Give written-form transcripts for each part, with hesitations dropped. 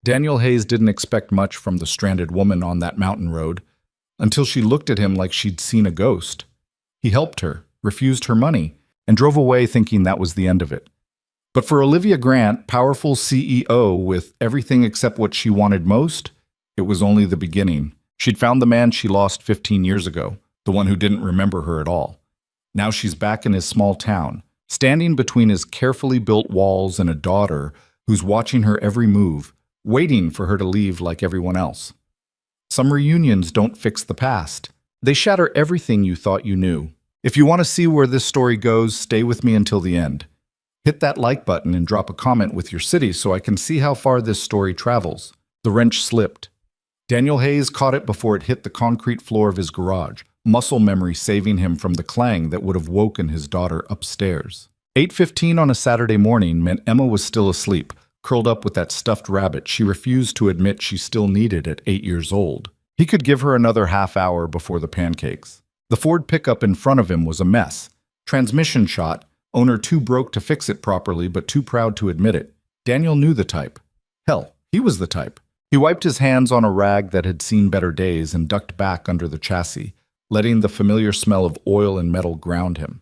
Daniel Hayes didn't expect much from the stranded woman on that mountain road until she looked at him like she'd seen a ghost. He helped her, refused her money, and drove away thinking that was the end of it. But for Olivia Grant, powerful CEO with everything except what she wanted most, it was only the beginning. She'd found the man she lost 15 years ago, the one who didn't remember her at all. Now she's back in his small town, standing between his carefully built walls and a daughter who's watching her every move, waiting for her to leave like everyone else. Some reunions don't fix the past. They shatter everything you thought you knew. If you want to see where this story goes, stay with me until the end. Hit that like button and drop a comment with your city so I can see how far this story travels. The wrench slipped. Daniel Hayes caught it before it hit the concrete floor of his garage, muscle memory saving him from the clang that would have woken his daughter upstairs. 8:15 on a Saturday morning meant Emma was still asleep, curled up with that stuffed rabbit she refused to admit she still needed at 8 years old. He could give her another half hour before the pancakes. The Ford pickup in front of him was a mess. Transmission shot, owner too broke to fix it properly but too proud to admit it. Daniel knew the type. Hell, he was the type. He wiped his hands on a rag that had seen better days and ducked back under the chassis, letting the familiar smell of oil and metal ground him.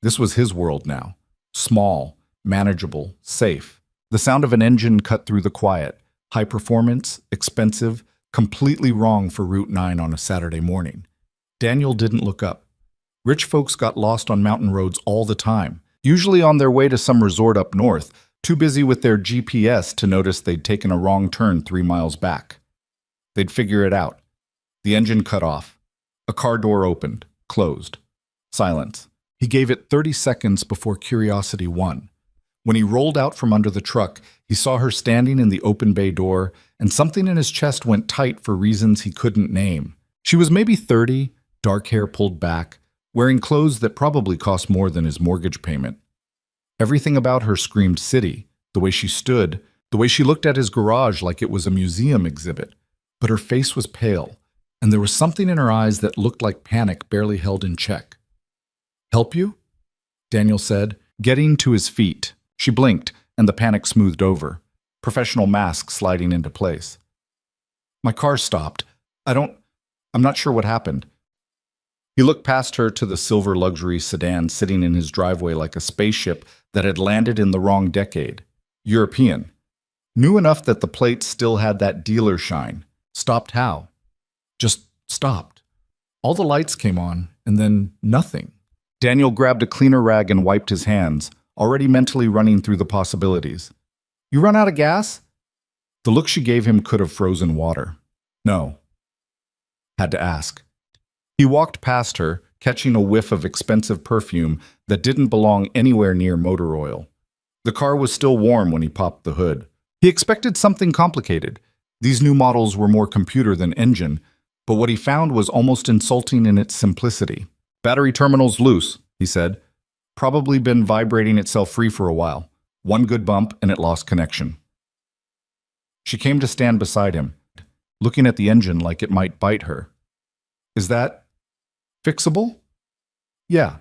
This was his world now. Small, manageable, safe. The sound of an engine cut through the quiet. High performance, expensive, completely wrong for Route 9 on a Saturday morning. Daniel didn't look up. Rich folks got lost on mountain roads all the time, usually on their way to some resort up north, too busy with their GPS to notice they'd taken a wrong turn 3 miles back. They'd figure it out. The engine cut off. A car door opened, closed. Silence. He gave it 30 seconds before curiosity won. When he rolled out from under the truck, he saw her standing in the open bay door, and something in his chest went tight for reasons he couldn't name. She was maybe 30, dark hair pulled back, wearing clothes that probably cost more than his mortgage payment. Everything about her screamed city, the way she stood, the way she looked at his garage like it was a museum exhibit. But her face was pale, and there was something in her eyes that looked like panic barely held in check. "Help you?" Daniel said, getting to his feet. She blinked, and the panic smoothed over, professional mask sliding into place. "My car stopped. I'm not sure what happened." He looked past her to the silver luxury sedan sitting in his driveway like a spaceship that had landed in the wrong decade. European. Knew enough that the plates still had that dealer shine. Stopped how? Just stopped. All the lights came on, and then nothing. Daniel grabbed a cleaner rag and wiped his hands, already mentally running through the possibilities. "You run out of gas?" The look she gave him could have frozen water. "No." Had to ask. He walked past her, catching a whiff of expensive perfume that didn't belong anywhere near motor oil. The car was still warm when he popped the hood. He expected something complicated. These new models were more computer than engine, but what he found was almost insulting in its simplicity. "Battery terminal's loose," he said. "Probably been vibrating itself free for a while. One good bump and it lost connection." She came to stand beside him, looking at the engine like it might bite her. "Is that fixable?" "Yeah."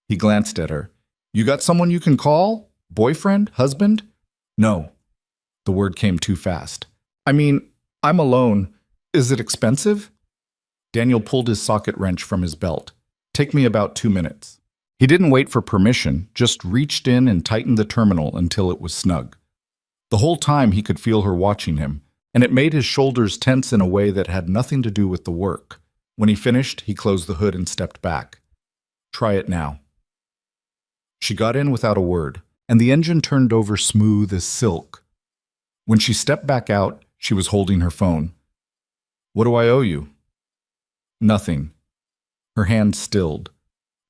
He glanced at her. "You got someone you can call? Boyfriend? Husband?" "No." The word came too fast. "I mean, I'm alone. Is it expensive?" Daniel pulled his socket wrench from his belt. "Take me about 2 minutes." He didn't wait for permission, just reached in and tightened the terminal until it was snug. The whole time he could feel her watching him, and it made his shoulders tense in a way that had nothing to do with the work. When he finished, he closed the hood and stepped back. "Try it now." She got in without a word, and the engine turned over smooth as silk. When she stepped back out, she was holding her phone. "What do I owe you?" "Nothing." Her hand stilled.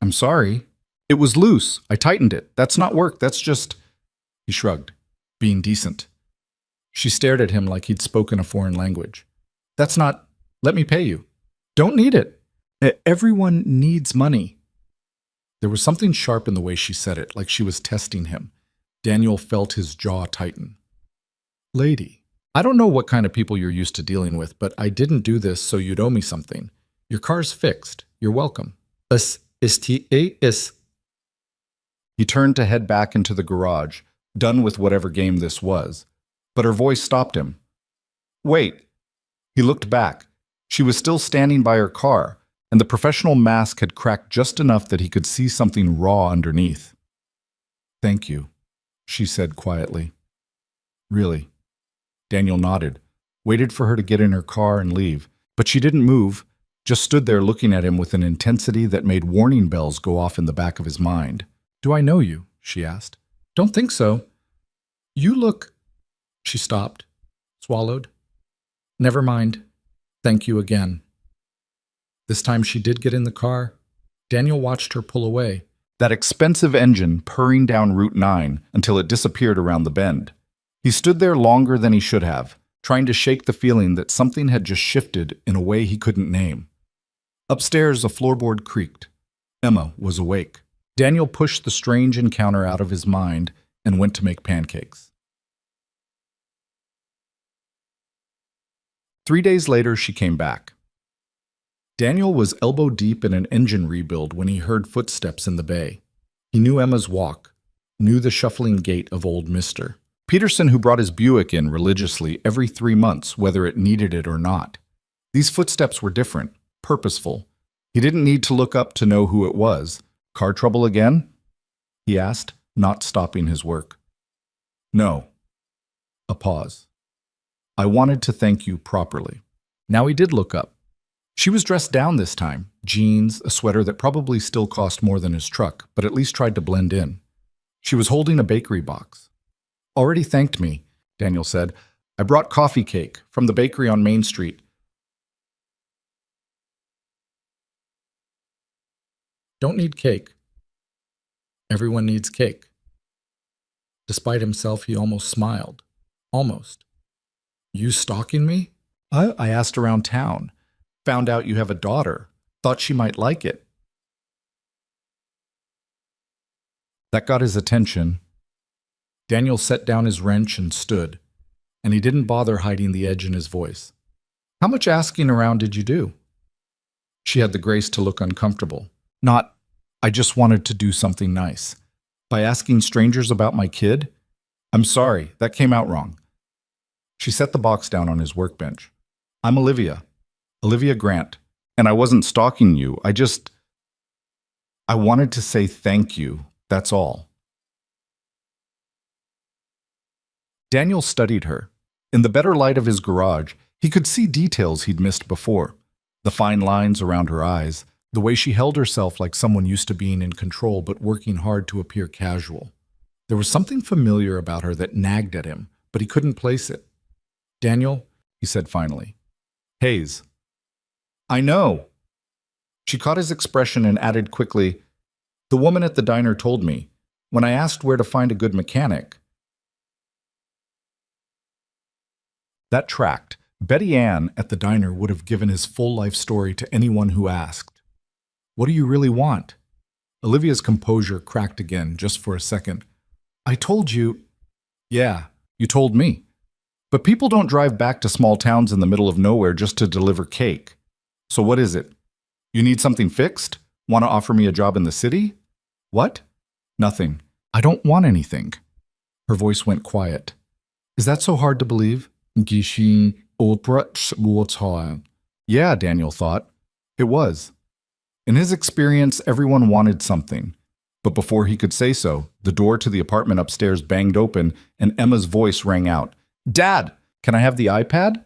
"I'm sorry. It was loose. I tightened it. That's not work. That's just—" He shrugged, being decent. She stared at him like he'd spoken a foreign language. "That's not— Let me pay you." "Don't need it. Everyone needs money." There was something sharp in the way she said it, like she was testing him. Daniel felt his jaw tighten. "Lady, I don't know what kind of people you're used to dealing with, but I didn't do this so you'd owe me something. Your car's fixed. You're welcome." He turned to head back into the garage, done with whatever game this was. But her voice stopped him. Wait. He looked back. She was still standing by her car, and the professional mask had cracked just enough that he could see something raw underneath. Thank you, she said quietly. Really? Daniel nodded, waited for her to get in her car and leave, but she didn't move, just stood there looking at him with an intensity that made warning bells go off in the back of his mind. Do I know you? She asked. Don't think so. You look... She stopped, swallowed. Never mind. Thank you again. This time she did get in the car. Daniel watched her pull away, that expensive engine purring down Route 9 until it disappeared around the bend. He stood there longer than he should have, trying to shake the feeling that something had just shifted in a way he couldn't name. Upstairs, a floorboard creaked. Emma was awake. Daniel pushed the strange encounter out of his mind and went to make pancakes. 3 days later, she came back. Daniel was elbow-deep in an engine rebuild when he heard footsteps in the bay. He knew Emma's walk, knew the shuffling gait of old Mr. Peterson, who brought his Buick in religiously every 3 months, whether it needed it or not. These footsteps were different, purposeful. He didn't need to look up to know who it was. Car trouble again? He asked, not stopping his work. No. A pause. I wanted to thank you properly. Now he did look up. She was dressed down this time, jeans, a sweater that probably still cost more than his truck, but at least tried to blend in. She was holding a bakery box. Already thanked me, Daniel said. I brought coffee cake from the bakery on Main Street. Don't need cake. Everyone needs cake. Despite himself, he almost smiled. Almost. You stalking me? I asked around town. Found out you have a daughter. Thought she might like it. That got his attention. Daniel set down his wrench and stood, and he didn't bother hiding the edge in his voice. How much asking around did you do? She had the grace to look uncomfortable. Not, I just wanted to do something nice. By asking strangers about my kid? I'm sorry, that came out wrong. She set the box down on his workbench. I'm Olivia Grant, and I wasn't stalking you. I wanted to say thank you, that's all. Daniel studied her. In the better light of his garage, he could see details he'd missed before. The fine lines around her eyes, the way she held herself like someone used to being in control but working hard to appear casual. There was something familiar about her that nagged at him, but he couldn't place it. Daniel, he said finally. Hayes. I know. She caught his expression and added quickly, the woman at the diner told me, when I asked where to find a good mechanic. That tracked. Betty Ann at the diner would have given his full life story to anyone who asked. What do you really want? Olivia's composure cracked again just for a second. I told you. Yeah, you told me. But people don't drive back to small towns in the middle of nowhere just to deliver cake. So what is it? You need something fixed? Want to offer me a job in the city? What? Nothing. I don't want anything. Her voice went quiet. Is that so hard to believe? Yeah, Daniel thought. It was. In his experience, everyone wanted something. But before he could say so, the door to the apartment upstairs banged open and Emma's voice rang out. Dad, can I have the iPad?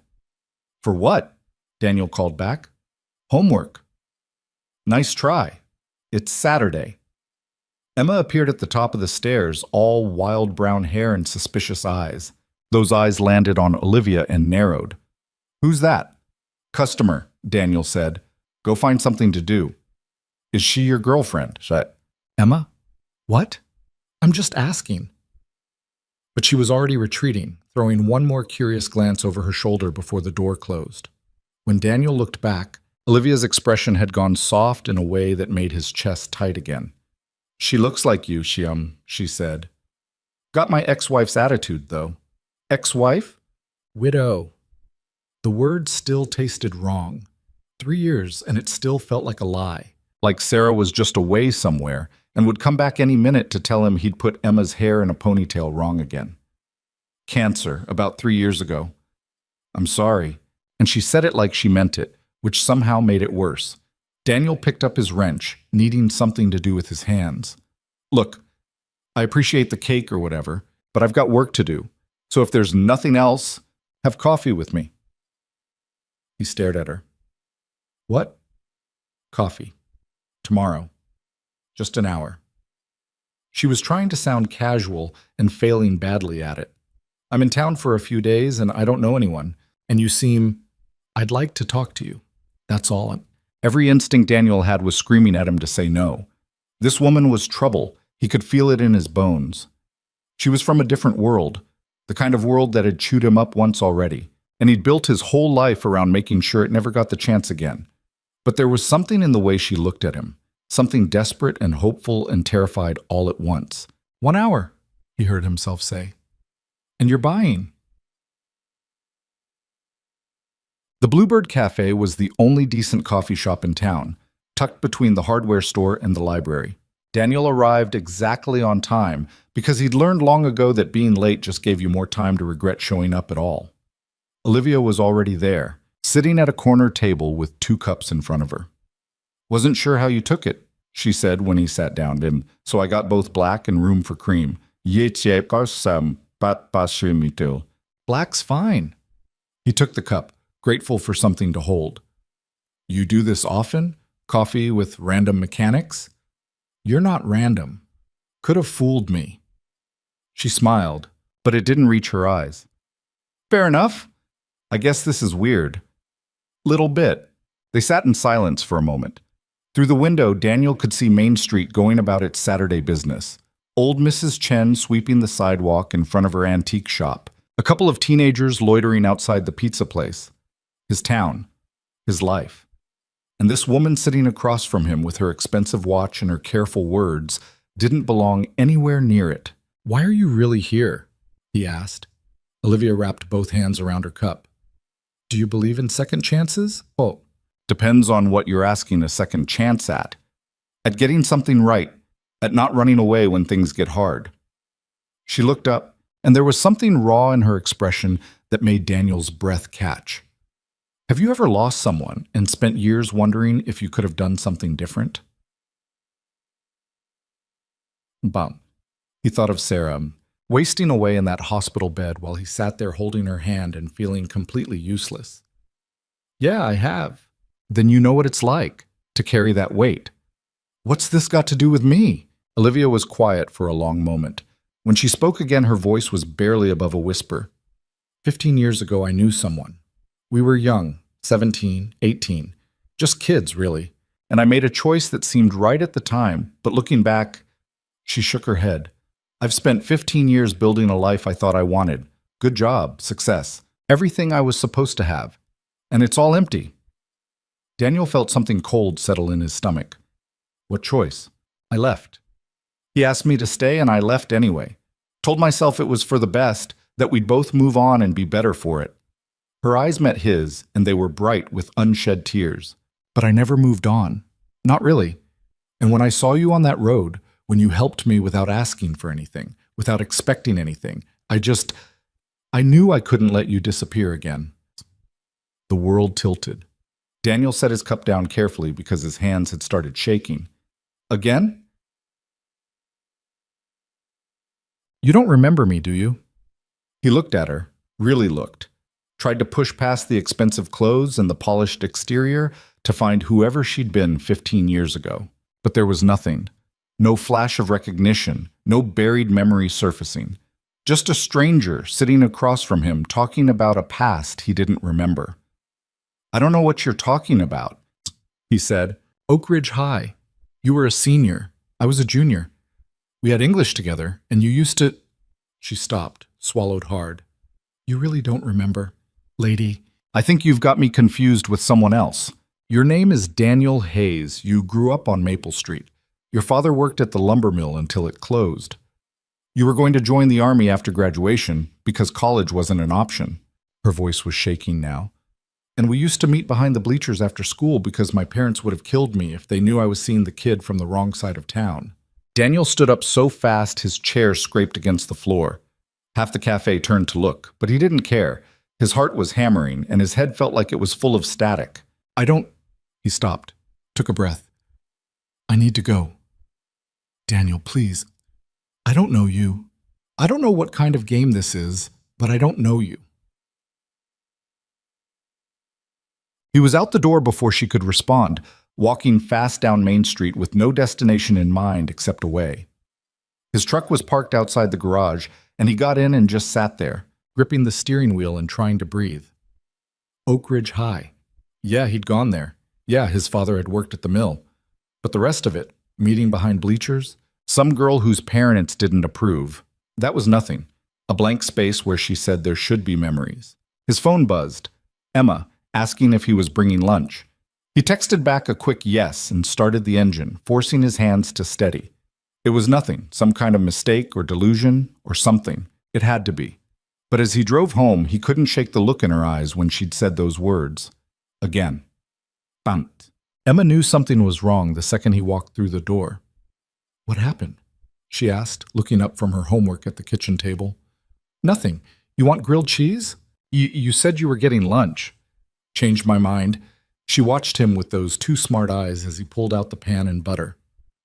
For what? Daniel called back. Homework. Nice try. It's Saturday. Emma appeared at the top of the stairs, all wild brown hair and suspicious eyes. Those eyes landed on Olivia and narrowed. Who's that? Customer, Daniel said. Go find something to do. Is she your girlfriend? Emma? What? I'm just asking. But she was already retreating, throwing one more curious glance over her shoulder before the door closed. When Daniel looked back, Olivia's expression had gone soft in a way that made his chest tight again. She looks like you, she said. Got my ex-wife's attitude, though. Ex-wife? Widow. The word still tasted wrong. 3 years, and it still felt like a lie. Like Sarah was just away somewhere and would come back any minute to tell him he'd put Emma's hair in a ponytail wrong again. Cancer, about 3 years ago. I'm sorry. And she said it like she meant it, which somehow made it worse. Daniel picked up his wrench, needing something to do with his hands. Look, I appreciate the cake or whatever, but I've got work to do. So if there's nothing else, have coffee with me. He stared at her. What? Coffee. Tomorrow. Just an hour. She was trying to sound casual and failing badly at it. I'm in town for a few days and I don't know anyone, and you seem... I'd like to talk to you. That's all. Every instinct Daniel had was screaming at him to say no. This woman was trouble. He could feel it in his bones. She was from a different world, the kind of world that had chewed him up once already, and he'd built his whole life around making sure it never got the chance again. But there was something in the way she looked at him, something desperate and hopeful and terrified all at once. 1 hour, he heard himself say. And you're buying. The Bluebird Cafe was the only decent coffee shop in town, tucked between the hardware store and the library. Daniel arrived exactly on time because he'd learned long ago that being late just gave you more time to regret showing up at all. Olivia was already there, sitting at a corner table with 2 cups in front of her. Wasn't sure how you took it, she said when he sat down, so I got both black and room for cream. Black's fine. He took the cup, grateful for something to hold. You do this often? Coffee with random mechanics? You're not random. Could have fooled me. She smiled, but it didn't reach her eyes. Fair enough. I guess this is weird. Little bit. They sat in silence for a moment. Through the window, Daniel could see Main Street going about its Saturday business. Old Mrs. Chen sweeping the sidewalk in front of her antique shop. A couple of teenagers loitering outside the pizza place. His town. His life. And this woman sitting across from him with her expensive watch and her careful words didn't belong anywhere near it. Why are you really here? He asked. Olivia wrapped both hands around her cup. Do you believe in second chances? Oh, depends on what you're asking a second chance at. At getting something right. At not running away when things get hard. She looked up, and there was something raw in her expression that made Daniel's breath catch. Have you ever lost someone and spent years wondering if you could have done something different? Bum. He thought of Sarah, wasting away in that hospital bed while he sat there holding her hand and feeling completely useless. Yeah, I have. Then you know what it's like to carry that weight. What's this got to do with me? Olivia was quiet for a long moment. When she spoke again, her voice was barely above a whisper. 15 years ago, I knew someone. We were young, 17, 18, just kids, really, and I made a choice that seemed right at the time, but looking back, she shook her head. I've spent 15 years building a life I thought I wanted. Good job, success, everything I was supposed to have, and it's all empty. Daniel felt something cold settle in his stomach. What choice? I left. He asked me to stay, and I left anyway. Told myself it was for the best, that we'd both move on and be better for it. Her eyes met his, and they were bright with unshed tears. But I never moved on. Not really. And when I saw you on that road, when you helped me without asking for anything, without expecting anything, I knew I couldn't let you disappear again. The world tilted. Daniel set his cup down carefully because his hands had started shaking. Again? You don't remember me, do you? He looked at her, really looked. Tried to push past the expensive clothes and the polished exterior to find whoever she'd been 15 years ago. But there was nothing. No flash of recognition, no buried memory surfacing. Just a stranger sitting across from him talking about a past he didn't remember. I don't know what you're talking about, he said. Oak Ridge High. You were a senior. I was a junior. We had English together, and you used to... She stopped, swallowed hard. You really don't remember, lady. I think you've got me confused with someone else. Your name is Daniel Hayes. You grew up on Maple Street. Your father worked at the lumber mill until it closed. You were going to join the army after graduation because college wasn't an option. Her voice was shaking now. And we used to meet behind the bleachers after school because my parents would have killed me if they knew I was seeing the kid from the wrong side of town. Daniel stood up so fast his chair scraped against the floor. Half the cafe turned to look, but he didn't care. His heart was hammering, and his head felt like it was full of static. I don't... He stopped, took a breath. I need to go. Daniel, please. I don't know you. I don't know what kind of game this is, but I don't know you. He was out the door before she could respond, walking fast down Main Street with no destination in mind except away. His truck was parked outside the garage, and he got in and just sat there, gripping the steering wheel and trying to breathe. Oak Ridge High. Yeah, he'd gone there. Yeah, his father had worked at the mill. But the rest of it, meeting behind bleachers, some girl whose parents didn't approve, that was nothing. A blank space where she said there should be memories. His phone buzzed. Emma, asking if he was bringing lunch. He texted back a quick yes and started the engine, forcing his hands to steady. It was nothing, some kind of mistake or delusion or something. It had to be. But as he drove home, he couldn't shake the look in her eyes when she'd said those words. Again. Bant. Emma knew something was wrong the second he walked through the door. What happened? She asked, looking up from her homework at the kitchen table. Nothing. You want grilled cheese? You said you were getting lunch. Changed my mind. She watched him with those two smart eyes as he pulled out the pan and butter.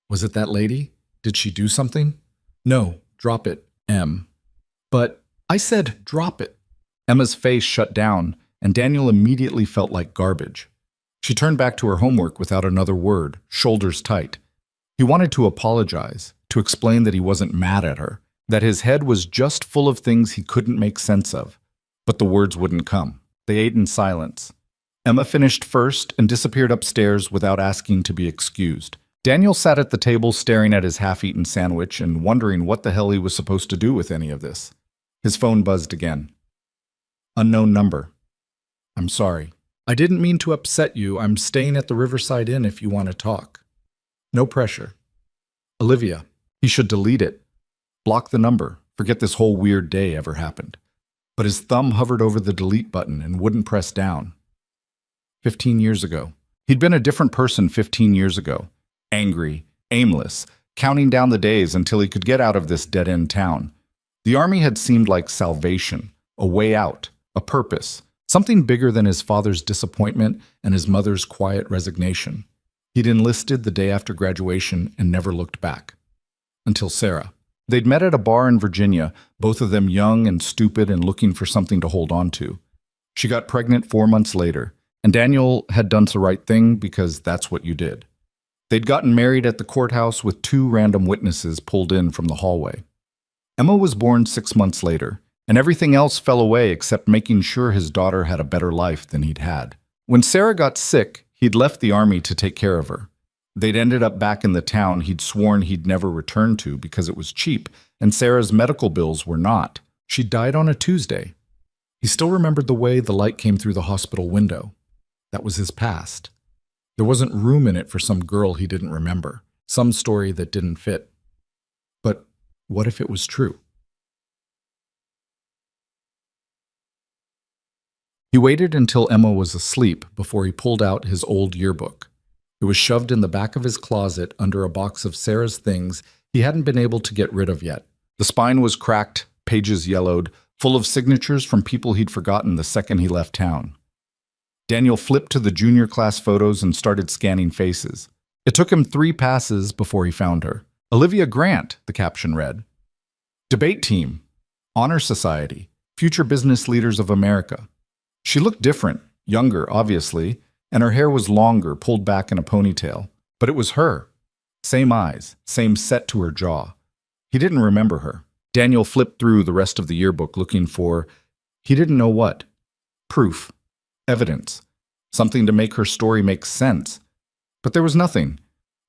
Was it that lady? Did she do something? No, drop it, Em. But I said drop it. Emma's face shut down, and Daniel immediately felt like garbage. She turned back to her homework without another word, shoulders tight. He wanted to apologize, to explain that he wasn't mad at her, that his head was just full of things he couldn't make sense of. But the words wouldn't come. They ate in silence. Emma finished first and disappeared upstairs without asking to be excused. Daniel sat at the table staring at his half-eaten sandwich and wondering what the hell he was supposed to do with any of this. His phone buzzed again. Unknown number. I'm sorry. I didn't mean to upset you. I'm staying at the Riverside Inn if you want to talk. No pressure. Olivia. He should delete it. Block the number. Forget this whole weird day ever happened. But his thumb hovered over the delete button and wouldn't press down. 15 years ago. He'd been a different person 15 years ago. Angry, aimless, counting down the days until he could get out of this dead-end town. The army had seemed like salvation, a way out, a purpose, something bigger than his father's disappointment and his mother's quiet resignation. He'd enlisted the day after graduation and never looked back. Until Sarah. They'd met at a bar in Virginia, both of them young and stupid and looking for something to hold on to. She got pregnant 4 months later, and Daniel had done the right thing because that's what you did. They'd gotten married at the courthouse with 2 random witnesses pulled in from the hallway. Emma was born 6 months later, and everything else fell away except making sure his daughter had a better life than he'd had. When Sarah got sick, he'd left the army to take care of her. They'd ended up back in the town he'd sworn he'd never return to because it was cheap, and Sarah's medical bills were not. She died on a Tuesday. He still remembered the way the light came through the hospital window. That was his past. There wasn't room in it for some girl he didn't remember, some story that didn't fit. But what if it was true? He waited until Emma was asleep before he pulled out his old yearbook. It was shoved in the back of his closet under a box of Sarah's things he hadn't been able to get rid of yet. The spine was cracked, pages yellowed, full of signatures from people he'd forgotten the second he left town. Daniel flipped to the junior class photos and started scanning faces. It took him 3 passes before he found her. Olivia Grant, the caption read. Debate team, Honor Society, Future Business Leaders of America. She looked different, younger, obviously, and her hair was longer, pulled back in a ponytail. But it was her. Same eyes, same set to her jaw. He didn't remember her. Daniel flipped through the rest of the yearbook looking for, he didn't know what. Proof. Evidence. Something to make her story make sense. But there was nothing.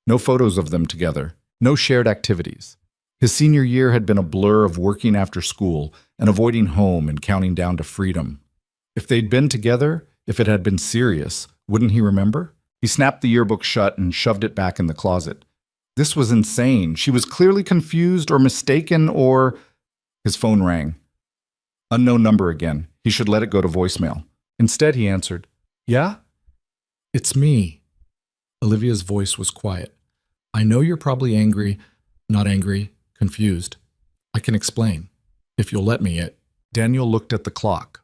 No photos of them together. No shared activities. His senior year had been a blur of working after school and avoiding home and counting down to freedom. If they'd been together, if it had been serious, wouldn't he remember? He snapped the yearbook shut and shoved it back in the closet. This was insane. She was clearly confused or mistaken or... His phone rang. Unknown number again. He should let it go to voicemail. Instead, he answered, Yeah? It's me. Olivia's voice was quiet. I know you're probably angry, not angry, confused. I can explain, if you'll let me. Daniel looked at the clock.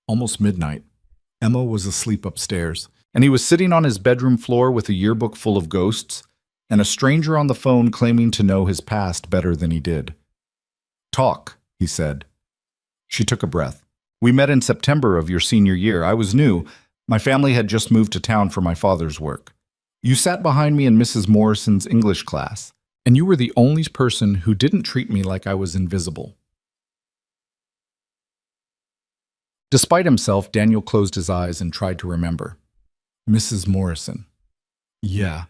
Almost midnight. Emma was asleep upstairs, and he was sitting on his bedroom floor with a yearbook full of ghosts and a stranger on the phone claiming to know his past better than he did. "Talk," he said. She took a breath. "We met in September of your senior year. I was new. My family had just moved to town for my father's work. You sat behind me in Mrs. Morrison's English class, and you were the only person who didn't treat me like I was invisible." Despite himself, Daniel closed his eyes and tried to remember. Mrs. Morrison. Yeah.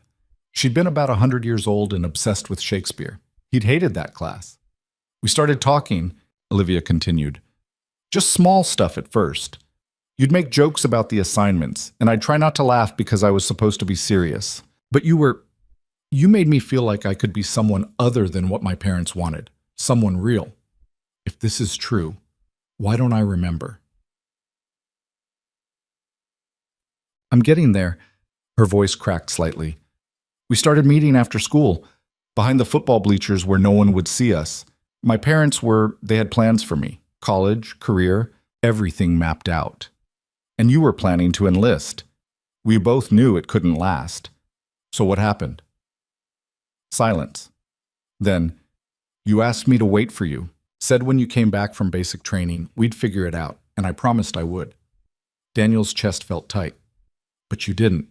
She'd been about 100 years old and obsessed with Shakespeare. He'd hated that class. "We started talking," Olivia continued. "Just small stuff at first. You'd make jokes about the assignments, and I'd try not to laugh because I was supposed to be serious. But you made me feel like I could be someone other than what my parents wanted, someone real. If this is true, why don't I remember?" "I'm getting there." Her voice cracked slightly. "We started meeting after school, behind the football bleachers where no one would see us. My parents they had plans for me, college, career, everything mapped out. And you were planning to enlist. We both knew it couldn't last. So what happened?" Silence. Then, "You asked me to wait for you. Said when you came back from basic training, we'd figure it out, and I promised I would." Daniel's chest felt tight. "But you didn't."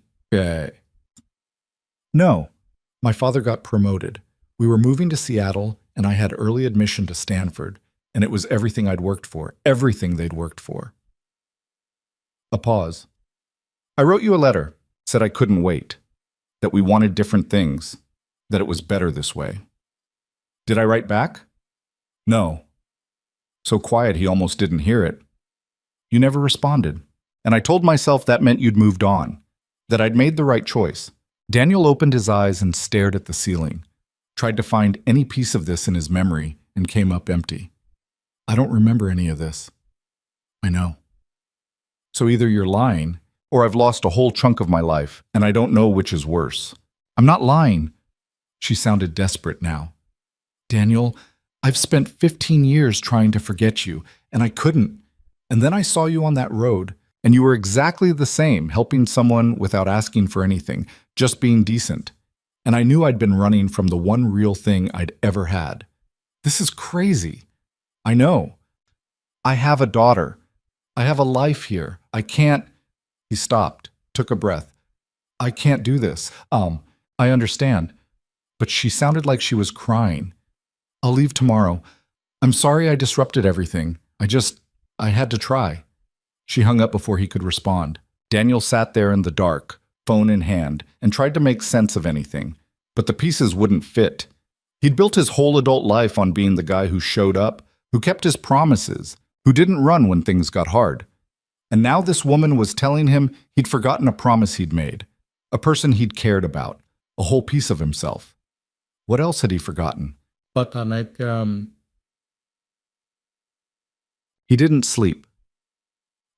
"No. My father got promoted. We were moving to Seattle, and I had early admission to Stanford, and it was everything I'd worked for, everything they'd worked for." A pause. "I wrote you a letter, said I couldn't wait, that we wanted different things, that it was better this way. Did I write back?" "No." So quiet he almost didn't hear it. "You never responded, and I told myself that meant you'd moved on, that I'd made the right choice." Daniel opened his eyes and stared at the ceiling, tried to find any piece of this in his memory, and came up empty. "I don't remember any of this." "I know." "So either you're lying, or I've lost a whole chunk of my life, and I don't know which is worse." "I'm not lying." She sounded desperate now. "Daniel, I've spent 15 years trying to forget you, and I couldn't. And then I saw you on that road, and you were exactly the same, helping someone without asking for anything, just being decent. And I knew I'd been running from the one real thing I'd ever had. This is crazy. I know. I have a daughter. I have a life here. I can't—" He stopped, took a breath. "I can't do this. I understand." But she sounded like she was crying. "I'll leave tomorrow. I'm sorry I disrupted everything. I had to try." She hung up before he could respond. Daniel sat there in the dark, phone in hand, and tried to make sense of anything. But the pieces wouldn't fit. He'd built his whole adult life on being the guy who showed up, who kept his promises, who didn't run when things got hard. And now this woman was telling him he'd forgotten a promise he'd made, a person he'd cared about, a whole piece of himself. What else had he forgotten? He didn't sleep.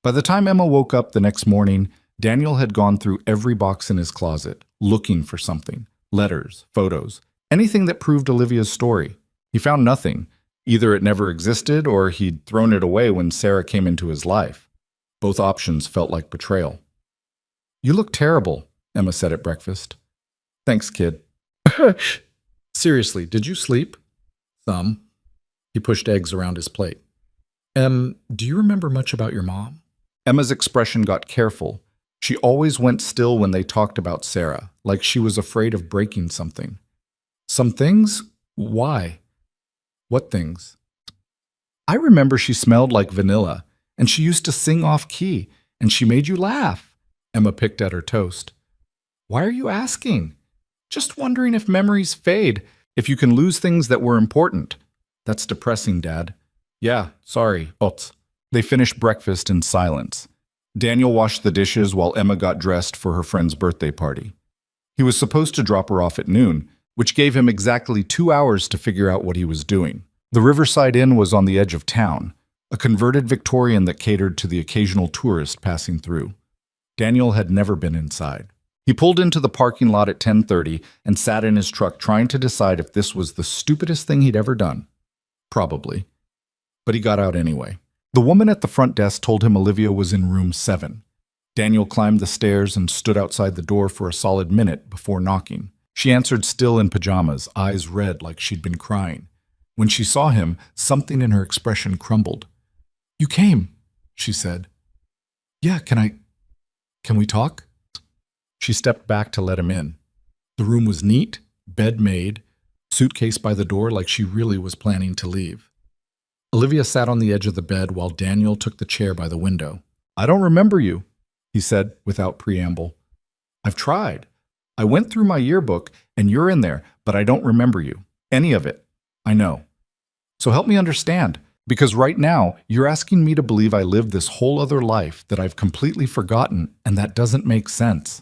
By the time Emma woke up the next morning, Daniel had gone through every box in his closet, looking for something. Letters, photos, anything that proved Olivia's story. He found nothing. Either it never existed or he'd thrown it away when Sarah came into his life. Both options felt like betrayal. "You look terrible," Emma said at breakfast. "Thanks, kid." "Seriously, did you sleep?" "Some." He pushed eggs around his plate. Do you remember much about your mom?" Emma's expression got careful. She always went still when they talked about Sarah, like she was afraid of breaking something. "Some things? Why?" "What things?" "I remember she smelled like vanilla, and she used to sing off-key, and she made you laugh." Emma picked at her toast. "Why are you asking?" "Just wondering if memories fade, if you can lose things that were important." "That's depressing, Dad." "Yeah, sorry, Ots." They finished breakfast in silence. Daniel washed the dishes while Emma got dressed for her friend's birthday party. He was supposed to drop her off at noon, which gave him exactly 2 hours to figure out what he was doing. The Riverside Inn was on the edge of town, a converted Victorian that catered to the occasional tourist passing through. Daniel had never been inside. He pulled into the parking lot at 10:30 and sat in his truck trying to decide if this was the stupidest thing he'd ever done. Probably. But he got out anyway. The woman at the front desk told him Olivia was in room 7. Daniel climbed the stairs and stood outside the door for a solid minute before knocking. She answered still in pajamas, eyes red like she'd been crying. When she saw him, something in her expression crumbled. "You came," she said. "Yeah, can we talk?" She stepped back to let him in. The room was neat, bed made, suitcase by the door like she really was planning to leave. Olivia sat on the edge of the bed while Daniel took the chair by the window. "I don't remember you," he said without preamble. "I've tried. I went through my yearbook and you're in there, but I don't remember you. Any of it. I know. So help me understand, because right now you're asking me to believe I lived this whole other life that I've completely forgotten, and that doesn't make sense."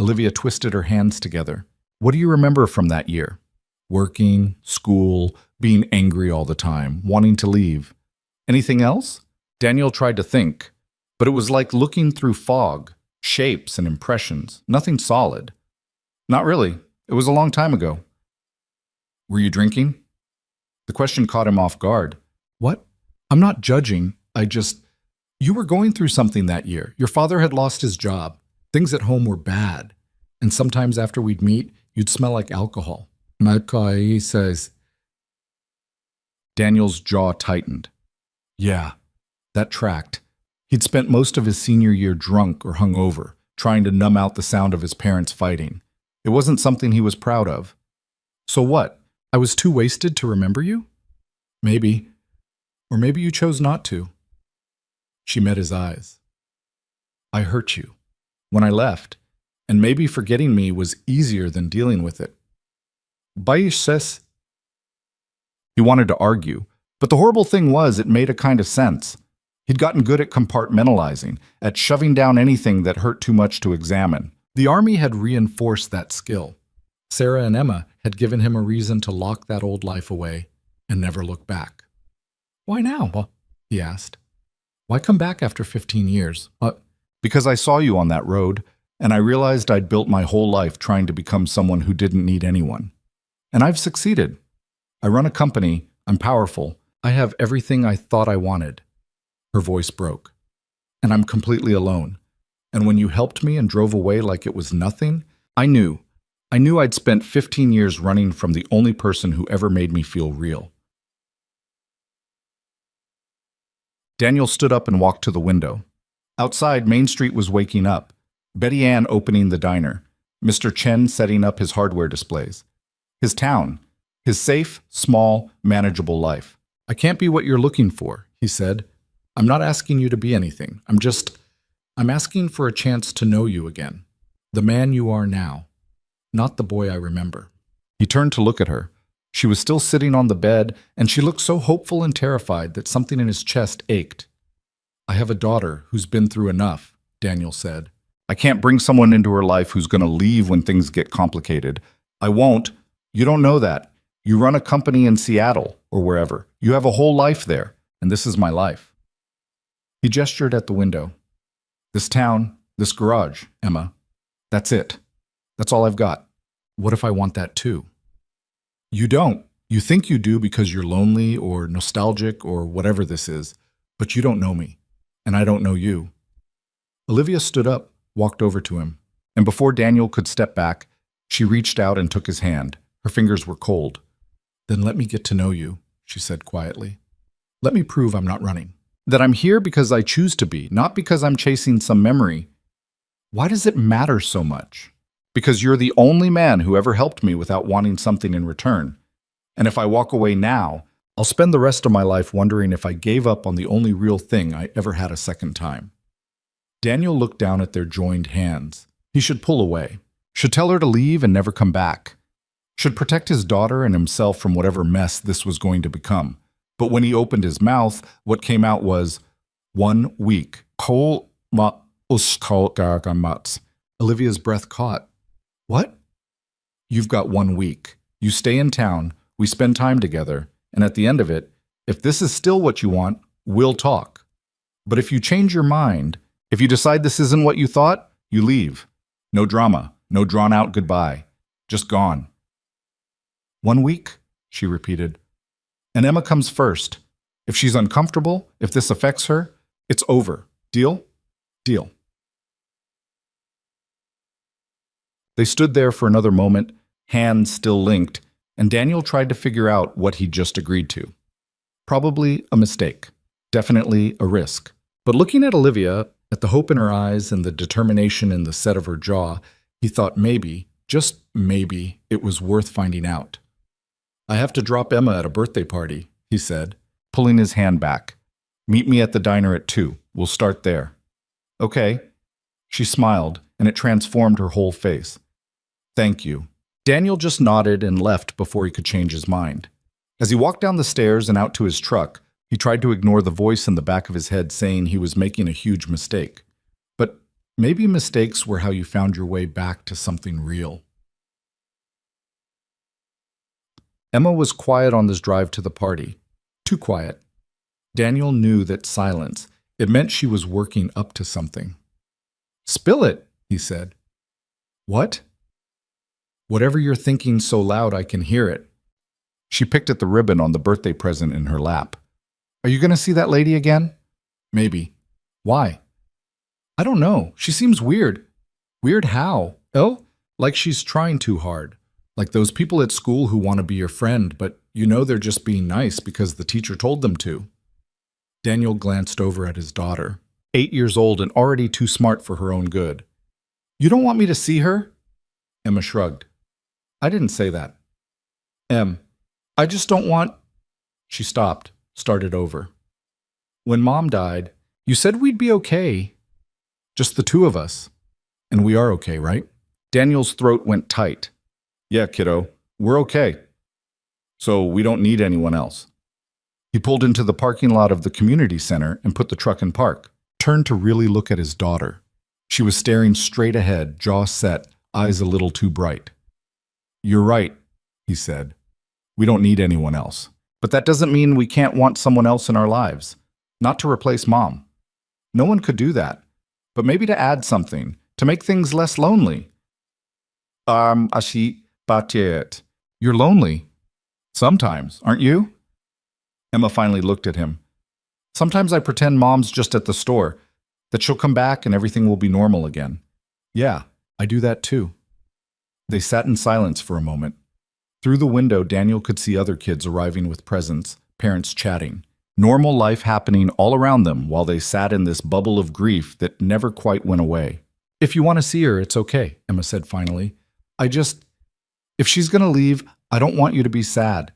Olivia twisted her hands together. "What do you remember from that year? Working, school, being angry all the time, wanting to leave. Anything else?" Daniel tried to think, but it was like looking through fog, shapes and impressions, nothing solid. "Not really. It was a long time ago." "Were you drinking?" The question caught him off guard. "What? I'm not judging. You were going through something that year. Your father had lost his job. Things at home were bad. And sometimes after we'd meet, you'd smell like alcohol." "He says." Daniel's jaw tightened. Yeah, that tracked. He'd spent most of his senior year drunk or hungover, trying to numb out the sound of his parents fighting. It wasn't something he was proud of. "So what? I was too wasted to remember you?" "Maybe. Or maybe you chose not to." She met his eyes. "I hurt you when I left, and maybe forgetting me was easier than dealing with it." Baish says. He wanted to argue, but the horrible thing was it made a kind of sense. He'd gotten good at compartmentalizing, at shoving down anything that hurt too much to examine. The army had reinforced that skill. Sarah and Emma had given him a reason to lock that old life away and never look back. "Why now?" he asked. "Why come back after 15 years? Because I saw you on that road, and I realized I'd built my whole life trying to become someone who didn't need anyone. And I've succeeded. I run a company, I'm powerful, I have everything I thought I wanted." Her voice broke. "And I'm completely alone. And when you helped me and drove away like it was nothing, I knew I'd spent 15 years running from the only person who ever made me feel real." Daniel stood up and walked to the window. Outside, Main Street was waking up. Betty Ann opening the diner. Mr. Chen setting up his hardware displays. His town. His safe, small, manageable life. "I can't be what you're looking for," he said. "I'm not asking you to be anything. I'm asking for a chance to know you again. The man you are now. Not the boy I remember." He turned to look at her. She was still sitting on the bed, and she looked so hopeful and terrified that something in his chest ached. "I have a daughter who's been through enough," Daniel said. "I can't bring someone into her life who's going to leave when things get complicated. I won't. You don't know that. You run a company in Seattle or wherever. You have a whole life there, and this is my life." He gestured at the window. "This town, this garage, Emma. That's it. That's all I've got. What if I want that too?" "You don't. You think you do because you're lonely or nostalgic or whatever this is, but you don't know me, and I don't know you." Olivia stood up, walked over to him, and before Daniel could step back, she reached out and took his hand. Her fingers were cold. "Then let me get to know you," she said quietly. "Let me prove I'm not running. That I'm here because I choose to be, not because I'm chasing some memory. Why does it matter so much? Because you're the only man who ever helped me without wanting something in return. And if I walk away now, I'll spend the rest of my life wondering if I gave up on the only real thing I ever had a second time." Daniel looked down at their joined hands. He should pull away. Should tell her to leave and never come back. Should protect his daughter and himself from whatever mess this was going to become. But when he opened his mouth, what came out was 1 week. Olivia's breath caught. "What?" "You've got 1 week. You stay in town, we spend time together, and at the end of it, if this is still what you want, we'll talk. But if you change your mind, if you decide this isn't what you thought, you leave. No drama, no drawn-out goodbye. Just gone." 1 week, she repeated. "And Emma comes first. If she's uncomfortable, if this affects her, it's over. Deal? Deal. They stood there for another moment, hands still linked, and Daniel tried to figure out what he'd just agreed to. Probably a mistake. Definitely a risk. But looking at Olivia, at the hope in her eyes and the determination in the set of her jaw, he thought maybe, just maybe, it was worth finding out. "I have to drop Emma at a birthday party," he said, pulling his hand back. "Meet me at the diner at 2. We'll start there." "Okay." She smiled, and it transformed her whole face. "Thank you." Daniel just nodded and left before he could change his mind. As he walked down the stairs and out to his truck, he tried to ignore the voice in the back of his head saying he was making a huge mistake. But maybe mistakes were how you found your way back to something real. Emma was quiet on this drive to the party. Too quiet. Daniel knew that silence, it meant she was working up to something. "Spill it," he said. "What?" "Whatever you're thinking so loud I can hear it." She picked at the ribbon on the birthday present in her lap. "Are you going to see that lady again?" "Maybe." "Why?" "I don't know. She seems weird." "Weird how?" "Oh, like she's trying too hard. Like those people at school who want to be your friend, but you know they're just being nice because the teacher told them to." Daniel glanced over at his daughter, 8 years old and already too smart for her own good. "You don't want me to see her?" Emma shrugged. "I didn't say that." I just don't want..." She stopped, started over. "When Mom died, you said we'd be okay. Just the two of us. And we are okay, right?" Daniel's throat went tight. "Yeah, kiddo, we're okay. So we don't need anyone else." He pulled into the parking lot of the community center and put the truck in park, turned to really look at his daughter. She was staring straight ahead, jaw set, eyes a little too bright. "You're right," he said. "We don't need anyone else. But that doesn't mean we can't want someone else in our lives. Not to replace Mom. No one could do that. But maybe to add something, to make things less lonely." Ashi Batiet. "You're lonely. Sometimes, aren't you?" Emma finally looked at him. "Sometimes I pretend Mom's just at the store, that she'll come back and everything will be normal again." "Yeah, I do that too." They sat in silence for a moment. Through the window, Daniel could see other kids arriving with presents, parents chatting. Normal life happening all around them while they sat in this bubble of grief that never quite went away. "If you want to see her, it's okay," Emma said finally. If she's going to leave, I don't want you to be sad."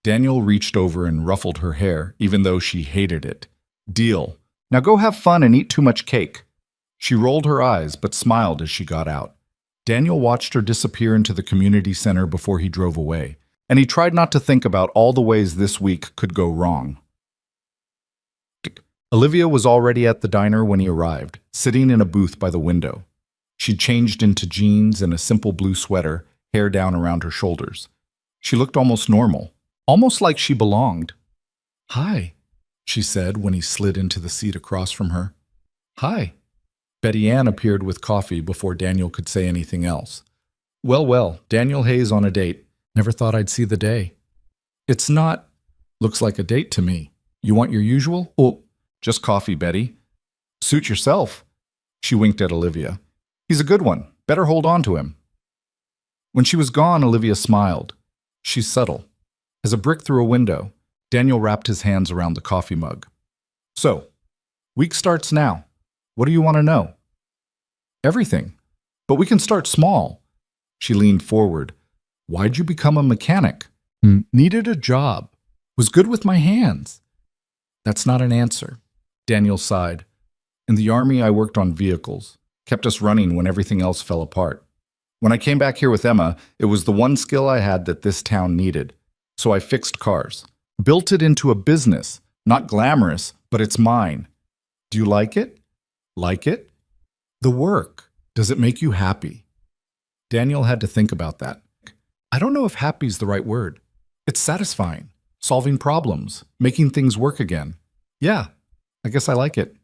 Daniel reached over and ruffled her hair, even though she hated it. "Deal. Now go have fun and eat too much cake." She rolled her eyes, but smiled as she got out. Daniel watched her disappear into the community center before he drove away, and he tried not to think about all the ways this week could go wrong. Olivia was already at the diner when he arrived, sitting in a booth by the window. She'd changed into jeans and a simple blue sweater, hair down around her shoulders. She looked almost normal, almost like she belonged. "Hi," she said when he slid into the seat across from her. "Hi." Betty Ann appeared with coffee before Daniel could say anything else. Well, Daniel Hayes on a date. Never thought I'd see the day." "It's not..." "Looks like a date to me. You want your usual?" "Oh, just coffee, Betty." "Suit yourself." She winked at Olivia. "He's a good one. Better hold on to him." When she was gone, Olivia smiled. She's subtle. As a brick through a window, Daniel wrapped his hands around the coffee mug. "So, week starts now. What do you want to know?" "Everything. But we can start small." She leaned forward. "Why'd you become a mechanic?" "Needed a job. Was good with my hands." "That's not an answer." Daniel sighed. "In the army, I worked on vehicles. Kept us running when everything else fell apart. When I came back here with Emma, it was the one skill I had that this town needed. So I fixed cars. Built it into a business. Not glamorous, but it's mine. Do you like it?" "Like it?" "The work. Does it make you happy?" Daniel had to think about that. "I don't know if happy's the right word. It's satisfying. Solving problems. Making things work again. Yeah, I guess I like it."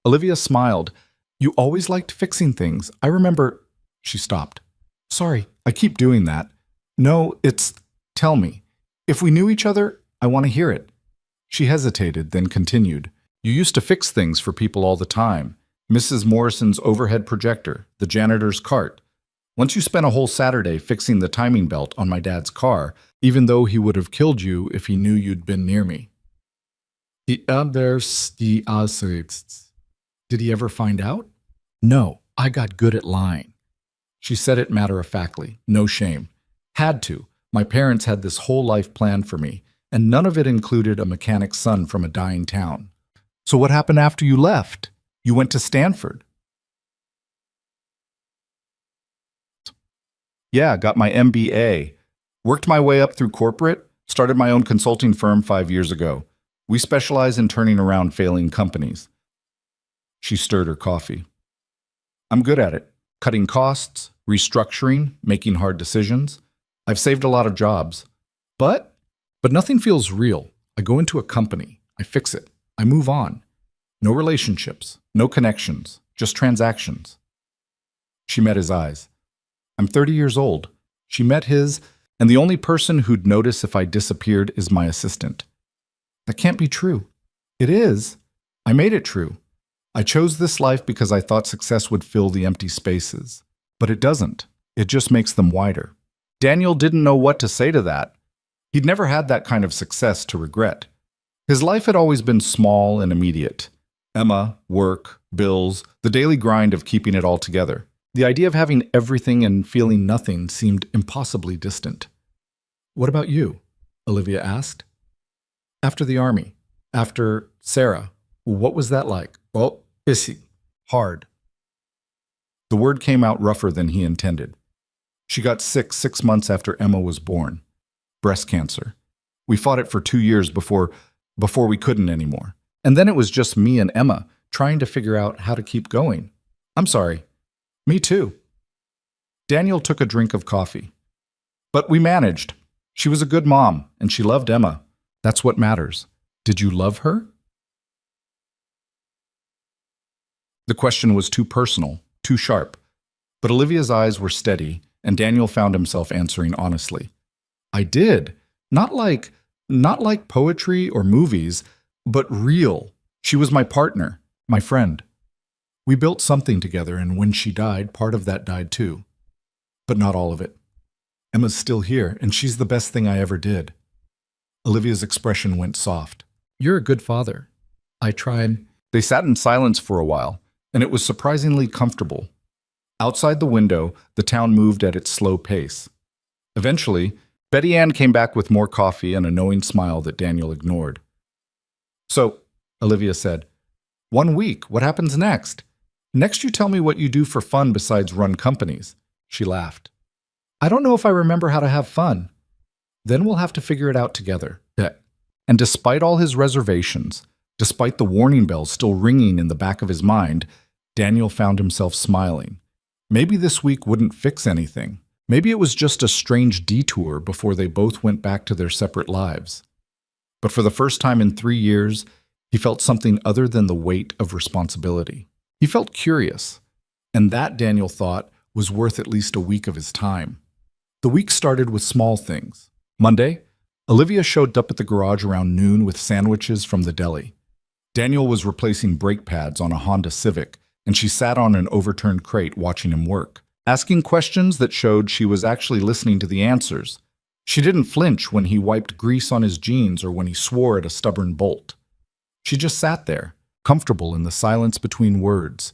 Olivia smiled. "You always liked fixing things. I remember..." She stopped. "Sorry, I keep doing that." "No, it's Tell me, if we knew each other, I want to hear it." She hesitated, then continued. "You used to fix things for people all the time. Mrs. Morrison's overhead projector, the janitor's cart. Once you spent a whole Saturday fixing the timing belt on my dad's car, even though he would have killed you if he knew you'd been near me." Did he ever find out? "No, I got good at lying." She said it matter-of-factly, no shame. "Had to. My parents had this whole life planned for me, and none of it included a mechanic's son from a dying town." "So what happened after you left? You went to Stanford." "Yeah, got my MBA. Worked my way up through corporate, started my own consulting firm 5 years ago. We specialize in turning around failing companies." She stirred her coffee. "I'm good at it. Cutting costs, restructuring, making hard decisions. I've saved a lot of jobs. But nothing feels real. I go into a company, I fix it, I move on. No relationships, no connections, just transactions." She met his eyes. "I'm 30 years old." She met his, and the only person who'd notice if I disappeared is my assistant. "That can't be true." "It is. I made it true. I chose this life because I thought success would fill the empty spaces. But it doesn't. It just makes them wider." Daniel didn't know what to say to that. He'd never had that kind of success to regret. His life had always been small and immediate. Emma, work, bills, the daily grind of keeping it all together. The idea of having everything and feeling nothing seemed impossibly distant. "What about you?" Olivia asked. "After the army, after Sarah, what was that like?" "Oh, busy, hard." The word came out rougher than he intended. "She got sick 6 months after Emma was born. Breast cancer. We fought it for 2 years before we couldn't anymore. And then it was just me and Emma trying to figure out how to keep going." "I'm sorry." "Me too." Daniel took a drink of coffee. "But we managed. She was a good mom, and she loved Emma. That's what matters. Did you love her?" The question was too personal, too sharp. But Olivia's eyes were steady, and Daniel found himself answering honestly. "I did. Not like poetry or movies, but real. She was my partner, my friend. We built something together, and when she died, part of that died too. But not all of it. Emma's still here, and she's the best thing I ever did." Olivia's expression went soft. "You're a good father. I tried." They sat in silence for a while, and it was surprisingly comfortable. Outside the window, the town moved at its slow pace. Eventually, Betty Ann came back with more coffee and a knowing smile that Daniel ignored. "So," Olivia said, "1 week, what happens next? Next you tell me what you do for fun besides run companies." She laughed. "I don't know if I remember how to have fun." "Then we'll have to figure it out together." And despite all his reservations, despite the warning bells still ringing in the back of his mind, Daniel found himself smiling. Maybe this week wouldn't fix anything. Maybe it was just a strange detour before they both went back to their separate lives. But for the first time in 3 years, he felt something other than the weight of responsibility. He felt curious, and that, Daniel thought, was worth at least a week of his time. The week started with small things. Monday, Olivia showed up at the garage around noon with sandwiches from the deli. Daniel was replacing brake pads on a Honda Civic, and she sat on an overturned crate watching him work, asking questions that showed she was actually listening to the answers. She didn't flinch when he wiped grease on his jeans or when he swore at a stubborn bolt. She just sat there, comfortable in the silence between words,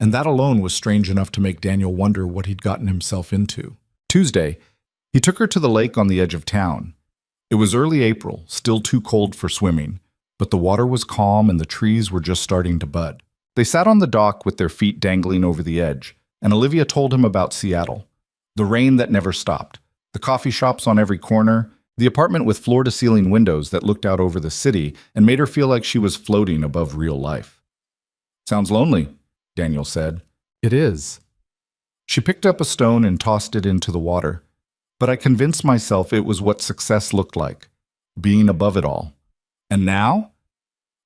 and that alone was strange enough to make Daniel wonder what he'd gotten himself into. Tuesday, he took her to the lake on the edge of town. It was early April, still too cold for swimming, but the water was calm and the trees were just starting to bud. They sat on the dock with their feet dangling over the edge, and Olivia told him about Seattle. The rain that never stopped, the coffee shops on every corner, the apartment with floor-to-ceiling windows that looked out over the city and made her feel like she was floating above real life. "Sounds lonely," Daniel said. "It is." She picked up a stone and tossed it into the water. But I convinced myself it was what success looked like, being above it all. And now?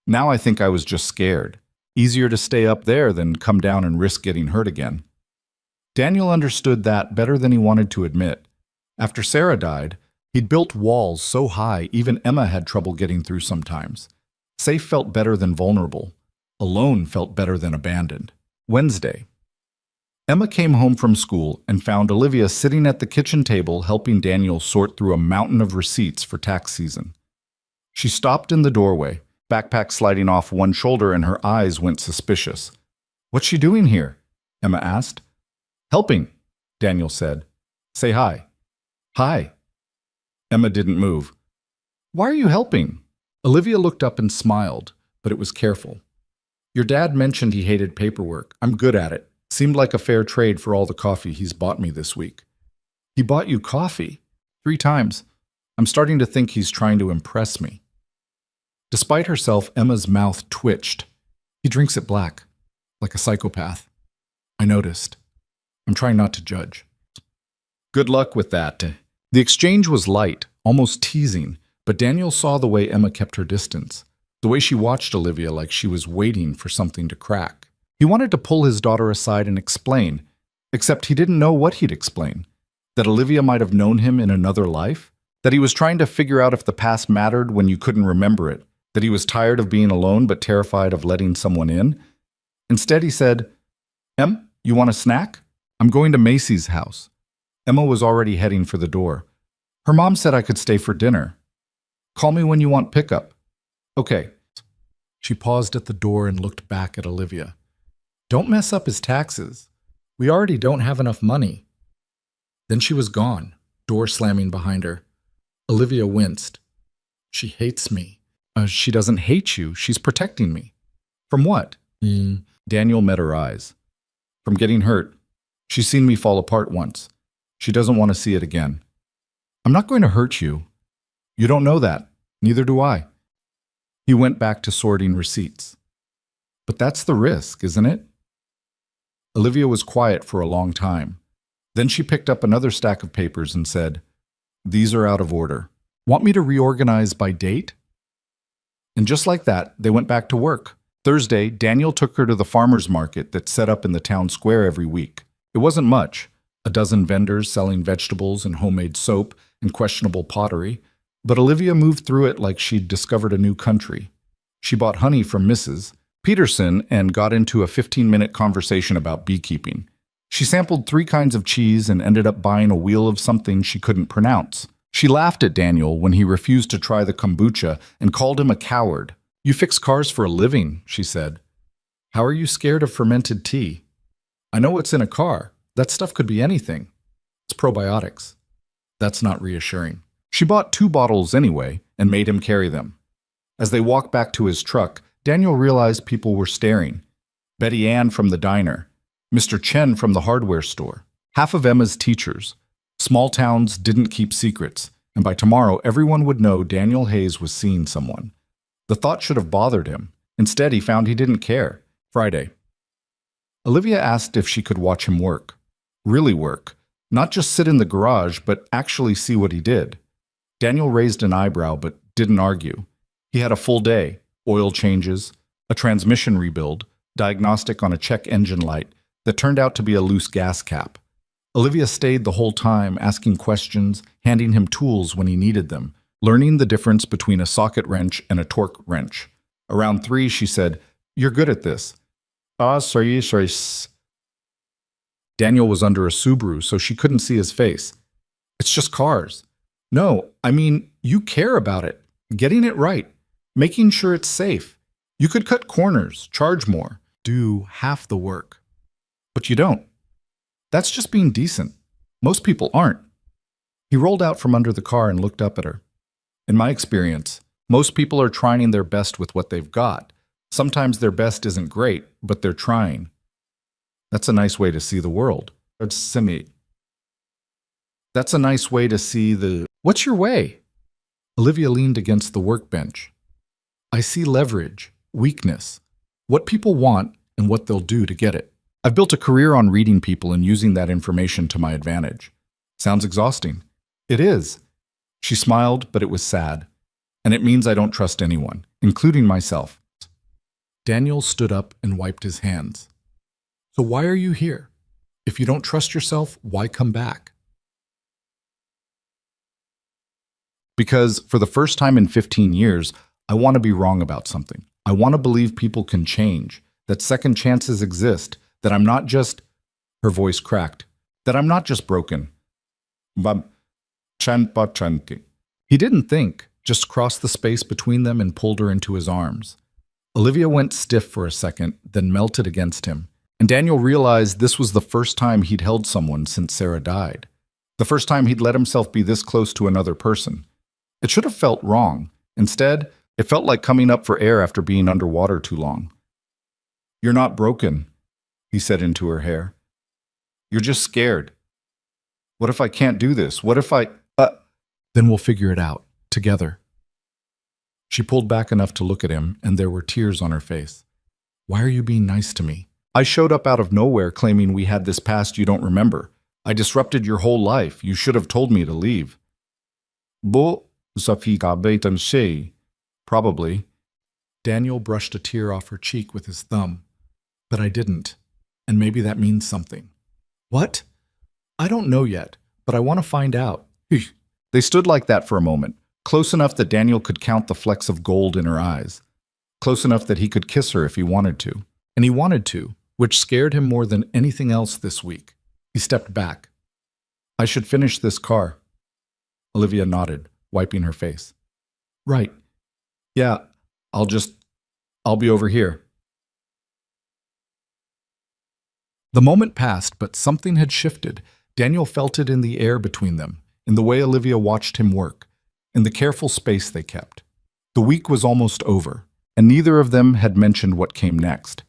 Now I think I was just scared. Easier to stay up there than come down and risk getting hurt again. Daniel understood that better than he wanted to admit. After Sarah died, He'd built walls so high even Emma had trouble getting through sometimes. Safe felt better than vulnerable. Alone felt better than abandoned. Wednesday. Emma came home from school and found Olivia sitting at the kitchen table helping Daniel sort through a mountain of receipts for tax season. She stopped in the doorway, backpack sliding off one shoulder, and her eyes went suspicious. "What's she doing here?" Emma asked. "Helping," Daniel said. "Say hi." "Hi." Emma didn't move. "Why are you helping?" Olivia looked up and smiled, but it was careful. "Your dad mentioned he hated paperwork. I'm good at it. Seemed like a fair trade for all the coffee he's bought me this week." "He bought you coffee?" "3 times. I'm starting to think he's trying to impress me." Despite herself, Emma's mouth twitched. "He drinks it black, like a psychopath." "I noticed. I'm trying not to judge." "Good luck with that." The exchange was light, almost teasing, but Daniel saw the way Emma kept her distance, the way she watched Olivia like she was waiting for something to crack. He wanted to pull his daughter aside and explain, except he didn't know what he'd explain. That Olivia might have known him in another life? That he was trying to figure out if the past mattered when you couldn't remember it? That he was tired of being alone but terrified of letting someone in? Instead, he said, "Em, you want a snack? I'm going to Macy's house." Emma was already heading for the door. "Her mom said I could stay for dinner." "Call me when you want pickup." "Okay." She paused at the door and looked back at Olivia. "Don't mess up his taxes. We already don't have enough money." Then she was gone, door slamming behind her. Olivia winced. "She hates me." She doesn't hate you. She's protecting me." "From what?" Daniel met her eyes. "From getting hurt. She's seen me fall apart once. She doesn't want to see it again." "I'm not going to hurt you." "You don't know that. Neither do I." He went back to sorting receipts. "But that's the risk, isn't it?" Olivia was quiet for a long time. Then she picked up another stack of papers and said, "These are out of order. Want me to reorganize by date?" And just like that, they went back to work. Thursday, Daniel took her to the farmer's market that's set up in the town square every week. It wasn't much, a dozen vendors selling vegetables and homemade soap and questionable pottery, but Olivia moved through it like she'd discovered a new country. She bought honey from Mrs. Peterson and got into a 15-minute conversation about beekeeping. She sampled 3 kinds of cheese and ended up buying a wheel of something she couldn't pronounce. She laughed at Daniel when he refused to try the kombucha and called him a coward. "You fix cars for a living," she said. "How are you scared of fermented tea?" "I know what's in a car. That stuff could be anything. It's probiotics." That's not reassuring. She bought 2 bottles anyway and made him carry them. As they walked back to his truck, Daniel realized people were staring. Betty Ann from the diner, Mr. Chen from the hardware store, half of Emma's teachers. Small towns didn't keep secrets, and by tomorrow everyone would know Daniel Hayes was seeing someone. The thought should have bothered him. Instead, he found he didn't care. Friday. Olivia asked if she could watch him work. Really work. Not just sit in the garage, but actually see what he did. Daniel raised an eyebrow, but didn't argue. He had a full day. Oil changes, a transmission rebuild, diagnostic on a check engine light that turned out to be a loose gas cap. Olivia stayed the whole time, asking questions, handing him tools when he needed them, learning the difference between a socket wrench and a torque wrench. Around 3, she said, "You're good at this." Sorry. Daniel was under a Subaru, so she couldn't see his face. "It's just cars." "No, I mean, you care about it. Getting it right. Making sure it's safe. You could cut corners, charge more, do half the work. But you don't. That's just being decent. Most people aren't." He rolled out from under the car and looked up at her. "In my experience, most people are trying their best with what they've got. Sometimes their best isn't great, but they're trying. That's a nice way to see the world." That's a nice way to see the... What's your way? Olivia leaned against the workbench. "I see leverage, weakness, what people want and what they'll do to get it. I've built a career on reading people and using that information to my advantage. Sounds exhausting." "It is." She smiled, but it was sad. "And it means I don't trust anyone, including myself." Daniel stood up and wiped his hands. "So why are you here? If you don't trust yourself, why come back?" Because for the first time in 15 years, I want to be wrong about something. I want to believe people can change, that second chances exist, that I'm not just, her voice cracked, that I'm not just broken. Bam, chanpa chanti. He didn't think, just crossed the space between them and pulled her into his arms. Olivia went stiff for a second, then melted against him, and Daniel realized this was the first time he'd held someone since Sarah died. The first time he'd let himself be this close to another person. It should have felt wrong. Instead, it felt like coming up for air after being underwater too long. "You're not broken," he said into her hair. "You're just scared. What if I can't do this? What if I... Then we'll figure it out, together." She pulled back enough to look at him, and there were tears on her face. "Why are you being nice to me? I showed up out of nowhere claiming we had this past you don't remember. I disrupted your whole life. You should have told me to leave." "Bo, Safika Baitan Shei." Probably. Daniel brushed a tear off her cheek with his thumb. "But I didn't. And maybe that means something." "What?" "I don't know yet, but I want to find out." They stood like that for a moment, close enough that Daniel could count the flecks of gold in her eyes. Close enough that he could kiss her if he wanted to. And he wanted to, which scared him more than anything else this week. He stepped back. "I should finish this car." Olivia nodded, wiping her face. "Right. Yeah, I'll be over here." The moment passed, but something had shifted. Daniel felt it in the air between them, in the way Olivia watched him work, in the careful space they kept. The week was almost over, and neither of them had mentioned what came next.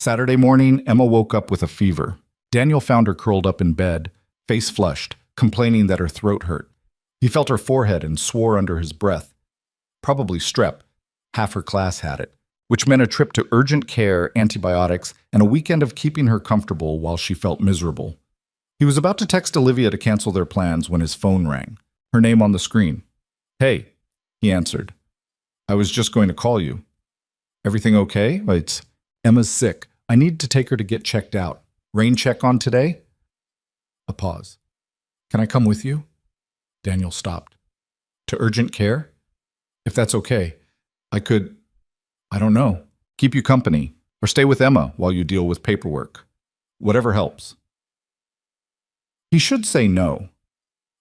Saturday morning, Emma woke up with a fever. Daniel found her curled up in bed, face flushed, complaining that her throat hurt. He felt her forehead and swore under his breath. Probably strep. Half her class had it, which meant a trip to urgent care, antibiotics, and a weekend of keeping her comfortable while she felt miserable. He was about to text Olivia to cancel their plans when his phone rang, her name on the screen. "Hey," he answered. "I was just going to call you." "Everything okay?" "It's Emma's sick. I need to take her to get checked out. Rain check on today?" A pause. "Can I come with you?" Daniel stopped. "To urgent care?" "If that's okay. I could, I don't know, keep you company, or stay with Emma while you deal with paperwork. Whatever helps." He should say no.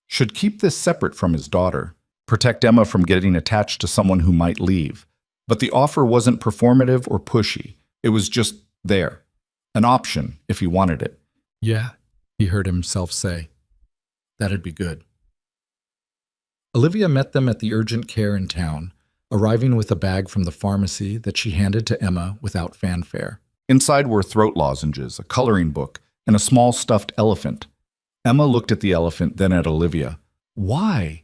Should keep this separate from his daughter. Protect Emma from getting attached to someone who might leave. But the offer wasn't performative or pushy. It was just there. An option, if he wanted it. "Yeah," he heard himself say. "That'd be good." Olivia met them at the urgent care in town, arriving with a bag from the pharmacy that she handed to Emma without fanfare. Inside were throat lozenges, a coloring book, and a small stuffed elephant. Emma looked at the elephant, then at Olivia. "Why?"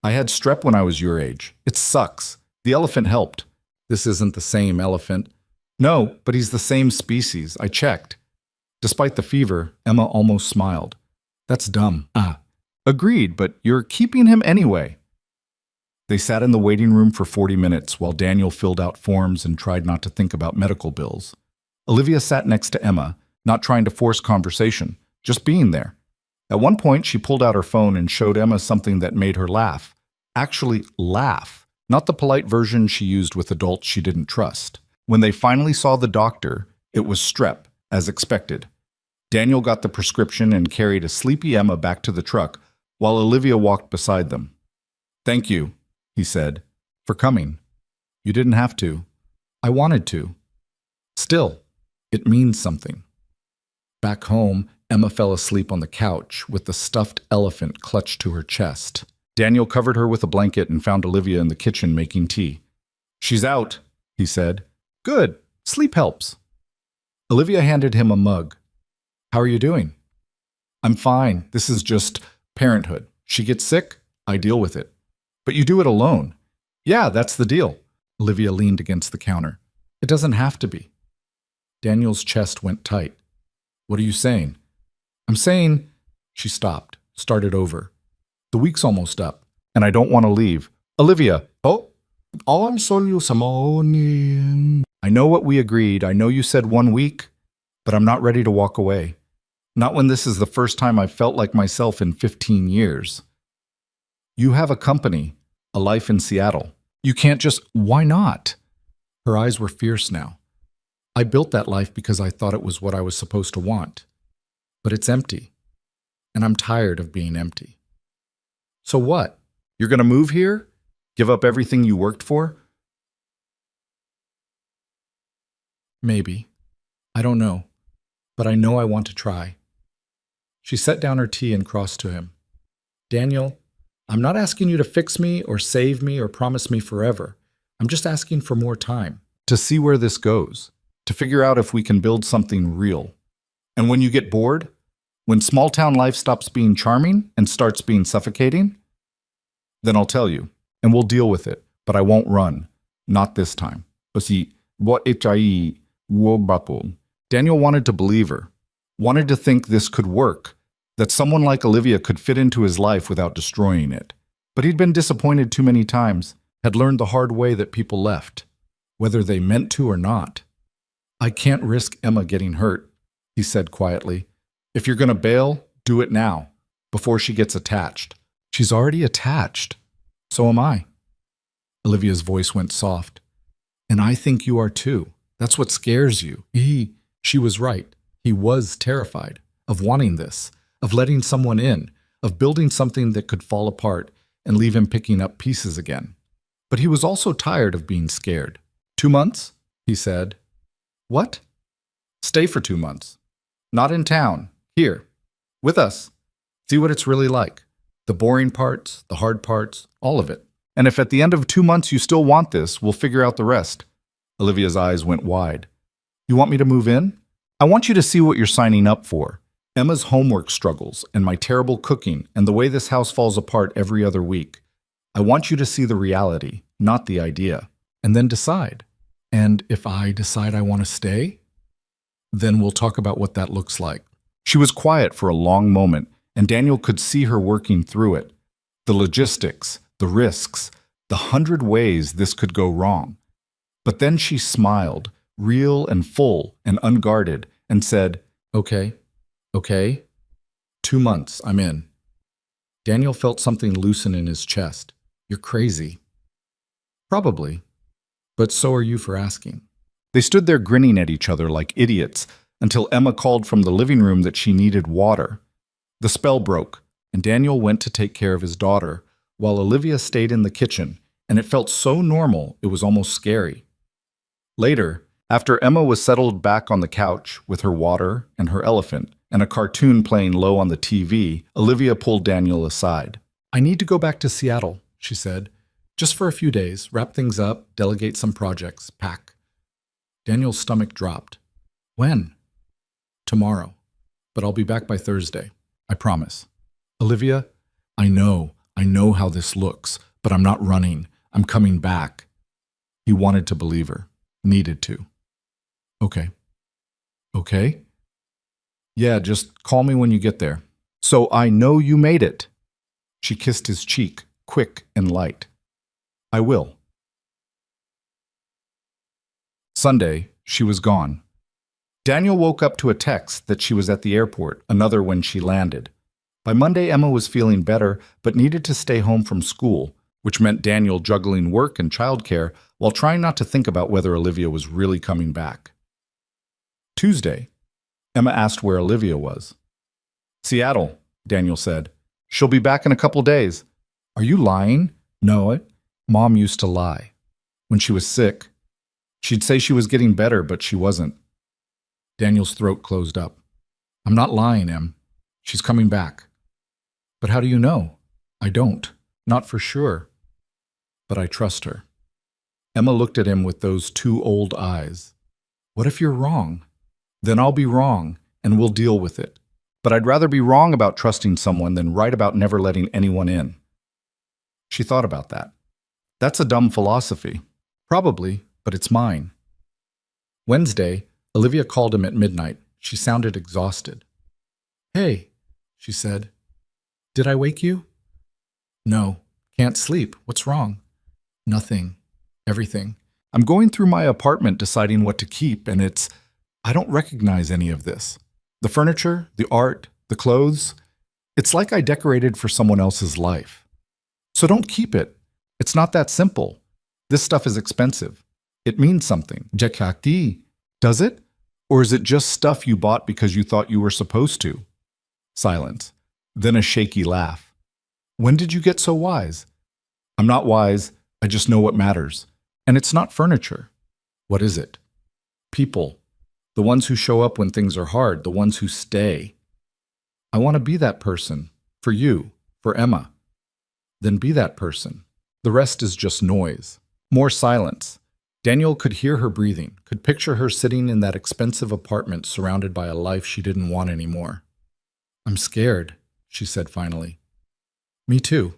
"I had strep when I was your age. It sucks. The elephant helped." "This isn't the same elephant." "No, but he's the same species. I checked." Despite the fever, Emma almost smiled. "That's dumb." "Agreed, but you're keeping him anyway." They sat in the waiting room for 40 minutes while Daniel filled out forms and tried not to think about medical bills. Olivia sat next to Emma, not trying to force conversation, just being there. At one point, she pulled out her phone and showed Emma something that made her laugh. Actually, laugh. Not the polite version she used with adults she didn't trust. When they finally saw the doctor, it was strep, as expected. Daniel got the prescription and carried a sleepy Emma back to the truck, while Olivia walked beside them. "Thank you," he said, "for coming. You didn't have to. I wanted to. Still, it means something." Back home, Emma fell asleep on the couch with the stuffed elephant clutched to her chest. Daniel covered her with a blanket and found Olivia in the kitchen making tea. "She's out," he said. "Good. Sleep helps." Olivia handed him a mug. "How are you doing?" "I'm fine. This is just parenthood. She gets sick, I deal with it." "But you do it alone." "Yeah, that's the deal." Olivia leaned against the counter. "It doesn't have to be." Daniel's chest went tight. "What are you saying?" "I'm saying..." She stopped, started over. "The week's almost up, and I don't want to leave." "Olivia!" "Oh, I'm sorry, Samoni." "I know what we agreed. I know you said 1 week, but I'm not ready to walk away. Not when this is the first time I've felt like myself in 15 years. You have a company, a life in Seattle. You can't just, why not? Her eyes were fierce now. I built that life because I thought it was what I was supposed to want. But it's empty. And I'm tired of being empty. So what? You're going to move here? Give up everything you worked for? Maybe. I don't know. But I know I want to try. She set down her tea and crossed to him. Daniel, I'm not asking you to fix me or save me or promise me forever. I'm just asking for more time. To see where this goes. To figure out if we can build something real. And when you get bored, when small town life stops being charming and starts being suffocating, then I'll tell you, and we'll deal with it, but I won't run. Not this time. Daniel wanted to believe her, wanted to think this could work, that someone like Olivia could fit into his life without destroying it. But he'd been disappointed too many times, had learned the hard way that people left, whether they meant to or not. I can't risk Emma getting hurt, he said quietly. If you're going to bail, do it now, before she gets attached. She's already attached. So am I. Olivia's voice went soft. And I think you are too. That's what scares you. She was right. He was terrified of wanting this, of letting someone in, of building something that could fall apart and leave him picking up pieces again. But he was also tired of being scared. 2 months? He said. What? Stay for 2 months. Not in town. Here. With us. See what it's really like. The boring parts, the hard parts, all of it. And if at the end of 2 months you still want this, we'll figure out the rest. Olivia's eyes went wide. You want me to move in? I want you to see what you're signing up for. Emma's homework struggles and my terrible cooking and the way this house falls apart every other week. I want you to see the reality, not the idea. And then decide. And if I decide I want to stay, then we'll talk about what that looks like. She was quiet for a long moment, and Daniel could see her working through it. The logistics, the risks, the 100 ways this could go wrong. But then she smiled, real and full and unguarded, and said, Okay. 2 months, I'm in. Daniel felt something loosen in his chest. You're crazy. Probably. But so are you for asking. They stood there grinning at each other like idiots until Emma called from the living room that she needed water. The spell broke, and Daniel went to take care of his daughter, while Olivia stayed in the kitchen, and it felt so normal it was almost scary. Later, after Emma was settled back on the couch with her water and her elephant, and a cartoon playing low on the TV, Olivia pulled Daniel aside. I need to go back to Seattle, she said. Just for a few days, wrap things up, delegate some projects, pack. Daniel's stomach dropped. When? Tomorrow. But I'll be back by Thursday. I promise. Olivia, I know how this looks, but I'm not running. I'm coming back. He wanted to believe her. Needed to. Okay? Yeah, just call me when you get there. So I know you made it. She kissed his cheek, quick and light. I will. Sunday, she was gone. Daniel woke up to a text that she was at the airport, another when she landed. By Monday, Emma was feeling better, but needed to stay home from school, which meant Daniel juggling work and childcare while trying not to think about whether Olivia was really coming back. Tuesday, Emma asked where Olivia was. Seattle, Daniel said. She'll be back in a couple days. Are you lying? No, Mom used to lie. When she was sick, she'd say she was getting better, but she wasn't. Daniel's throat closed up. I'm not lying, Em. She's coming back. But how do you know? I don't. Not for sure. But I trust her. Emma looked at him with those two old eyes. What if you're wrong? Then I'll be wrong, and we'll deal with it. But I'd rather be wrong about trusting someone than right about never letting anyone in. She thought about that. That's a dumb philosophy. Probably, but it's mine. Wednesday, Olivia called him at midnight. She sounded exhausted. Hey, she said. Did I wake you? No, can't sleep. What's wrong? Nothing. Everything. I'm going through my apartment deciding what to keep, and I don't recognize any of this. The furniture, the art, the clothes. It's like I decorated for someone else's life. So don't keep it. It's not that simple. This stuff is expensive. It means something. Jekakti. Does it? Or is it just stuff you bought because you thought you were supposed to? Silence. Then a shaky laugh. When did you get so wise? I'm not wise. I just know what matters. And it's not furniture. What is it? People. The ones who show up when things are hard. The ones who stay. I want to be that person. For you. For Emma. Then be that person. The rest is just noise. More silence. Daniel could hear her breathing, could picture her sitting in that expensive apartment surrounded by a life she didn't want anymore. I'm scared, she said finally. Me too.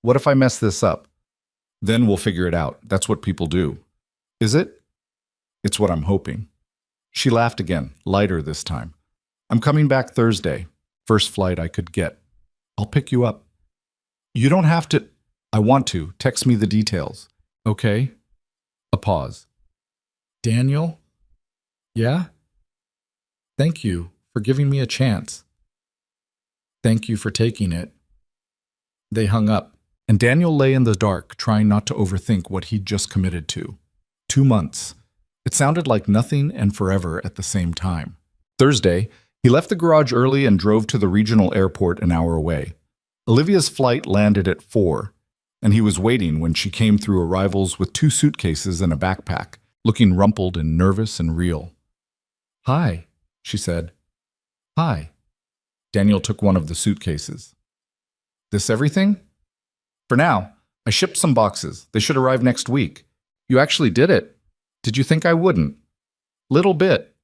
What if I mess this up? Then we'll figure it out. That's what people do. Is it? It's what I'm hoping. She laughed again, lighter this time. I'm coming back Thursday. First flight I could get. I'll pick you up. You don't have to. I want to. Text me the details. Okay? A pause. Daniel? Yeah? Thank you for giving me a chance. Thank you for taking it. They hung up, and Daniel lay in the dark, trying not to overthink what he'd just committed to. 2 months. It sounded like nothing and forever at the same time. Thursday, he left the garage early and drove to the regional airport an hour away. Olivia's flight landed at 4, and he was waiting when she came through arrivals with 2 suitcases and a backpack, looking rumpled and nervous and real. Hi, she said. Hi. Daniel took one of the suitcases. This everything? For now. I shipped some boxes. They should arrive next week. You actually did it. Did you think I wouldn't? Little bit.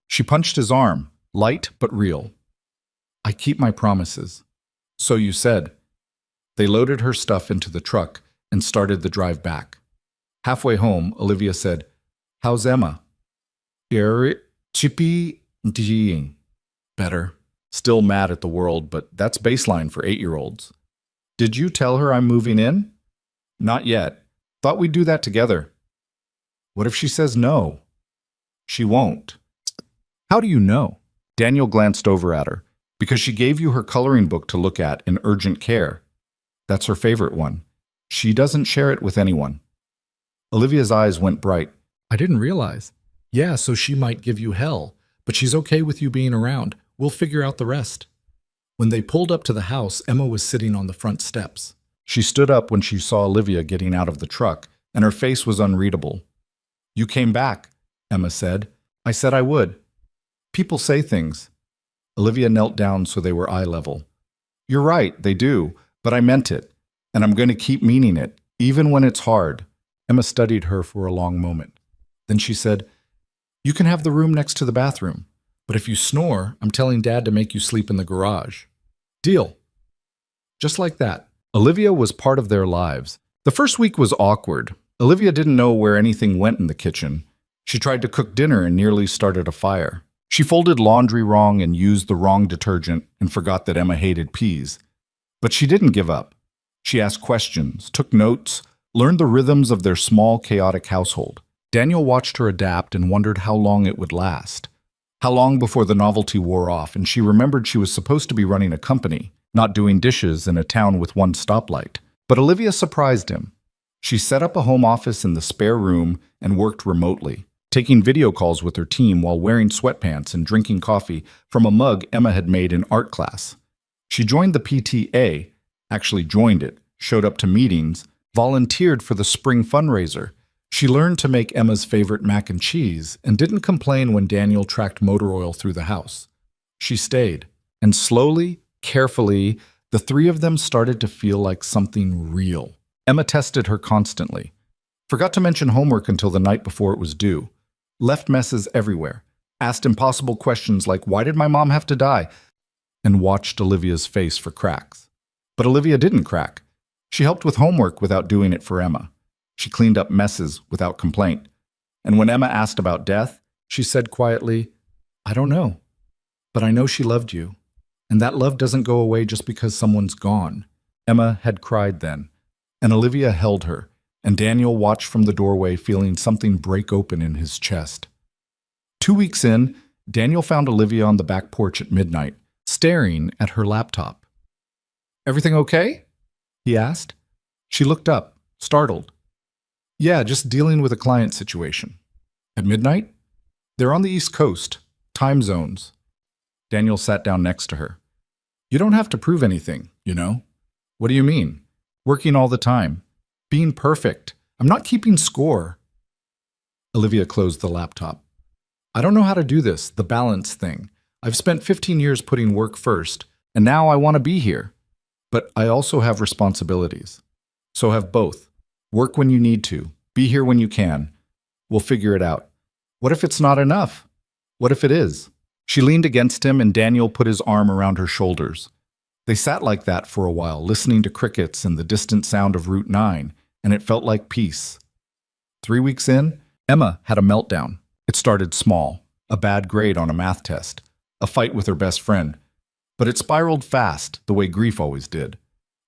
She punched his arm, light but real. I keep my promises. So you said. They loaded her stuff into the truck and started the drive back. Halfway home, Olivia said, How's Emma? Chippy Ding. Better. Still mad at the world, but that's baseline for 8-year-olds. Did you tell her I'm moving in? Not yet. Thought we'd do that together. What if she says no? She won't. How do you know? Daniel glanced over at her. Because she gave you her coloring book to look at in urgent care. That's her favorite one. She doesn't share it with anyone. Olivia's eyes went bright. I didn't realize. Yeah, so she might give you hell, but she's okay with you being around. We'll figure out the rest. When they pulled up to the house, Emma was sitting on the front steps. She stood up when she saw Olivia getting out of the truck, and her face was unreadable. You came back, Emma said. I said I would. People say things. Olivia knelt down so they were eye level. You're right, they do. But I meant it, and I'm going to keep meaning it, even when it's hard. Emma studied her for a long moment. Then she said, You can have the room next to the bathroom, but if you snore, I'm telling Dad to make you sleep in the garage. Deal. Just like that. Olivia was part of their lives. The first week was awkward. Olivia didn't know where anything went in the kitchen. She tried to cook dinner and nearly started a fire. She folded laundry wrong and used the wrong detergent and forgot that Emma hated peas. But she didn't give up. She asked questions, took notes, learned the rhythms of their small, chaotic household. Daniel watched her adapt and wondered how long it would last. How long before the novelty wore off, and she remembered she was supposed to be running a company, not doing dishes in a town with one stoplight. But Olivia surprised him. She set up a home office in the spare room and worked remotely, taking video calls with her team while wearing sweatpants and drinking coffee from a mug Emma had made in art class. She joined the PTA, actually joined it, showed up to meetings, volunteered for the spring fundraiser. She learned to make Emma's favorite mac and cheese and didn't complain when Daniel tracked motor oil through the house. She stayed, and slowly, carefully, the 3 of them started to feel like something real. Emma tested her constantly. Forgot to mention homework until the night before it was due. Left messes everywhere. Asked impossible questions like, why did my mom have to die? And watched Olivia's face for cracks. But Olivia didn't crack. She helped with homework without doing it for Emma. She cleaned up messes without complaint. And when Emma asked about death, she said quietly, I don't know. But I know she loved you. And that love doesn't go away just because someone's gone. Emma had cried then, and Olivia held her, and Daniel watched from the doorway feeling something break open in his chest. 2 weeks in, Daniel found Olivia on the back porch at midnight, staring at her laptop. Everything okay? he asked. She looked up, startled. Yeah, just dealing with a client situation. At midnight? They're on the East Coast. Time zones. Daniel sat down next to her. You don't have to prove anything, you know? What do you mean? Working all the time. Being perfect. I'm not keeping score. Olivia closed the laptop. I don't know how to do this, the balance thing. I've spent 15 years putting work first, and now I want to be here. But I also have responsibilities. So have both. Work when you need to. Be here when you can. We'll figure it out. What if it's not enough? What if it is? She leaned against him and Daniel put his arm around her shoulders. They sat like that for a while, listening to crickets and the distant sound of Route 9, and it felt like peace. 3 weeks in, Emma had a meltdown. It started small, a bad grade on a math test, a fight with her best friend. But it spiraled fast, the way grief always did.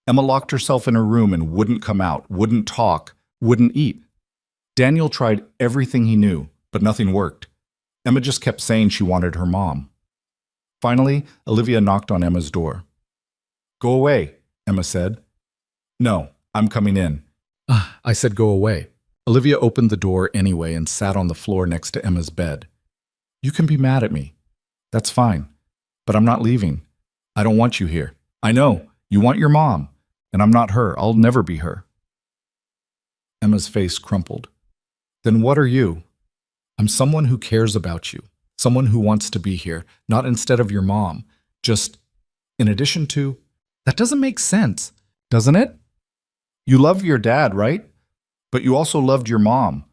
Emma locked herself in her room and wouldn't come out, wouldn't talk, wouldn't eat. Daniel tried everything he knew, but nothing worked. Emma just kept saying she wanted her mom. Finally, Olivia knocked on Emma's door. Go away, Emma said. No, I'm coming in. I said go away. Olivia opened the door anyway and sat on the floor next to Emma's bed. You can be mad at me. That's fine. But I'm not leaving. I don't want you here. I know. You want your mom. And I'm not her. I'll never be her. Emma's face crumpled. Then what are you? I'm someone who cares about you. Someone who wants to be here. Not instead of your mom. Just in addition to... That doesn't make sense, doesn't it? You love your dad, right? But you also loved your mom.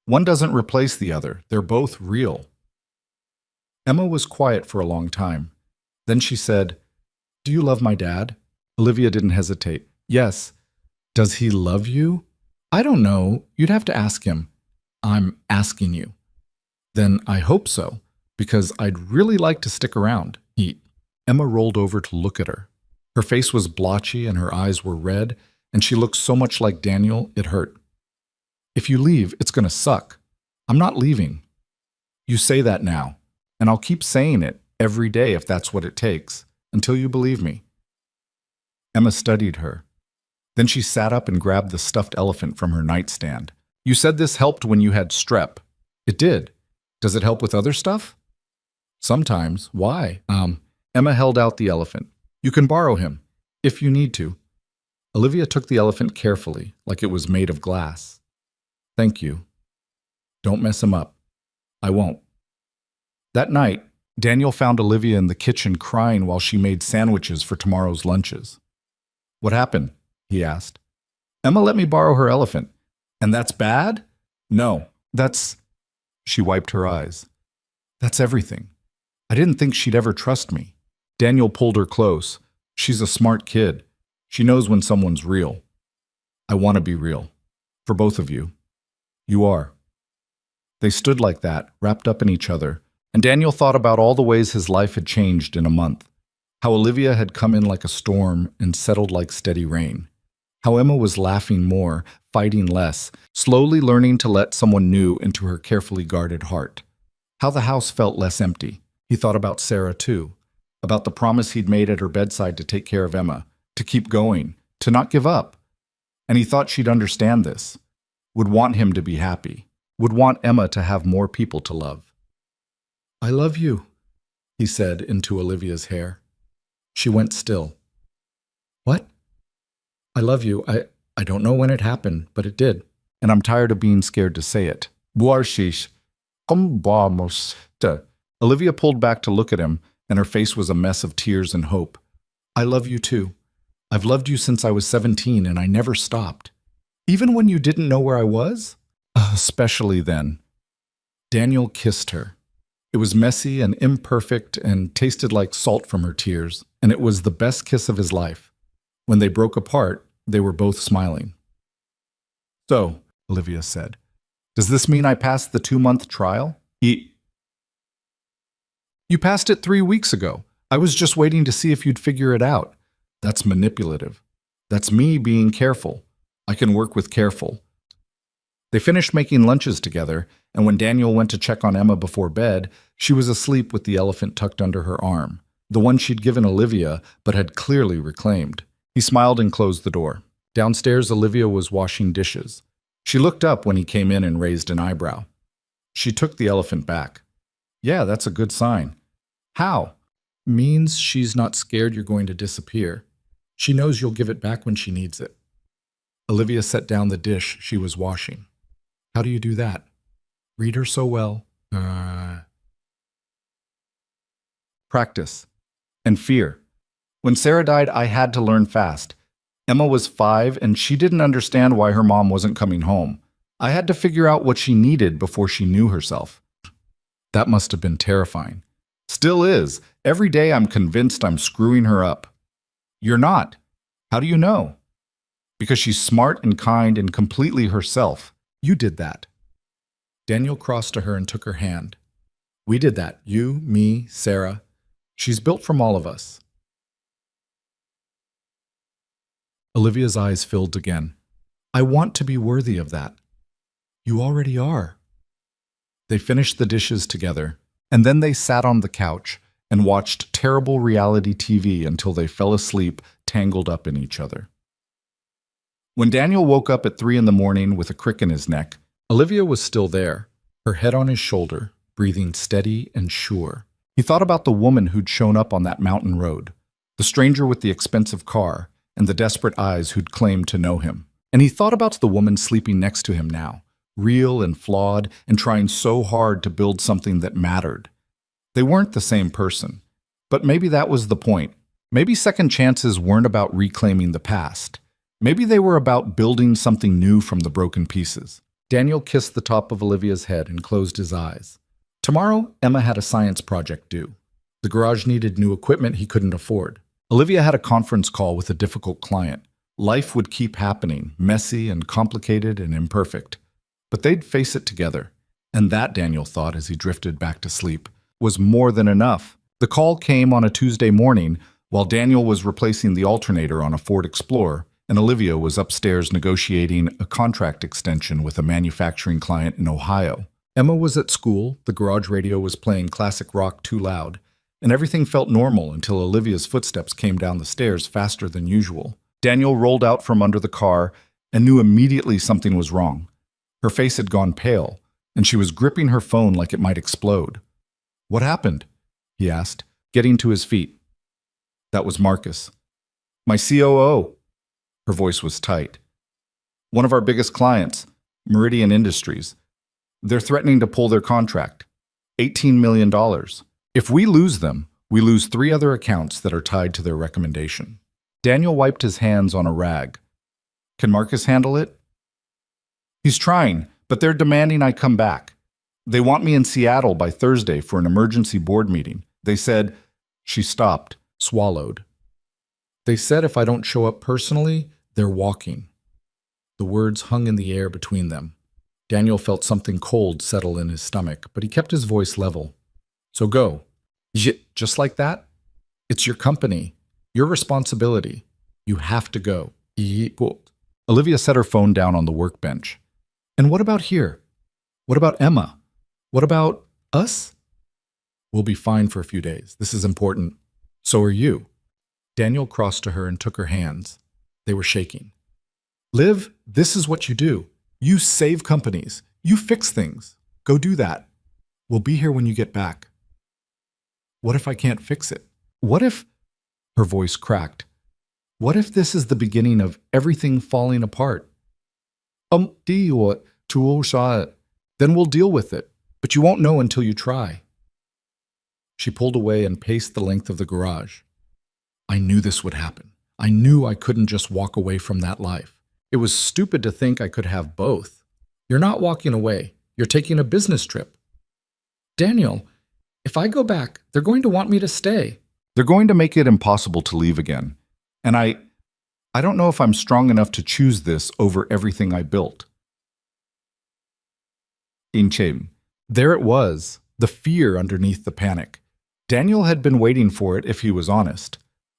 One doesn't replace the other. They're both real. Emma was quiet for a long time. Then she said, Do you love my dad? Olivia didn't hesitate. Yes. Does he love you? I don't know. You'd have to ask him. I'm asking you. Then I hope so, because I'd really like to stick around. Emma rolled over to look at her. Her face was blotchy and her eyes were red, and she looked so much like Daniel, it hurt. If you leave, it's going to suck. I'm not leaving. You say that now, and I'll keep saying it every day if that's what it takes, until you believe me. Emma studied her. Then she sat up and grabbed the stuffed elephant from her nightstand. You said this helped when you had strep. It did. Does it help with other stuff? Sometimes. Why? Emma held out the elephant. You can borrow him, if you need to. Olivia took the elephant carefully, like it was made of glass. Thank you. Don't mess him up. I won't. That night, Daniel found Olivia in the kitchen crying while she made sandwiches for tomorrow's lunches. What happened? He asked. Emma let me borrow her elephant. And that's bad? No, that's... She wiped her eyes. That's everything. I didn't think she'd ever trust me. Daniel pulled her close. She's a smart kid. She knows when someone's real. I want to be real. For both of you. You are. They stood like that, wrapped up in each other, and Daniel thought about all the ways his life had changed in a month. How Olivia had come in like a storm and settled like steady rain. How Emma was laughing more, fighting less, slowly learning to let someone new into her carefully guarded heart. How the house felt less empty. He thought about Sarah too. About the promise he'd made at her bedside to take care of Emma, to keep going, to not give up. And he thought she'd understand this, would want him to be happy, would want Emma to have more people to love. I love you, he said into Olivia's hair. She went still. What? I love you. I don't know when it happened, but it did. And I'm tired of being scared to say it. Buarshish. Olivia pulled back to look at him, and her face was a mess of tears and hope. I love you too. I've loved you since I was 17, and I never stopped. Even when you didn't know where I was? Especially then. Daniel kissed her. It was messy and imperfect and tasted like salt from her tears, and it was the best kiss of his life. When they broke apart, they were both smiling. So, Olivia said, does this mean I passed the 2-month trial? You passed it 3 weeks ago. I was just waiting to see if you'd figure it out. That's manipulative. That's me being careful. I can work with careful. They finished making lunches together, and when Daniel went to check on Emma before bed, she was asleep with the elephant tucked under her arm, the one she'd given Olivia but had clearly reclaimed. He smiled and closed the door. Downstairs, Olivia was washing dishes. She looked up when he came in and raised an eyebrow. She took the elephant back. Yeah, that's a good sign. How? Means she's not scared you're going to disappear. She knows you'll give it back when she needs it. Olivia set down the dish she was washing. How do you do that? Read her so well. Practice. And fear. When Sarah died, I had to learn fast. Emma was 5, and she didn't understand why her mom wasn't coming home. I had to figure out what she needed before she knew herself. That must have been terrifying. Still is. Every day I'm convinced I'm screwing her up. You're not. How do you know? Because she's smart and kind and completely herself. You did that. Daniel crossed to her and took her hand. We did that. You, me, Sarah. She's built from all of us. Olivia's eyes filled again. I want to be worthy of that. You already are. They finished the dishes together, and then they sat on the couch and watched terrible reality TV until they fell asleep, tangled up in each other. When Daniel woke up at 3 a.m. with a crick in his neck, Olivia was still there, her head on his shoulder, breathing steady and sure. He thought about the woman who'd shown up on that mountain road, the stranger with the expensive car, and the desperate eyes who'd claimed to know him. And he thought about the woman sleeping next to him now, real and flawed and trying so hard to build something that mattered. They weren't the same person, but maybe that was the point. Maybe second chances weren't about reclaiming the past. Maybe they were about building something new from the broken pieces. Daniel kissed the top of Olivia's head and closed his eyes. Tomorrow, Emma had a science project due. The garage needed new equipment he couldn't afford. Olivia had a conference call with a difficult client. Life would keep happening, messy and complicated and imperfect. But they'd face it together. And that, Daniel thought as he drifted back to sleep, was more than enough. The call came on a Tuesday morning while Daniel was replacing the alternator on a Ford Explorer, and Olivia was upstairs negotiating a contract extension with a manufacturing client in Ohio. Emma was at school, the garage radio was playing classic rock too loud, and everything felt normal until Olivia's footsteps came down the stairs faster than usual. Daniel rolled out from under the car and knew immediately something was wrong. Her face had gone pale, and she was gripping her phone like it might explode. What happened? He asked, getting to his feet. That was Marcus. My COO. Her voice was tight. One of our biggest clients, Meridian Industries. They're threatening to pull their contract. $18 million. If we lose them, we lose 3 other accounts that are tied to their recommendation. Daniel wiped his hands on a rag. Can Marcus handle it? He's trying, but they're demanding I come back. They want me in Seattle by Thursday for an emergency board meeting. They said, she stopped, swallowed. They said if I don't show up personally, they're walking. The words hung in the air between them. Daniel felt something cold settle in his stomach, but he kept his voice level. So go. Just like that? It's your company. Your responsibility. You have to go. Olivia set her phone down on the workbench. And what about here? What about Emma? What about us? We'll be fine for a few days. This is important. So are you. Daniel crossed to her and took her hands. They were shaking. Liv, this is what you do. You save companies. You fix things. Go do that. We'll be here when you get back. What if I can't fix it? What if... Her voice cracked. What if this is the beginning of everything falling apart? Then we'll deal with it, but you won't know until you try. She pulled away and paced the length of the garage. I knew this would happen. I knew I couldn't just walk away from that life. It was stupid to think I could have both. You're not walking away. You're taking a business trip. Daniel, if I go back, they're going to want me to stay. They're going to make it impossible to leave again. And I don't know if I'm strong enough to choose this over everything I built. There it was, the fear underneath the panic. Daniel had been waiting for it if he was honest.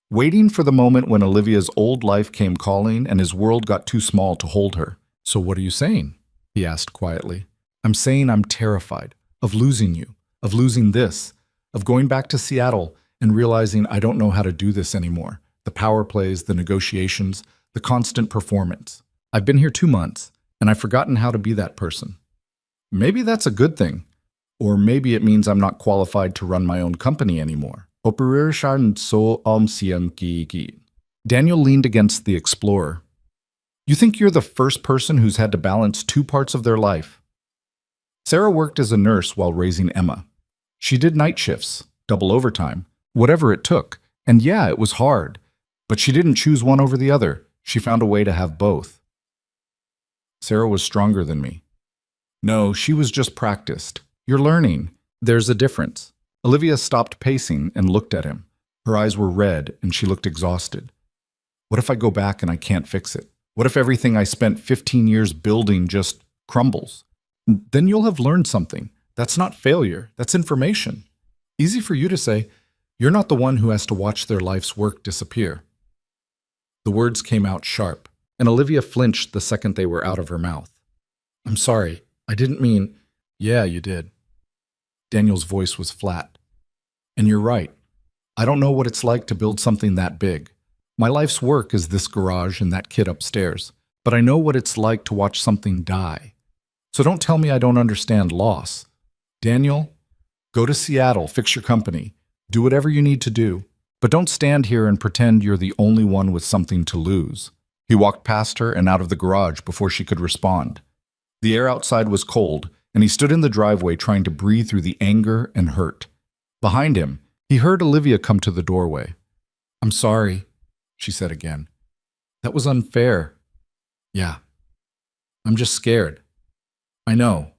Waiting for the moment when Olivia's old life came calling and his world got too small to hold her. So what are you saying? He asked quietly. I'm saying I'm terrified of losing you, of losing this, of going back to Seattle and realizing I don't know how to do this anymore. The power plays, the negotiations, the constant performance. I've been here 2 months, and I've forgotten how to be that person. Maybe that's a good thing. Or maybe it means I'm not qualified to run my own company anymore. Daniel leaned against the explorer. You think you're the first person who's had to balance 2 parts of their life? Sarah worked as a nurse while raising Emma. She did night shifts, double overtime, whatever it took. And yeah, it was hard. But she didn't choose one over the other. She found a way to have both. Sarah was stronger than me. No, she was just practiced. You're learning. There's a difference. Olivia stopped pacing and looked at him. Her eyes were red and she looked exhausted. What if I go back and I can't fix it? What if everything I spent 15 years building just crumbles? Then you'll have learned something. That's not failure. That's information. Easy for you to say, you're not the one who has to watch their life's work disappear. The words came out sharp, and Olivia flinched the second they were out of her mouth. I'm sorry. I didn't mean... Yeah, you did. Daniel's voice was flat. And you're right. I don't know what it's like to build something that big. My life's work is this garage and that kid upstairs. But I know what it's like to watch something die. So don't tell me I don't understand loss. Daniel, go to Seattle, fix your company. Do whatever you need to do. But don't stand here and pretend you're the only one with something to lose. He walked past her and out of the garage before she could respond. The air outside was cold, and he stood in the driveway trying to breathe through the anger and hurt. Behind him, he heard Olivia come to the doorway. I'm sorry, she said again. That was unfair. Yeah. I'm just scared. I know,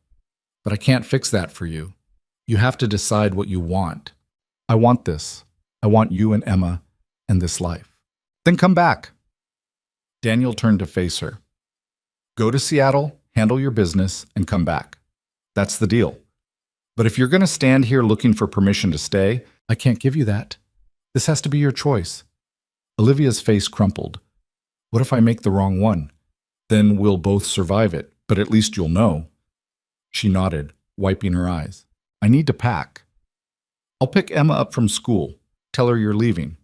but I can't fix that for you. You have to decide what you want. I want this. I want you and Emma and this life. Then come back. Daniel turned to face her. Go to Seattle, handle your business, and come back. That's the deal. But if you're going to stand here looking for permission to stay, I can't give you that. This has to be your choice. Olivia's face crumpled. What if I make the wrong one? Then we'll both survive it, but at least you'll know. She nodded, wiping her eyes. I need to pack. I'll pick Emma up from school. Tell her you're leaving.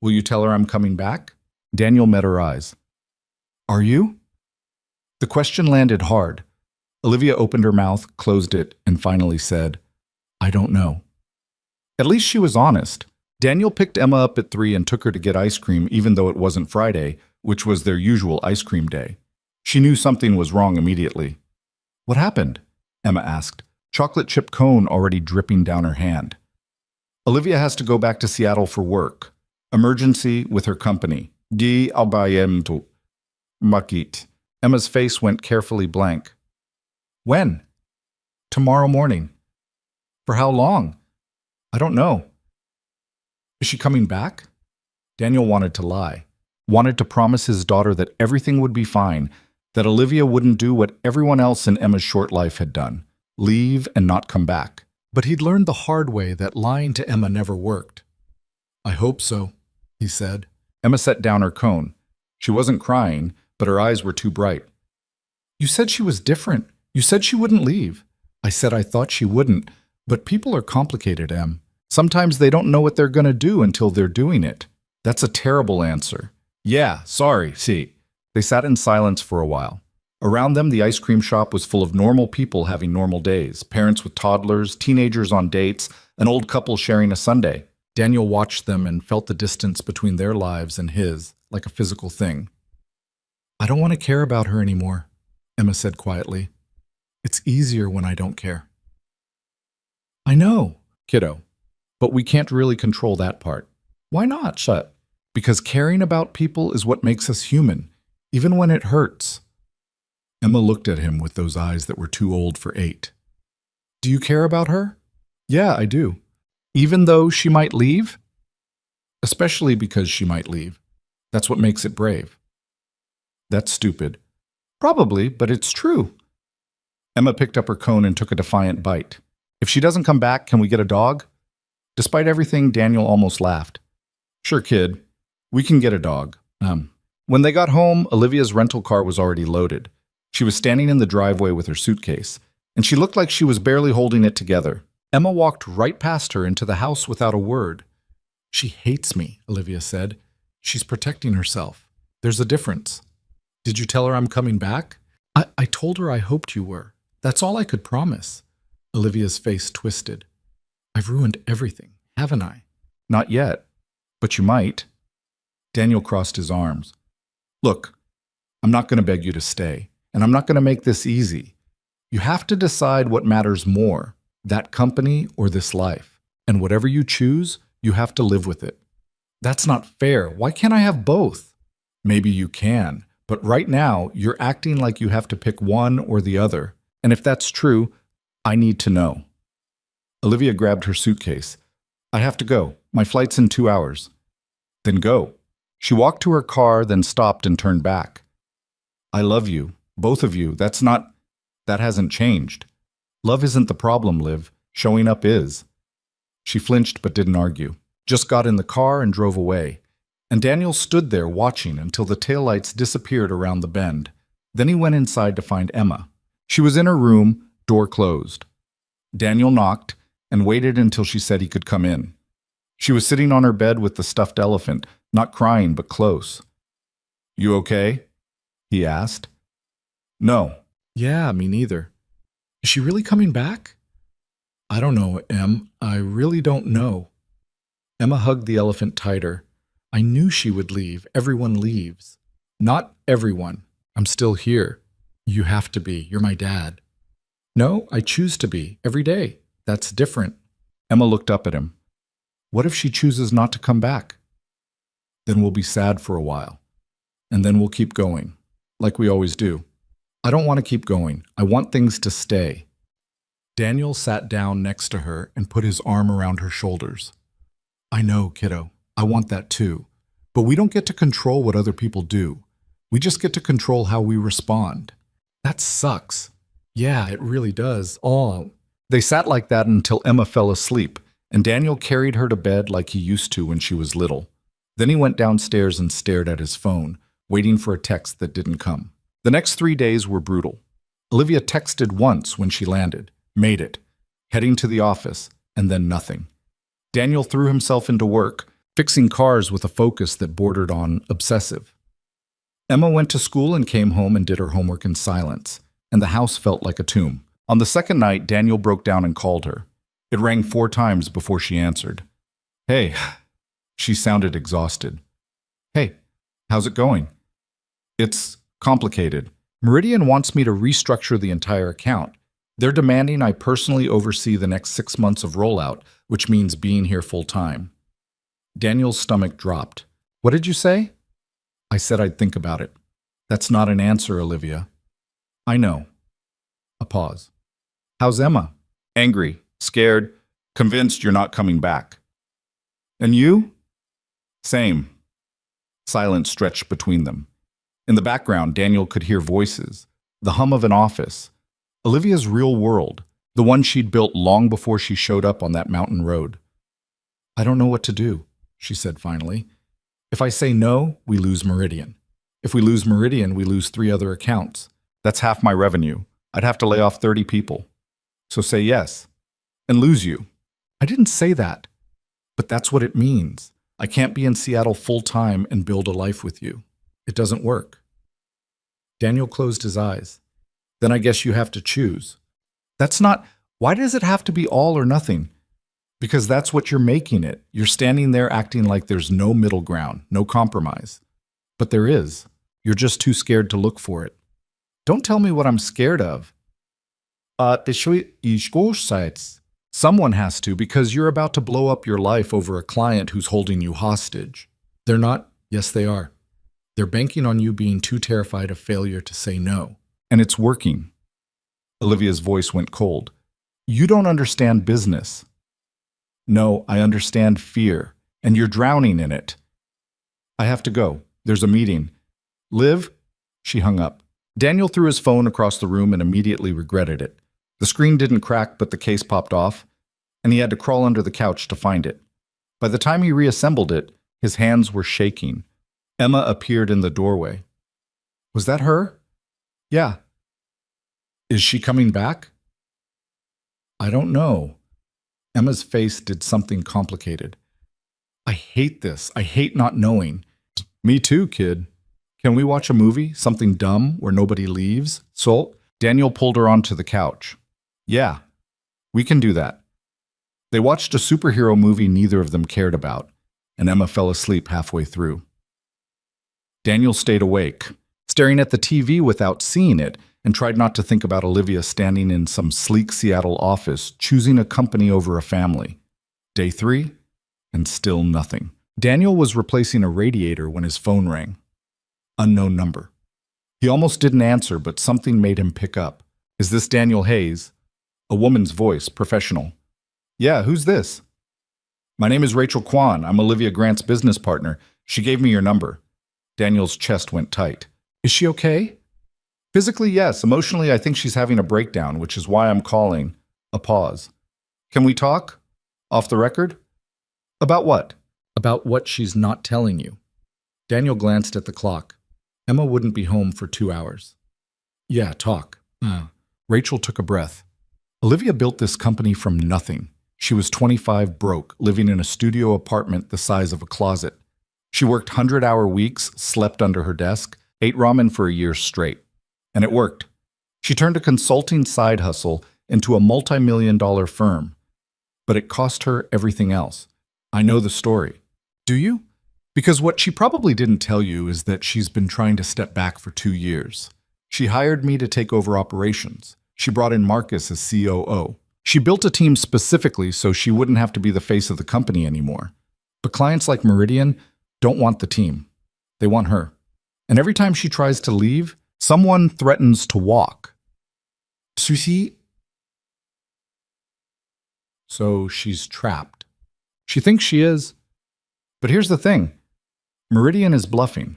Will you tell her I'm coming back? Daniel met her eyes. Are you? The question landed hard. Olivia opened her mouth, closed it, and finally said, I don't know. At least she was honest. Daniel picked Emma up at 3 and took her to get ice cream even though it wasn't Friday, which was their usual ice cream day. She knew something was wrong immediately. What happened? Emma asked, chocolate chip cone already dripping down her hand. Olivia has to go back to Seattle for work. Emergency with her company. Di albayemto. Makit. Emma's face went carefully blank. When? Tomorrow morning. For how long? I don't know. Is she coming back? Daniel wanted to lie. Wanted to promise his daughter that everything would be fine, that Olivia wouldn't do what everyone else in Emma's short life had done. Leave and not come back. But he'd learned the hard way that lying to Emma never worked. I hope so, he said. Emma set down her cone. She wasn't crying, but her eyes were too bright. You said she was different. You said she wouldn't leave. I said I thought she wouldn't, but people are complicated, Em. Sometimes they don't know what they're going to do until they're doing it. That's a terrible answer. Yeah, sorry, see. They sat in silence for a while. Around them, the ice cream shop was full of normal people having normal days, parents with toddlers, teenagers on dates, an old couple sharing a sundae. Daniel watched them and felt the distance between their lives and his, like a physical thing. I don't want to care about her anymore, Emma said quietly. It's easier when I don't care. I know, kiddo, but we can't really control that part. Why not, Shut? Because caring about people is what makes us human, even when it hurts. Emma looked at him with those eyes that were too old for 8. Do you care about her? Yeah, I do. Even though she might leave? Especially because she might leave. That's what makes it brave. That's stupid. Probably, but it's true. Emma picked up her cone and took a defiant bite. If she doesn't come back, can we get a dog? Despite everything, Daniel almost laughed. Sure, kid. We can get a dog. When they got home, Olivia's rental car was already loaded. She was standing in the driveway with her suitcase, and she looked like she was barely holding it together. Emma walked right past her into the house without a word. She hates me, Olivia said. She's protecting herself. There's a difference. Did you tell her I'm coming back? I told her I hoped you were. That's all I could promise. Olivia's face twisted. I've ruined everything, haven't I? Not yet, but you might. Daniel crossed his arms. Look, I'm not going to beg you to stay, and I'm not going to make this easy. You have to decide what matters more, that company or this life. And whatever you choose, you have to live with it. That's not fair. Why can't I have both? Maybe you can, but right now you're acting like you have to pick one or the other. And if that's true, I need to know. Olivia grabbed her suitcase. I have to go. My flight's in 2 hours. Then go. She walked to her car, then stopped and turned back. I love you, both of you. That hasn't changed. Love isn't the problem, Liv. Showing up is. She flinched but didn't argue. Just got in the car and drove away. And Daniel stood there watching until the taillights disappeared around the bend. Then he went inside to find Emma. She was in her room, door closed. Daniel knocked and waited until she said he could come in. She was sitting on her bed with the stuffed elephant, not crying but close. You okay? He asked. No. Yeah, me neither. Is she really coming back? I don't know, Em. I really don't know. Emma hugged the elephant tighter. I knew she would leave. Everyone leaves. Not everyone. I'm still here. You have to be. You're my dad. No, I choose to be. Every day. That's different. Emma looked up at him. What if she chooses not to come back? Then we'll be sad for a while. And then we'll keep going. Like we always do. I don't want to keep going. I want things to stay. Daniel sat down next to her and put his arm around her shoulders. I know, kiddo. I want that too. But we don't get to control what other people do. We just get to control how we respond. That sucks. Yeah, it really does. Oh. They sat like that until Emma fell asleep, and Daniel carried her to bed like he used to when she was little. Then he went downstairs and stared at his phone, waiting for a text that didn't come. The next 3 days were brutal. Olivia texted once when she landed, made it, heading to the office, and then nothing. Daniel threw himself into work, fixing cars with a focus that bordered on obsessive. Emma went to school and came home and did her homework in silence, and the house felt like a tomb. On the second night, Daniel broke down and called her. It rang 4 times before she answered. Hey. She sounded exhausted. Hey, how's it going? It's complicated. Meridian wants me to restructure the entire account. They're demanding I personally oversee the next 6 months of rollout, which means being here full time. Daniel's stomach dropped. What did you say? I said I'd think about it. That's not an answer, Olivia. I know. A pause. How's Emma? Angry, scared, convinced you're not coming back. And you? Same. Silence stretched between them. In the background, Daniel could hear voices, the hum of an office, Olivia's real world, the one she'd built long before she showed up on that mountain road. I don't know what to do, she said finally. If I say no, we lose Meridian. If we lose Meridian, we lose 3 other accounts. That's half my revenue. I'd have to lay off 30 people. So say yes, and lose you. I didn't say that, but that's what it means. I can't be in Seattle full-time and build a life with you. It doesn't work. Daniel closed his eyes. Then I guess you have to choose. That's not... Why does it have to be all or nothing? Because that's what you're making it. You're standing there acting like there's no middle ground, no compromise. But there is. You're just too scared to look for it. Don't tell me what I'm scared of. Someone has to, because you're about to blow up your life over a client who's holding you hostage. They're not? Yes, they are. They're banking on you being too terrified of failure to say no. And it's working. Olivia's voice went cold. You don't understand business. No, I understand fear, and you're drowning in it. I have to go. There's a meeting. Liv? She hung up. Daniel threw his phone across the room and immediately regretted it. The screen didn't crack, but the case popped off, and he had to crawl under the couch to find it. By the time he reassembled it, his hands were shaking. Emma appeared in the doorway. Was that her? Yeah. Is she coming back? I don't know. Emma's face did something complicated. I hate this. I hate not knowing. Me too, kid. Can we watch a movie, something dumb, where nobody leaves? So, Daniel pulled her onto the couch. Yeah, we can do that. They watched a superhero movie neither of them cared about, and Emma fell asleep halfway through. Daniel stayed awake, staring at the TV without seeing it, and tried not to think about Olivia standing in some sleek Seattle office, choosing a company over a family. Day 3, and still nothing. Daniel was replacing a radiator when his phone rang. Unknown number. He almost didn't answer, but something made him pick up. Is this Daniel Hayes? A woman's voice, professional. Yeah, who's this? My name is Rachel Kwan. I'm Olivia Grant's business partner. She gave me your number. Daniel's chest went tight. Is she okay? Physically, yes. Emotionally, I think she's having a breakdown, which is why I'm calling. A pause. Can we talk? Off the record? About what? About what she's not telling you. Daniel glanced at the clock. Emma wouldn't be home for 2 hours. Yeah, talk. Rachel took a breath. Olivia built this company from nothing. She was 25, broke, living in a studio apartment the size of a closet. She worked 100-hour weeks, slept under her desk, ate ramen for a year straight. And it worked. She turned a consulting side hustle into a multi-million-dollar firm. But it cost her everything else. I know the story. Do you? Because what she probably didn't tell you is that she's been trying to step back for 2 years. She hired me to take over operations. She brought in Marcus as COO. She built a team specifically so she wouldn't have to be the face of the company anymore. But clients like Meridian don't want the team. They want her. And every time she tries to leave, someone threatens to walk. Sushi. So she's trapped. She thinks she is. But here's the thing. Meridian is bluffing.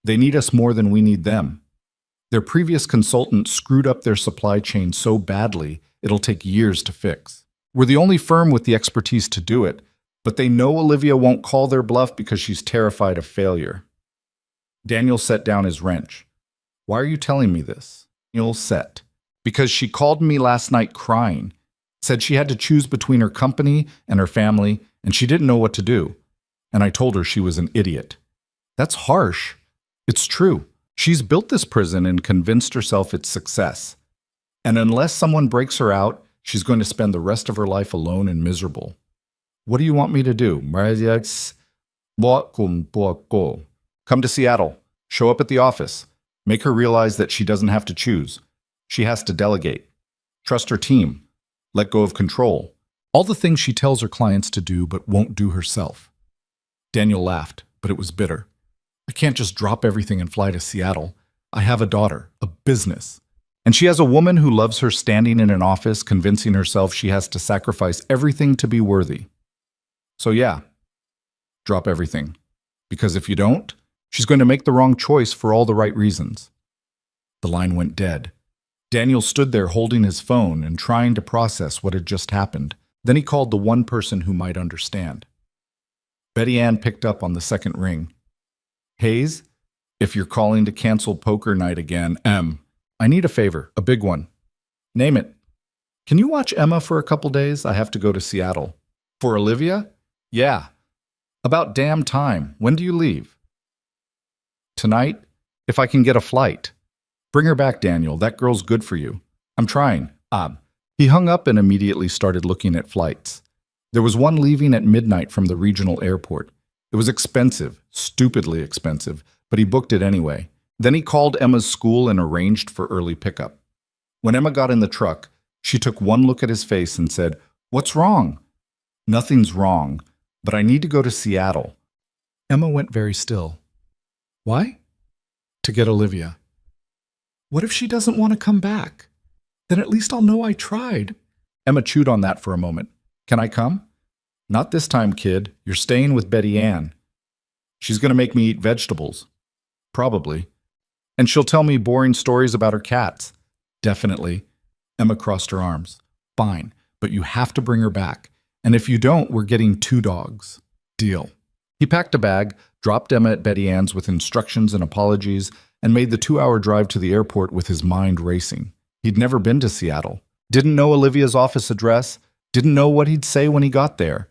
They need us more than we need them. Their previous consultant screwed up their supply chain so badly, it'll take years to fix. We're the only firm with the expertise to do it, but they know Olivia won't call their bluff because she's terrified of failure. Daniel set down his wrench. Why are you telling me this? Daniel set. Because she called me last night crying, said she had to choose between her company and her family, and she didn't know what to do. And I told her she was an idiot. That's harsh. It's true. She's built this prison and convinced herself it's success. And unless someone breaks her out, she's going to spend the rest of her life alone and miserable. What do you want me to do? Come to Seattle. Show up at the office. Make her realize that she doesn't have to choose. She has to delegate. Trust her team. Let go of control. All the things she tells her clients to do but won't do herself. Daniel laughed, but it was bitter. I can't just drop everything and fly to Seattle. I have a daughter, a business. And she has a woman who loves her standing in an office, convincing herself she has to sacrifice everything to be worthy. So yeah, drop everything. Because if you don't, she's going to make the wrong choice for all the right reasons. The line went dead. Daniel stood there holding his phone and trying to process what had just happened. Then he called the one person who might understand. Betty Ann picked up on the second ring. Hayes, if you're calling to cancel poker night again, I need a favor, a big one. Name it. Can you watch Emma for a couple days? I have to go to Seattle. For Olivia? Yeah. About damn time. When do you leave? Tonight, if I can get a flight. Bring her back, Daniel. That girl's good for you. I'm trying. He hung up and immediately started looking at flights. There was one leaving at midnight from the regional airport. It was expensive, stupidly expensive, but he booked it anyway. Then he called Emma's school and arranged for early pickup. When Emma got in the truck, she took one look at his face and said, "What's wrong?" "Nothing's wrong, but I need to go to Seattle." Emma went very still. Why? To get Olivia. What if she doesn't want to come back? Then at least I'll know I tried. Emma chewed on that for a moment. Can I come? Not this time, kid. You're staying with Betty Ann. She's going to make me eat vegetables. Probably. And she'll tell me boring stories about her cats. Definitely. Emma crossed her arms. Fine, but you have to bring her back. And if you don't, we're getting 2 dogs. Deal. He packed a bag, dropped Emma at Betty Ann's with instructions and apologies, and made the 2-hour drive to the airport with his mind racing. He'd never been to Seattle. Didn't know Olivia's office address. Didn't know what he'd say when he got there.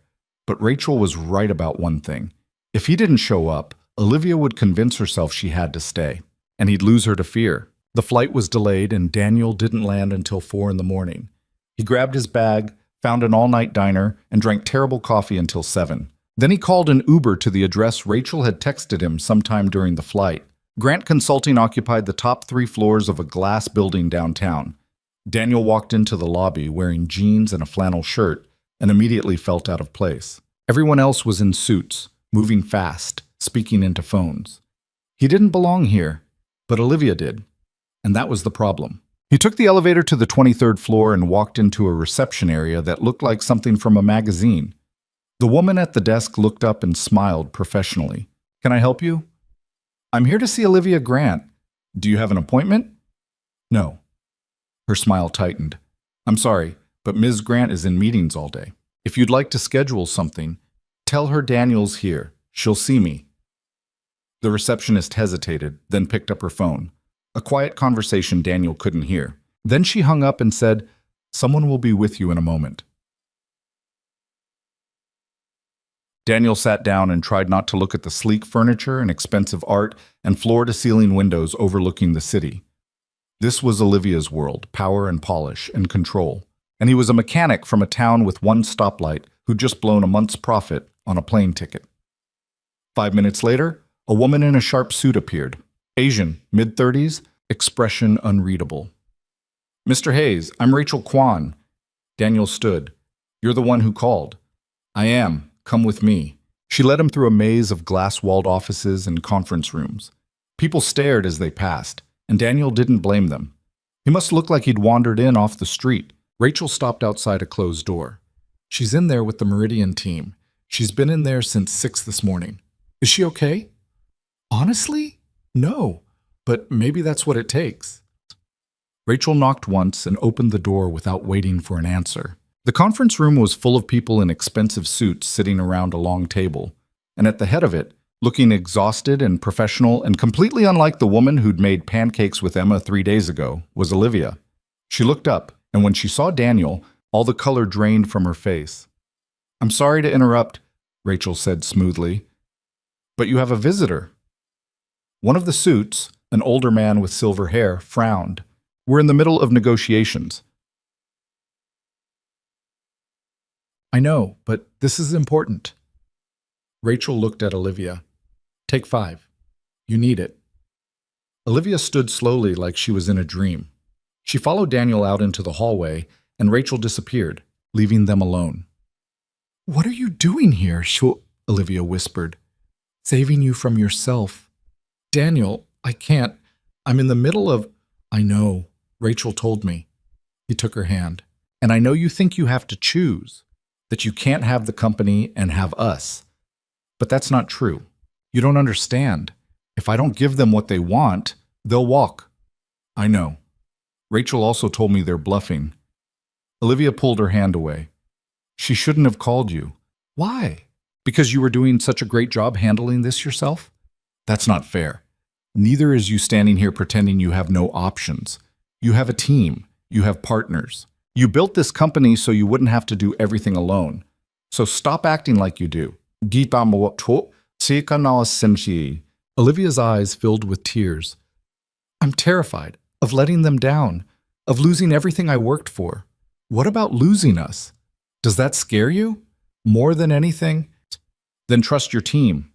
But Rachel was right about one thing. If he didn't show up, Olivia would convince herself she had to stay, and he'd lose her to fear. The flight was delayed, and Daniel didn't land until 4 in the morning. He grabbed his bag, found an all-night diner, and drank terrible coffee until 7. Then he called an Uber to the address Rachel had texted him sometime during the flight. Grant Consulting occupied the top 3 floors of a glass building downtown. Daniel walked into the lobby wearing jeans and a flannel shirt and immediately felt out of place. Everyone else was in suits, moving fast, speaking into phones. He didn't belong here, but Olivia did, and that was the problem. He took the elevator to the 23rd floor and walked into a reception area that looked like something from a magazine. The woman at the desk looked up and smiled professionally. "Can I help you?" "I'm here to see Olivia Grant. Do you have an appointment?" "No." Her smile tightened. "I'm sorry, but Ms. Grant is in meetings all day. If you'd like to schedule something, tell her Daniel's here. She'll see me." The receptionist hesitated, then picked up her phone. A quiet conversation Daniel couldn't hear. Then she hung up and said, "Someone will be with you in a moment." Daniel sat down and tried not to look at the sleek furniture and expensive art and floor-to-ceiling windows overlooking the city. This was Olivia's world, power and polish and control. And he was a mechanic from a town with one stoplight who'd just blown a month's profit on a plane ticket. 5 minutes later, a woman in a sharp suit appeared. Asian, mid-30s, expression unreadable. "Mr. Hayes, I'm Rachel Kwan." Daniel stood. "You're the one who called." "I am. Come with me." She led him through a maze of glass-walled offices and conference rooms. People stared as they passed, and Daniel didn't blame them. He must look like he'd wandered in off the street. Rachel stopped outside a closed door. "She's in there with the Meridian team. She's been in there since 6 this morning. Is she okay?" "Honestly? No, but maybe that's what it takes." Rachel knocked once and opened the door without waiting for an answer. The conference room was full of people in expensive suits sitting around a long table, and at the head of it, looking exhausted and professional and completely unlike the woman who'd made pancakes with Emma 3 days ago, was Olivia. She looked up, and when she saw Daniel, all the color drained from her face. "I'm sorry to interrupt," Rachel said smoothly, "but you have a visitor." One of the suits, an older man with silver hair, frowned. "We're in the middle of negotiations." "I know, but this is important." Rachel looked at Olivia. "Take 5. You need it." Olivia stood slowly like she was in a dream. She followed Daniel out into the hallway, and Rachel disappeared, leaving them alone. "What are you doing here?" Olivia whispered. "Saving you from yourself." "Daniel, I can't. I'm in the middle of—" "I know. Rachel told me." He took her hand. "And I know you think you have to choose, that you can't have the company and have us. But that's not true. You don't understand. If I don't give them what they want, they'll walk." "I know. Rachel also told me they're bluffing." Olivia pulled her hand away. "She shouldn't have called you." "Why? Because you were doing such a great job handling this yourself?" "That's not fair. Neither is you standing here pretending you have no options. You have a team. You have partners. You built this company so you wouldn't have to do everything alone. So stop acting like you do." Olivia's eyes filled with tears. "I'm terrified of letting them down, of losing everything I worked for. What about losing us? Does that scare you? More than anything? Then trust your team.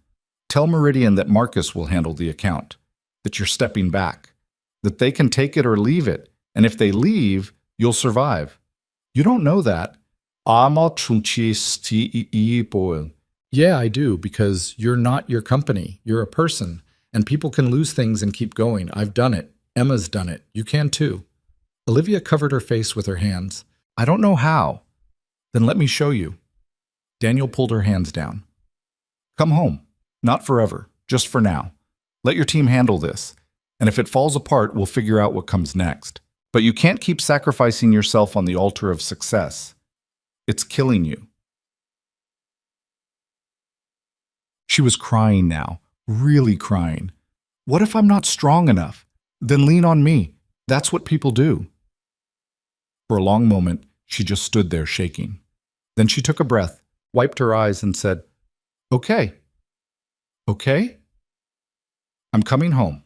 Tell Meridian that Marcus will handle the account, that you're stepping back, that they can take it or leave it, and if they leave, you'll survive. You don't know that." "Yeah, I do, because you're not your company. You're a person, and people can lose things and keep going. I've done it. Emma's done it. You can too." Olivia covered her face with her hands. "I don't know how." "Then let me show you." Daniel pulled her hands down. "Come home. Not forever, just for now. Let your team handle this, and if it falls apart, we'll figure out what comes next. But you can't keep sacrificing yourself on the altar of success. It's killing you." She was crying now, really crying. "What if I'm not strong enough? Then lean on me. That's what people do." For a long moment, she just stood there shaking. Then she took a breath, wiped her eyes, and said, "Okay." "Okay?" I'm coming home.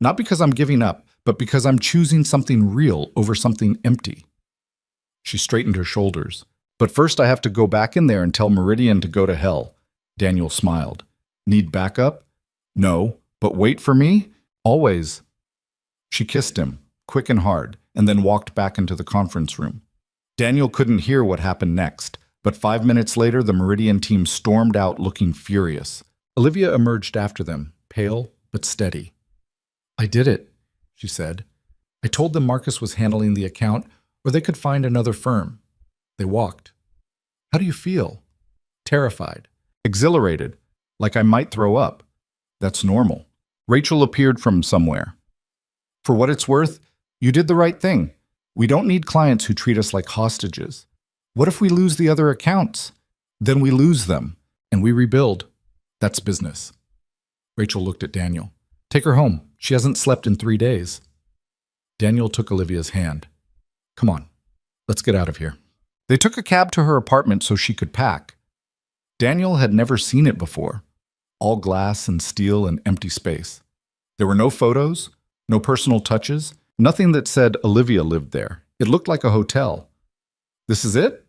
Not because I'm giving up, but because I'm choosing something real over something empty. She straightened her shoulders. But first I have to go back in there and tell Meridian to go to hell. Daniel smiled. Need backup? No, but wait for me? Always. She kissed him, quick and hard, and then walked back into the conference room. Daniel couldn't hear what happened next, but 5 minutes later the Meridian team stormed out looking furious. Olivia emerged after them, pale but steady. I did it, she said. I told them Marcus was handling the account, or they could find another firm. They walked. How do you feel? Terrified. Exhilarated. Like I might throw up. That's normal. Rachel appeared from somewhere. For what it's worth, you did the right thing. We don't need clients who treat us like hostages. What if we lose the other accounts? Then we lose them, and we rebuild. That's business. Rachel looked at Daniel. Take her home. She hasn't slept in 3 days. Daniel took Olivia's hand. Come on, let's get out of here. They took a cab to her apartment so she could pack. Daniel had never seen it before. All glass and steel and empty space. There were no photos, no personal touches, nothing that said Olivia lived there. It looked like a hotel. This is it?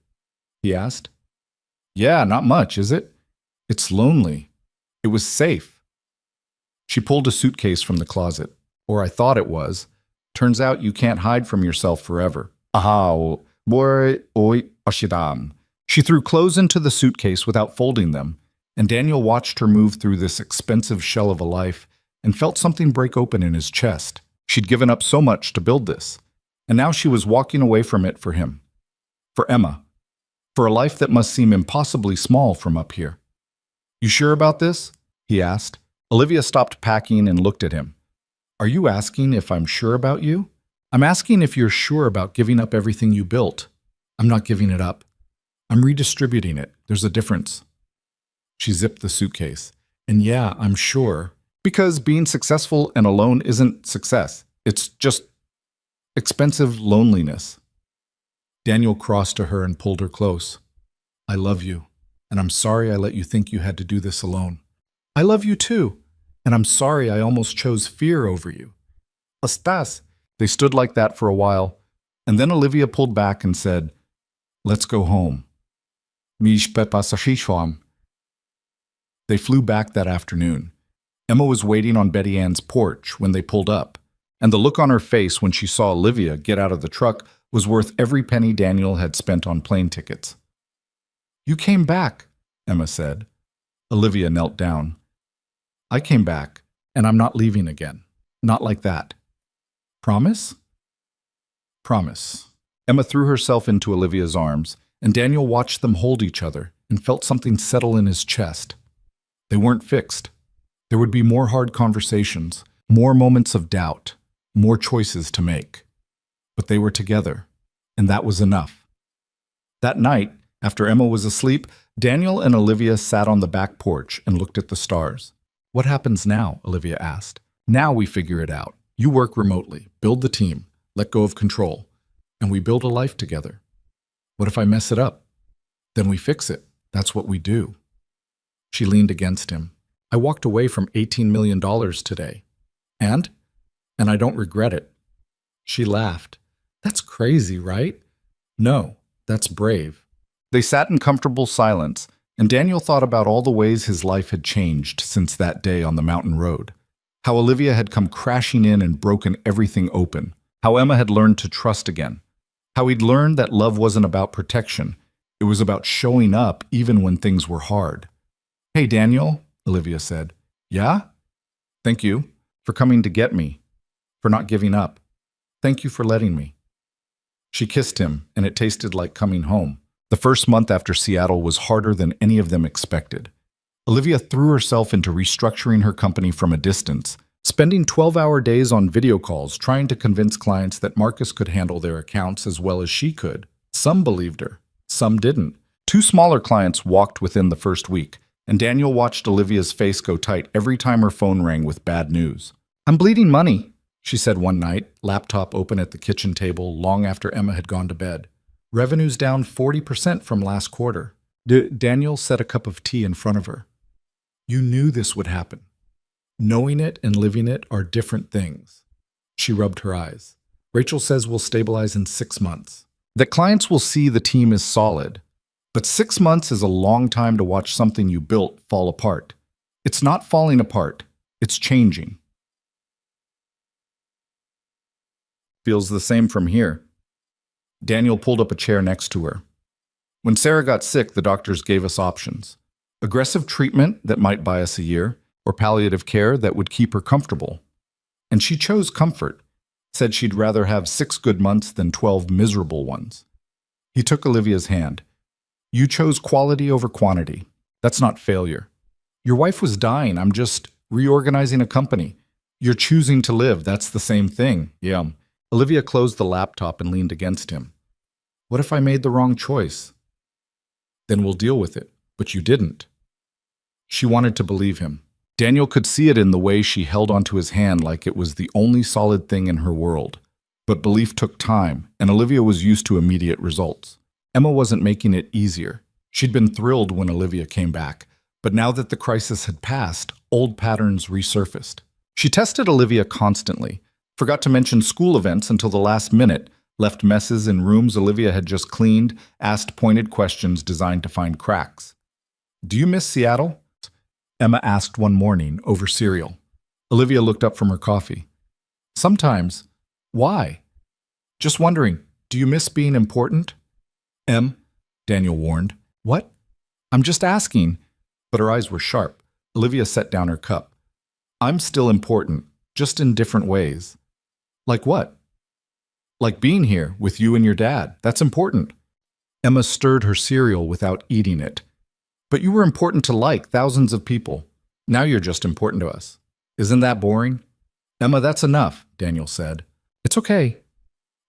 He asked. Yeah, not much, is it? It's lonely. It was safe. She pulled a suitcase from the closet. Or I thought it was. Turns out you can't hide from yourself forever. Aha, boy, oi, ashidam. She threw clothes into the suitcase without folding them, and Daniel watched her move through this expensive shell of a life and felt something break open in his chest. She'd given up so much to build this, and now she was walking away from it for him. For Emma. For a life that must seem impossibly small from up here. You sure about this? He asked. Olivia stopped packing and looked at him. Are you asking if I'm sure about you? I'm asking if you're sure about giving up everything you built. I'm not giving it up. I'm redistributing it. There's a difference. She zipped the suitcase. And yeah, I'm sure. Because being successful and alone isn't success. It's just expensive loneliness. Daniel crossed to her and pulled her close. I love you, and I'm sorry I let you think you had to do this alone. I love you too, and I'm sorry I almost chose fear over you. Estás? They stood like that for a while, and then Olivia pulled back and said, Let's go home. They flew back that afternoon. Emma was waiting on Betty Ann's porch when they pulled up, and the look on her face when she saw Olivia get out of the truck was worth every penny Daniel had spent on plane tickets. You came back, Emma said. Olivia knelt down. I came back, and I'm not leaving again. Not like that. Promise? Promise. Emma threw herself into Olivia's arms, and Daniel watched them hold each other and felt something settle in his chest. They weren't fixed. There would be more hard conversations, more moments of doubt, more choices to make. But they were together, and that was enough. That night, after Emma was asleep, Daniel and Olivia sat on the back porch and looked at the stars. What happens now? Olivia asked. Now we figure it out. You work remotely, build the team, let go of control, and we build a life together. What if I mess it up? Then we fix it. That's what we do. She leaned against him. I walked away from $18 million today. And I don't regret it. She laughed. That's crazy, right? No, that's brave. They sat in comfortable silence, and Daniel thought about all the ways his life had changed since that day on the mountain road. How Olivia had come crashing in and broken everything open. How Emma had learned to trust again. How he'd learned that love wasn't about protection. It was about showing up even when things were hard. Hey, Daniel, Olivia said. Yeah? Thank you for coming to get me, for not giving up. Thank you for letting me. She kissed him, and it tasted like coming home. The first month after Seattle was harder than any of them expected. Olivia threw herself into restructuring her company from a distance, spending 12-hour days on video calls trying to convince clients that Marcus could handle their accounts as well as she could. Some believed her, some didn't. 2 smaller clients walked within the first week, and Daniel watched Olivia's face go tight every time her phone rang with bad news. I'm bleeding money, she said one night, laptop open at the kitchen table long after Emma had gone to bed. Revenue's down 40% from last quarter. Daniel set a cup of tea in front of her. You knew this would happen. Knowing it and living it are different things. She rubbed her eyes. Rachel says we'll stabilize in 6 months. That clients will see the team is solid. But 6 months is a long time to watch something you built fall apart. It's not falling apart. It's changing. Feels the same from here. Daniel pulled up a chair next to her. When Sarah got sick, the doctors gave us options. Aggressive treatment that might buy us a year, or palliative care that would keep her comfortable. And she chose comfort, said she'd rather have 6 good months than 12 miserable ones. He took Olivia's hand. You chose quality over quantity. That's not failure. Your wife was dying. I'm just reorganizing a company. You're choosing to live. That's the same thing. Yeah. Olivia closed the laptop and leaned against him. What if I made the wrong choice? Then we'll deal with it. But you didn't. She wanted to believe him. Daniel could see it in the way she held onto his hand like it was the only solid thing in her world. But belief took time, and Olivia was used to immediate results. Emma wasn't making it easier. She'd been thrilled when Olivia came back, but now that the crisis had passed, old patterns resurfaced. She tested Olivia constantly, forgot to mention school events until the last minute, left messes in rooms Olivia had just cleaned, asked pointed questions designed to find cracks. Do you miss Seattle? Emma asked one morning over cereal. Olivia looked up from her coffee. Sometimes. Why? Just wondering, do you miss being important? Daniel warned. What? I'm just asking. But her eyes were sharp. Olivia set down her cup. I'm still important, just in different ways. Like what? Like being here with you and your dad. That's important. Emma stirred her cereal without eating it. But you were important to thousands of people. Now you're just important to us. Isn't that boring? Emma, that's enough, Daniel said. It's okay.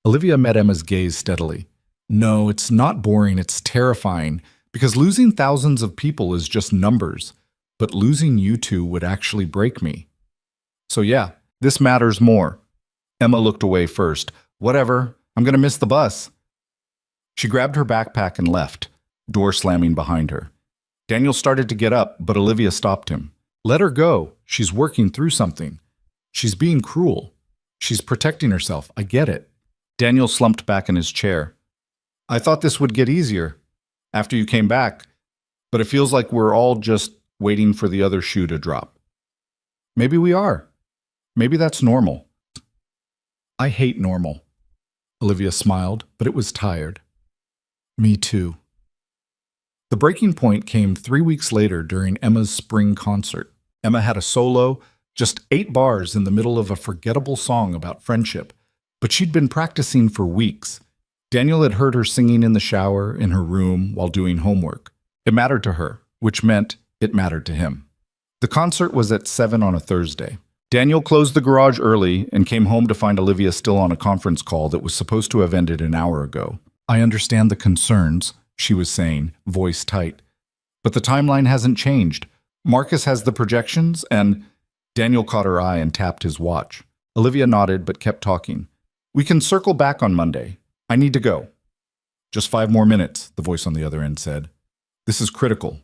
Olivia met Emma's gaze steadily. No, it's not boring, it's terrifying, because losing thousands of people is just numbers, but losing you two would actually break me. So yeah, this matters more. Emma looked away first. Whatever, I'm going to miss the bus. She grabbed her backpack and left, door slamming behind her. Daniel started to get up, but Olivia stopped him. Let her go. She's working through something. She's being cruel. She's protecting herself. I get it. Daniel slumped back in his chair. I thought this would get easier after you came back, but it feels like we're all just waiting for the other shoe to drop. Maybe we are. Maybe that's normal. I hate normal. Olivia smiled, but it was tired. Me too. The breaking point came 3 weeks later during Emma's spring concert. Emma had a solo, just 8 bars in the middle of a forgettable song about friendship, but she'd been practicing for weeks. Daniel had heard her singing in the shower, in her room, while doing homework. It mattered to her, which meant it mattered to him. The concert was at 7 on a Thursday. Daniel closed the garage early and came home to find Olivia still on a conference call that was supposed to have ended an hour ago. I understand the concerns, she was saying, voice tight. But the timeline hasn't changed. Marcus has the projections and… Daniel caught her eye and tapped his watch. Olivia nodded but kept talking. We can circle back on Monday. I need to go. Just 5 more minutes, the voice on the other end said. This is critical.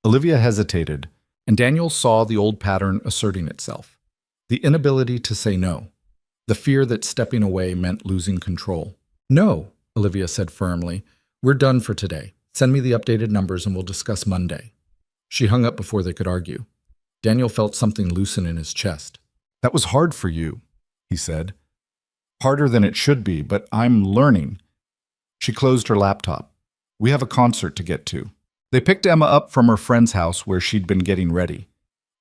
Olivia hesitated, and Daniel saw the old pattern asserting itself. The inability to say no. The fear that stepping away meant losing control. No, Olivia said firmly. We're done for today. Send me the updated numbers and we'll discuss Monday. She hung up before they could argue. Daniel felt something loosen in his chest. That was hard for you, he said. Harder than it should be, but I'm learning. She closed her laptop. We have a concert to get to. They picked Emma up from her friend's house where she'd been getting ready.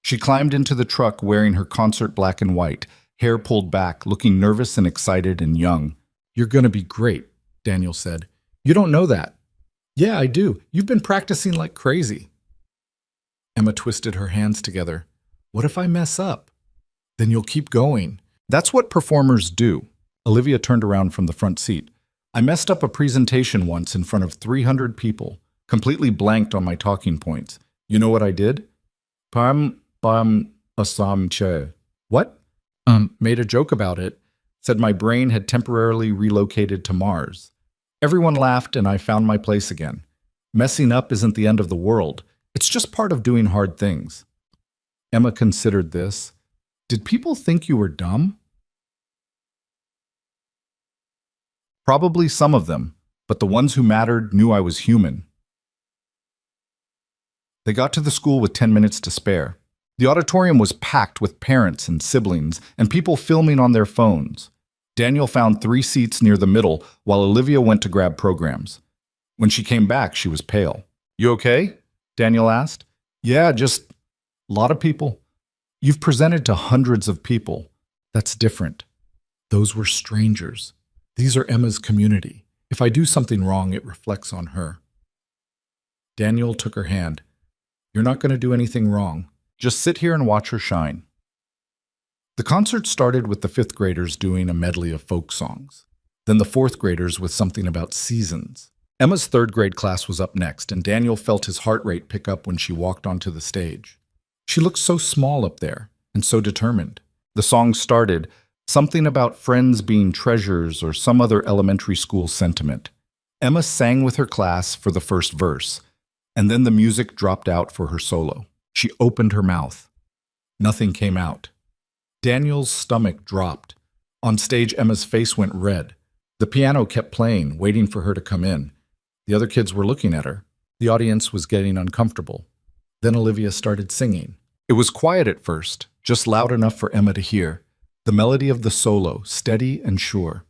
She climbed into the truck wearing her concert black and white, hair pulled back, looking nervous and excited and young. You're going to be great, Daniel said. You don't know that. Yeah, I do. You've been practicing like crazy. Emma twisted her hands together. What if I mess up? Then you'll keep going. That's what performers do. Olivia turned around from the front seat. I messed up a presentation once in front of 300 people, completely blanked on my talking points. You know what I did? Asamche. What? Made a joke about it. Said my brain had temporarily relocated to Mars. Everyone laughed and I found my place again. Messing up isn't the end of the world. It's just part of doing hard things. Emma considered this. Did people think you were dumb? Probably some of them, but the ones who mattered knew I was human. They got to the school with 10 minutes to spare. The auditorium was packed with parents and siblings and people filming on their phones. Daniel found 3 seats near the middle while Olivia went to grab programs. When she came back, she was pale. "You okay?" Daniel asked. "Yeah, just a lot of people." "You've presented to hundreds of people. That's different. Those were strangers. These are Emma's community. If I do something wrong, it reflects on her." Daniel took her hand. "You're not going to do anything wrong. Just sit here and watch her shine." The concert started with the 5th graders doing a medley of folk songs. Then the 4th graders with something about seasons. Emma's 3rd grade class was up next, and Daniel felt his heart rate pick up when she walked onto the stage. She looked so small up there, and so determined. The song started, something about friends being treasures or some other elementary school sentiment. Emma sang with her class for the first verse, and then the music dropped out for her solo. She opened her mouth. Nothing came out. Daniel's stomach dropped. On stage, Emma's face went red. The piano kept playing, waiting for her to come in. The other kids were looking at her. The audience was getting uncomfortable. Then Olivia started singing. It was quiet at first, just loud enough for Emma to hear. The melody of the solo, steady and sure.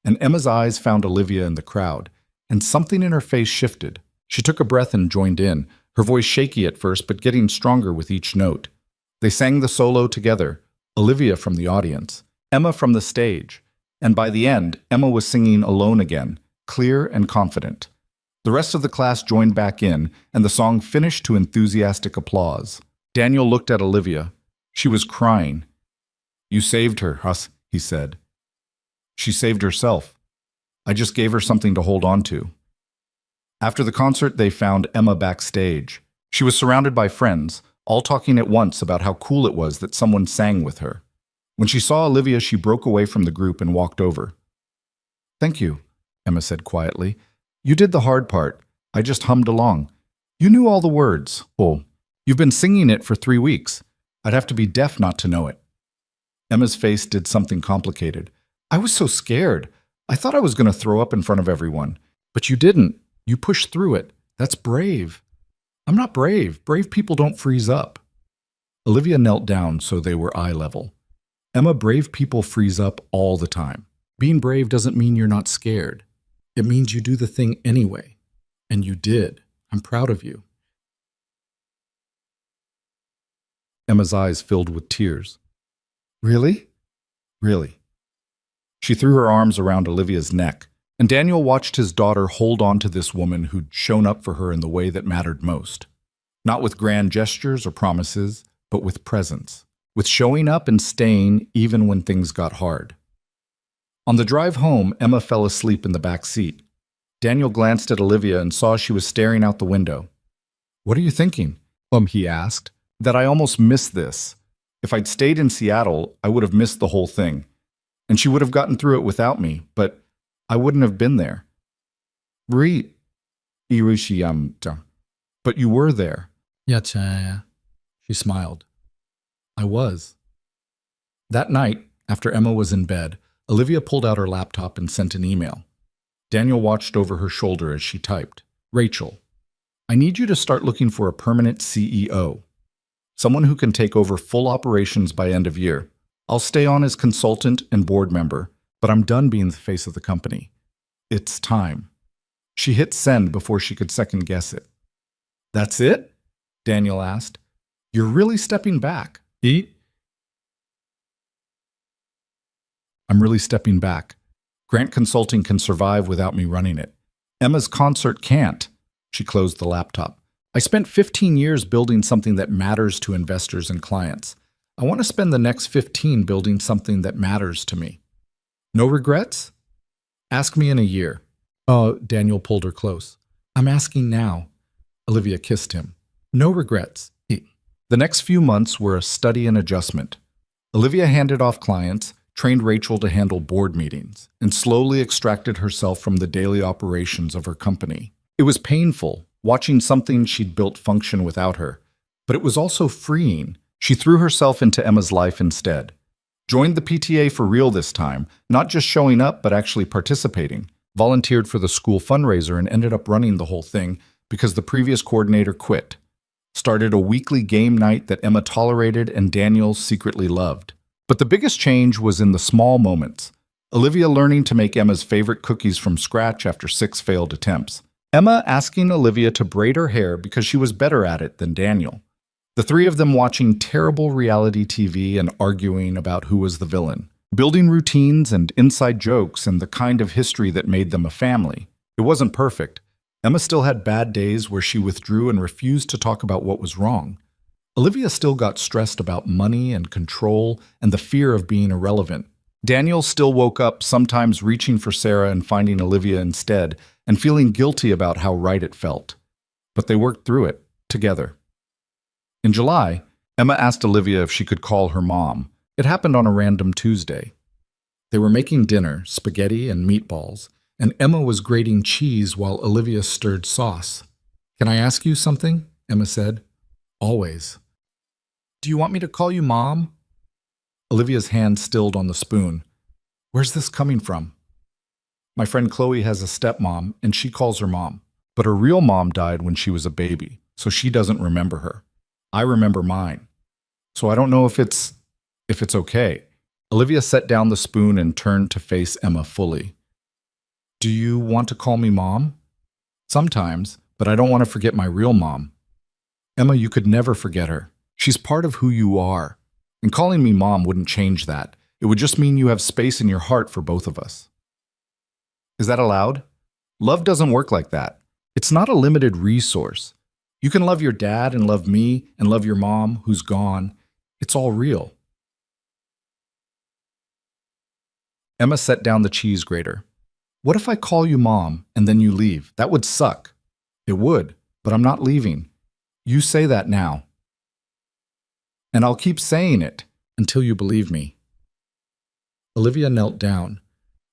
And Emma's eyes found Olivia in the crowd, and something in her face shifted. She took a breath and joined in, her voice shaky at first, but getting stronger with each note. They sang the solo together, Olivia from the audience, Emma from the stage. And by the end, Emma was singing alone again, clear and confident. The rest of the class joined back in, and the song finished to enthusiastic applause. Daniel looked at Olivia. She was crying. "You saved her, Huss," he said. "She saved herself. I just gave her something to hold on to." After the concert, they found Emma backstage. She was surrounded by friends, all talking at once about how cool it was that someone sang with her. When she saw Olivia, she broke away from the group and walked over. "Thank you," Emma said quietly. "You did the hard part. I just hummed along. You knew all the words. Oh, you've been singing it for 3 weeks. I'd have to be deaf not to know it." Emma's face did something complicated. "I was so scared. I thought I was going to throw up in front of everyone. But you didn't. You pushed through it. That's brave." "I'm not brave. Brave people don't freeze up." Olivia knelt down so they were eye level. "Emma, brave people freeze up all the time. Being brave doesn't mean you're not scared. It means you do the thing anyway. And you did. I'm proud of you." Emma's eyes filled with tears. "Really?" "Really." She threw her arms around Olivia's neck, and Daniel watched his daughter hold on to this woman who'd shown up for her in the way that mattered most. Not with grand gestures or promises, but with presence. With showing up and staying even when things got hard. On the drive home, Emma fell asleep in the back seat. Daniel glanced at Olivia and saw she was staring out the window. "What are you thinking?" He asked. "That I almost missed this. If I'd stayed in Seattle, I would have missed the whole thing. And she would have gotten through it without me, but I wouldn't have been there." But you were there." "Yeah, she smiled. "I was." That night, after Emma was in bed, Olivia pulled out her laptop and sent an email. Daniel watched over her shoulder as she typed. "Rachel, I need you to start looking for a permanent CEO. Someone who can take over full operations by end of year. I'll stay on as consultant and board member, but I'm done being the face of the company. It's time." She hit send before she could second guess it. "That's it?" Daniel asked. "You're really stepping back." "I'm really stepping back. Grant Consulting can survive without me running it. Emma's concert can't." She closed the laptop. "I spent 15 years building something that matters to investors and clients. I want to spend the next 15 building something that matters to me. No regrets? Ask me in a year." "Oh," Daniel pulled her close. "I'm asking now." Olivia kissed him. "No regrets." The next few months were a study in adjustment. Olivia handed off clients, trained Rachel to handle board meetings, and slowly extracted herself from the daily operations of her company. It was painful, watching something she'd built function without her, but it was also freeing, She threw herself into Emma's life instead. Joined the PTA for real this time, not just showing up but actually participating. Volunteered for the school fundraiser and ended up running the whole thing because the previous coordinator quit. Started a weekly game night that Emma tolerated and Daniel secretly loved. But the biggest change was in the small moments. Olivia learning to make Emma's favorite cookies from scratch after 6 failed attempts. Emma asking Olivia to braid her hair because she was better at it than Daniel. The three of them watching terrible reality TV and arguing about who was the villain. Building routines and inside jokes and the kind of history that made them a family. It wasn't perfect. Emma still had bad days where she withdrew and refused to talk about what was wrong. Olivia still got stressed about money and control and the fear of being irrelevant. Daniel still woke up, sometimes reaching for Sarah and finding Olivia instead, and feeling guilty about how right it felt. But they worked through it, together. In July, Emma asked Olivia if she could call her mom. It happened on a random Tuesday. They were making dinner, spaghetti and meatballs, and Emma was grating cheese while Olivia stirred sauce. "Can I ask you something?" Emma said. "Always." "Do you want me to call you Mom?" Olivia's hand stilled on the spoon. "Where's this coming from?" "My friend Chloe has a stepmom, and she calls her mom. But her real mom died when she was a baby, so she doesn't remember her. I remember mine. So I don't know if it's okay." Olivia set down the spoon and turned to face Emma fully. "Do you want to call me Mom?" "Sometimes, but I don't want to forget my real mom." "Emma, you could never forget her. She's part of who you are. And calling me Mom wouldn't change that. It would just mean you have space in your heart for both of us." Is that allowed? Love doesn't work like that. It's not a limited resource. You can love your dad and love me and love your mom who's gone. It's all real. Emma set down the cheese grater. "What if I call you Mom and then you leave? That would suck." "It would, but I'm not leaving. You say that now. And I'll keep saying it until you believe me." Olivia knelt down.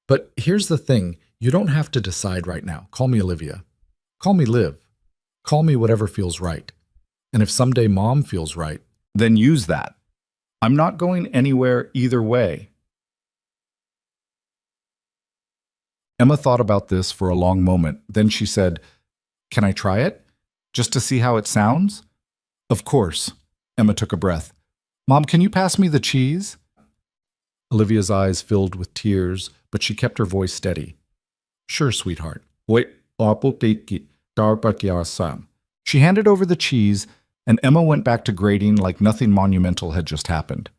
"But here's the thing, you don't have to decide right now. Call me Olivia. Call me Liv. Call me whatever feels right. And if someday Mom feels right, then use that. I'm not going anywhere either way." Emma thought about this for a long moment. Then she said, "Can I try it? Just to see how it sounds?" "Of course." Emma took a breath. "Mom, can you pass me the cheese?" Olivia's eyes filled with tears, but she kept her voice steady. "Sure, sweetheart." She handed over the cheese, and Emma went back to grating like nothing monumental had just happened.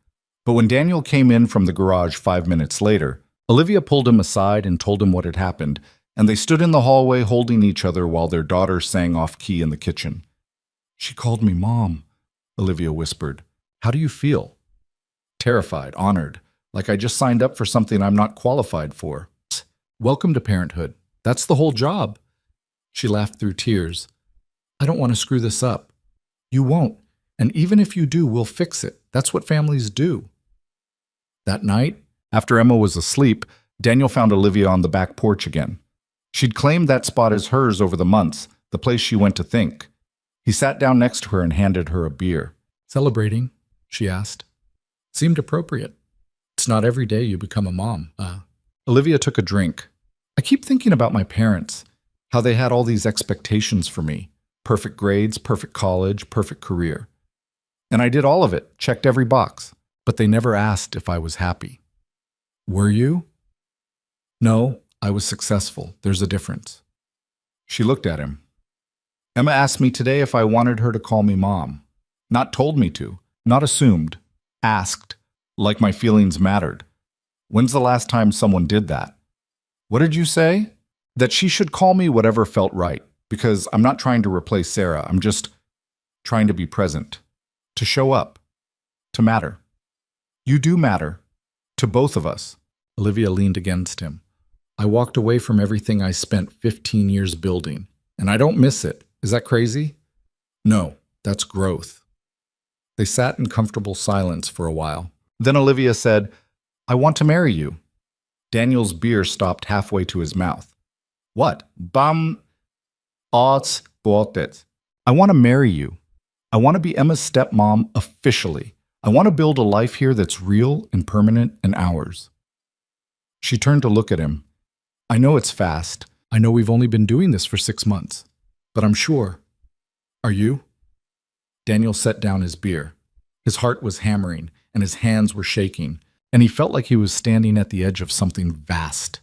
But when Daniel came in from the garage 5 minutes later, Olivia pulled him aside and told him what had happened, and they stood in the hallway holding each other while their daughter sang off-key in the kitchen. "She called me Mom," Olivia whispered. "How do you feel?" "Terrified, honored, like I just signed up for something I'm not qualified for." "Welcome to parenthood. That's the whole job." She laughed through tears. "I don't want to screw this up." "You won't, and even if you do, we'll fix it. That's what families do." That night, after Emma was asleep, Daniel found Olivia on the back porch again. She'd claimed that spot as hers over the months, the place she went to think. He sat down next to her and handed her a beer. "Celebrating?" she asked. Seemed appropriate. "It's not every day you become a mom." Olivia took a drink. "I keep thinking about my parents, how they had all these expectations for me. Perfect grades, perfect college, perfect career. And I did all of it, checked every box, but they never asked if I was happy." "Were you?" "No, I was successful. There's a difference." She looked at him. "Emma asked me today if I wanted her to call me Mom. Not told me to, not assumed, asked, like my feelings mattered. When's the last time someone did that?" "What did you say?" "That she should call me whatever felt right, because I'm not trying to replace Sarah. I'm just trying to be present, to show up, to matter. You do matter, to both of us." Olivia leaned against him. "I walked away from everything I spent 15 years building, and I don't miss it. Is that crazy?" "No, that's growth." They sat in comfortable silence for a while. Then Olivia said, "I want to marry you." Daniel's beer stopped halfway to his mouth. "What?" "Bam odds bought it. I want to marry you. I want to be Emma's stepmom officially. I want to build a life here that's real and permanent and ours. She turned to look at him. I know it's fast. I know we've only been doing this for 6 months. But I'm sure. Are you? Daniel set down his beer. His heart was hammering, and his hands were shaking, and he felt like he was standing at the edge of something vast.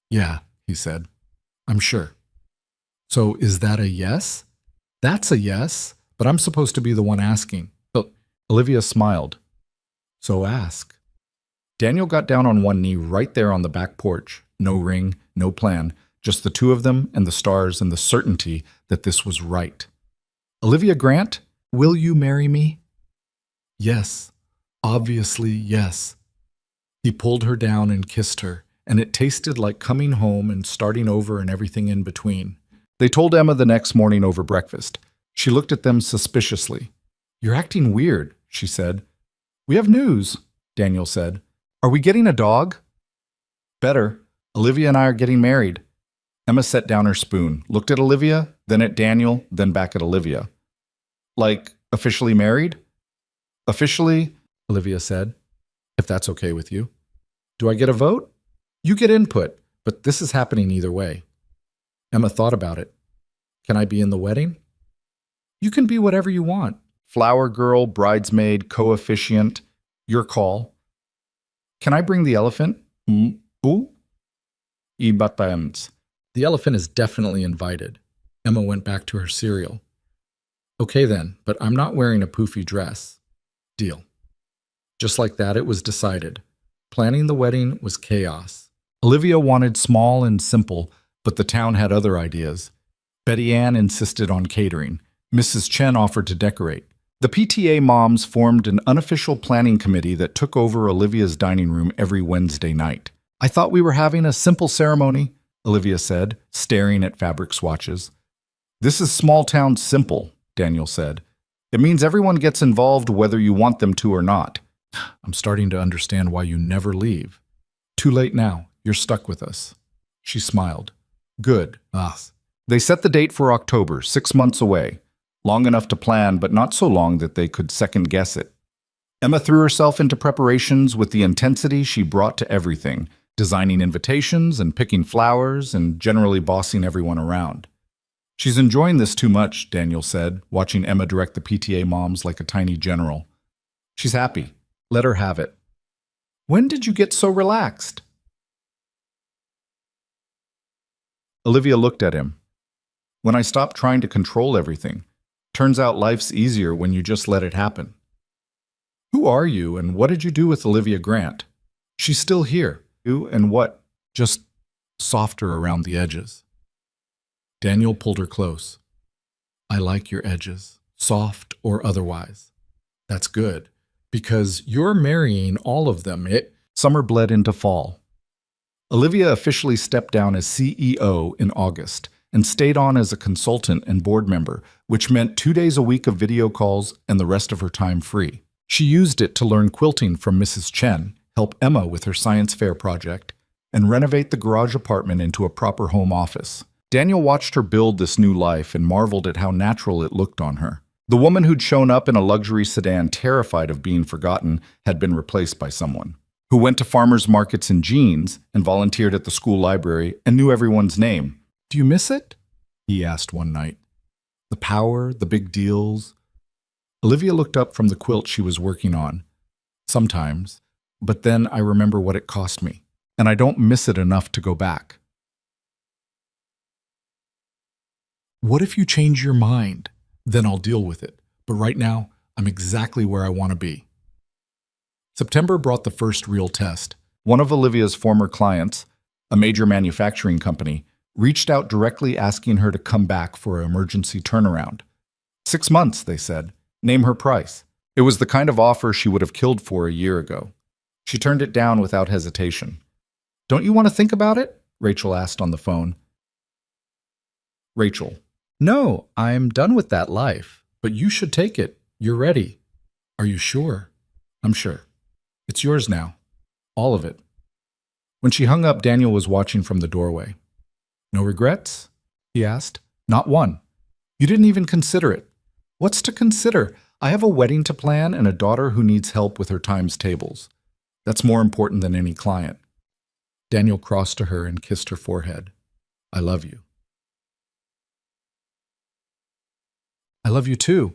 Yeah, he said. I'm sure. So is that a yes? That's a yes, but I'm supposed to be the one asking. Olivia smiled. So ask. Daniel got down on one knee right there on the back porch. No ring, no plan, just the two of them and the stars and the certainty that this was right. Olivia Grant, will you marry me? Yes, obviously yes. He pulled her down and kissed her, and it tasted like coming home and starting over and everything in between. They told Emma the next morning over breakfast. She looked at them suspiciously. You're acting weird, she said. We have news, Daniel said. Are we getting a dog? Better. Olivia and I are getting married. Emma set down her spoon, looked at Olivia, then at Daniel, then back at Olivia. Like, officially married? Officially, Olivia said, if that's okay with you. Do I get a vote? You get input, but this is happening either way. Emma thought about it. Can I be in the wedding? You can be whatever you want. Flower girl, bridesmaid, co-officiant. Your call. Can I bring the elephant? Who? The elephant is definitely invited. Emma went back to her cereal. Okay then, but I'm not wearing a poofy dress. Deal. Just like that, it was decided. Planning the wedding was chaos. Olivia wanted small and simple, but the town had other ideas. Betty Ann insisted on catering. Mrs. Chen offered to decorate. The PTA moms formed an unofficial planning committee that took over Olivia's dining room every Wednesday night. I thought we were having a simple ceremony, Olivia said, staring at fabric swatches. This is small town simple, Daniel said. It means everyone gets involved whether you want them to or not. I'm starting to understand why you never leave. Too late now. You're stuck with us. She smiled. Good. They set the date for October, 6 months away. Long enough to plan, but not so long that they could second-guess it. Emma threw herself into preparations with the intensity she brought to everything, designing invitations and picking flowers and generally bossing everyone around. She's enjoying this too much, Daniel said, watching Emma direct the PTA moms like a tiny general. She's happy. Let her have it. When did you get so relaxed? Olivia looked at him. When I stopped trying to control everything. Turns out life's easier when you just let it happen. Who are you and what did you do with Olivia Grant? She's still here. Who and what? Just softer around the edges. Daniel pulled her close. I like your edges, soft or otherwise. That's good, because you're marrying all of them. Summer bled into fall. Olivia officially stepped down as CEO in August and stayed on as a consultant and board member, which meant 2 days a week of video calls and the rest of her time free. She used it to learn quilting from Mrs. Chen, help Emma with her science fair project, and renovate the garage apartment into a proper home office. Daniel watched her build this new life and marveled at how natural it looked on her. The woman who'd shown up in a luxury sedan terrified of being forgotten had been replaced by someone who went to farmers markets in jeans and volunteered at the school library and knew everyone's name. Do you miss it? He asked one night. The power, the big deals. Olivia looked up from the quilt she was working on. Sometimes, but then I remember what it cost me, and I don't miss it enough to go back. What if you change your mind? Then I'll deal with it. But right now, I'm exactly where I want to be. September brought the first real test. One of Olivia's former clients, a major manufacturing company, reached out directly asking her to come back for an emergency turnaround. 6 months, they said. Name her price. It was the kind of offer she would have killed for a year ago. She turned it down without hesitation. Don't you want to think about it? Rachel asked on the phone. Rachel. No, I'm done with that life. But you should take it. You're ready. Are you sure? I'm sure. It's yours now. All of it. When she hung up, Daniel was watching from the doorway. No regrets? He asked. Not one. You didn't even consider it. What's to consider? I have a wedding to plan and a daughter who needs help with her times tables. That's more important than any client. Daniel crossed to her and kissed her forehead. I love you. I love you too.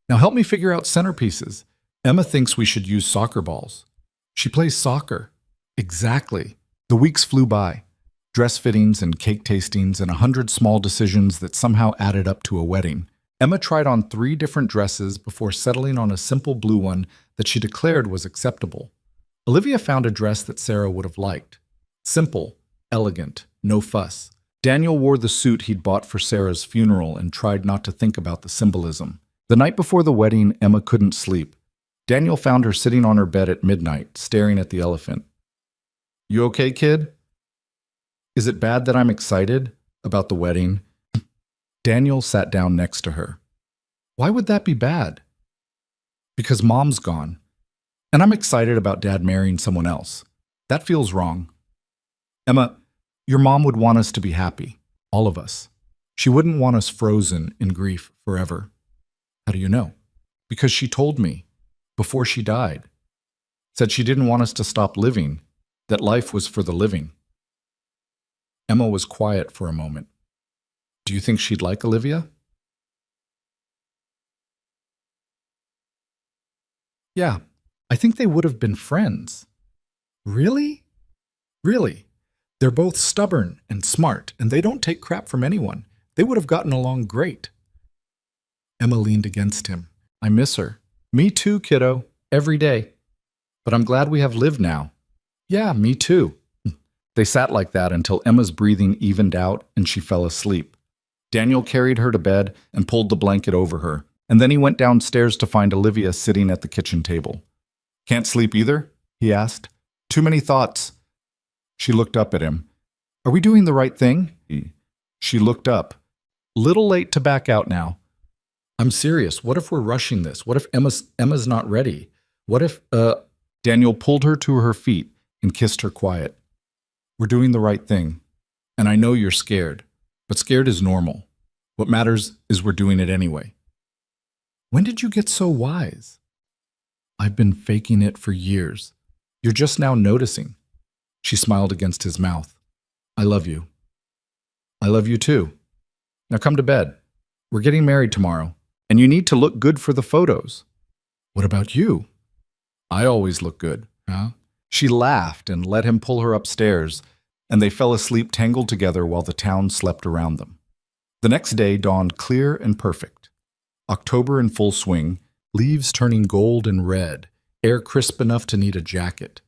Now help me figure out centerpieces. Emma thinks we should use soccer balls. She plays soccer. Exactly. The weeks flew by. Dress fittings and cake tastings and 100 small decisions that somehow added up to a wedding. Emma tried on 3 different dresses before settling on a simple blue one that she declared was acceptable. Olivia found a dress that Sarah would have liked. Simple, elegant, no fuss. Daniel wore the suit he'd bought for Sarah's funeral and tried not to think about the symbolism. The night before the wedding, Emma couldn't sleep. Daniel found her sitting on her bed at midnight, staring at the elephant. You okay, kid? Is it bad that I'm excited about the wedding? Daniel sat down next to her. Why would that be bad? Because Mom's gone. And I'm excited about Dad marrying someone else. That feels wrong. Emma, your mom would want us to be happy. All of us. She wouldn't want us frozen in grief forever. How do you know? Because she told me, before she died. Said she didn't want us to stop living, that life was for the living. Emma was quiet for a moment. Do you think she'd like Olivia? Yeah, I think they would have been friends. Really? Really. They're both stubborn and smart, and they don't take crap from anyone. They would have gotten along great. Emma leaned against him. I miss her. Me too, kiddo. Every day. But I'm glad we have Liv now. Yeah, me too. They sat like that until Emma's breathing evened out and she fell asleep. Daniel carried her to bed and pulled the blanket over her, and then he went downstairs to find Olivia sitting at the kitchen table. Can't sleep either? He asked. Too many thoughts. She looked up at him. Are we doing the right thing? She looked up. Little late to back out now. I'm serious. What if we're rushing this? What if Emma's not ready? What if, Daniel pulled her to her feet and kissed her quiet. We're doing the right thing. And I know you're scared, but scared is normal. What matters is we're doing it anyway. When did you get so wise? I've been faking it for years. You're just now noticing. She smiled against his mouth. I love you. I love you too. Now come to bed. We're getting married tomorrow, and you need to look good for the photos. What about you? I always look good, huh? She laughed and let him pull her upstairs, and they fell asleep tangled together while the town slept around them. The next day dawned clear and perfect. October in full swing, leaves turning gold and red, air crisp enough to need a jacket.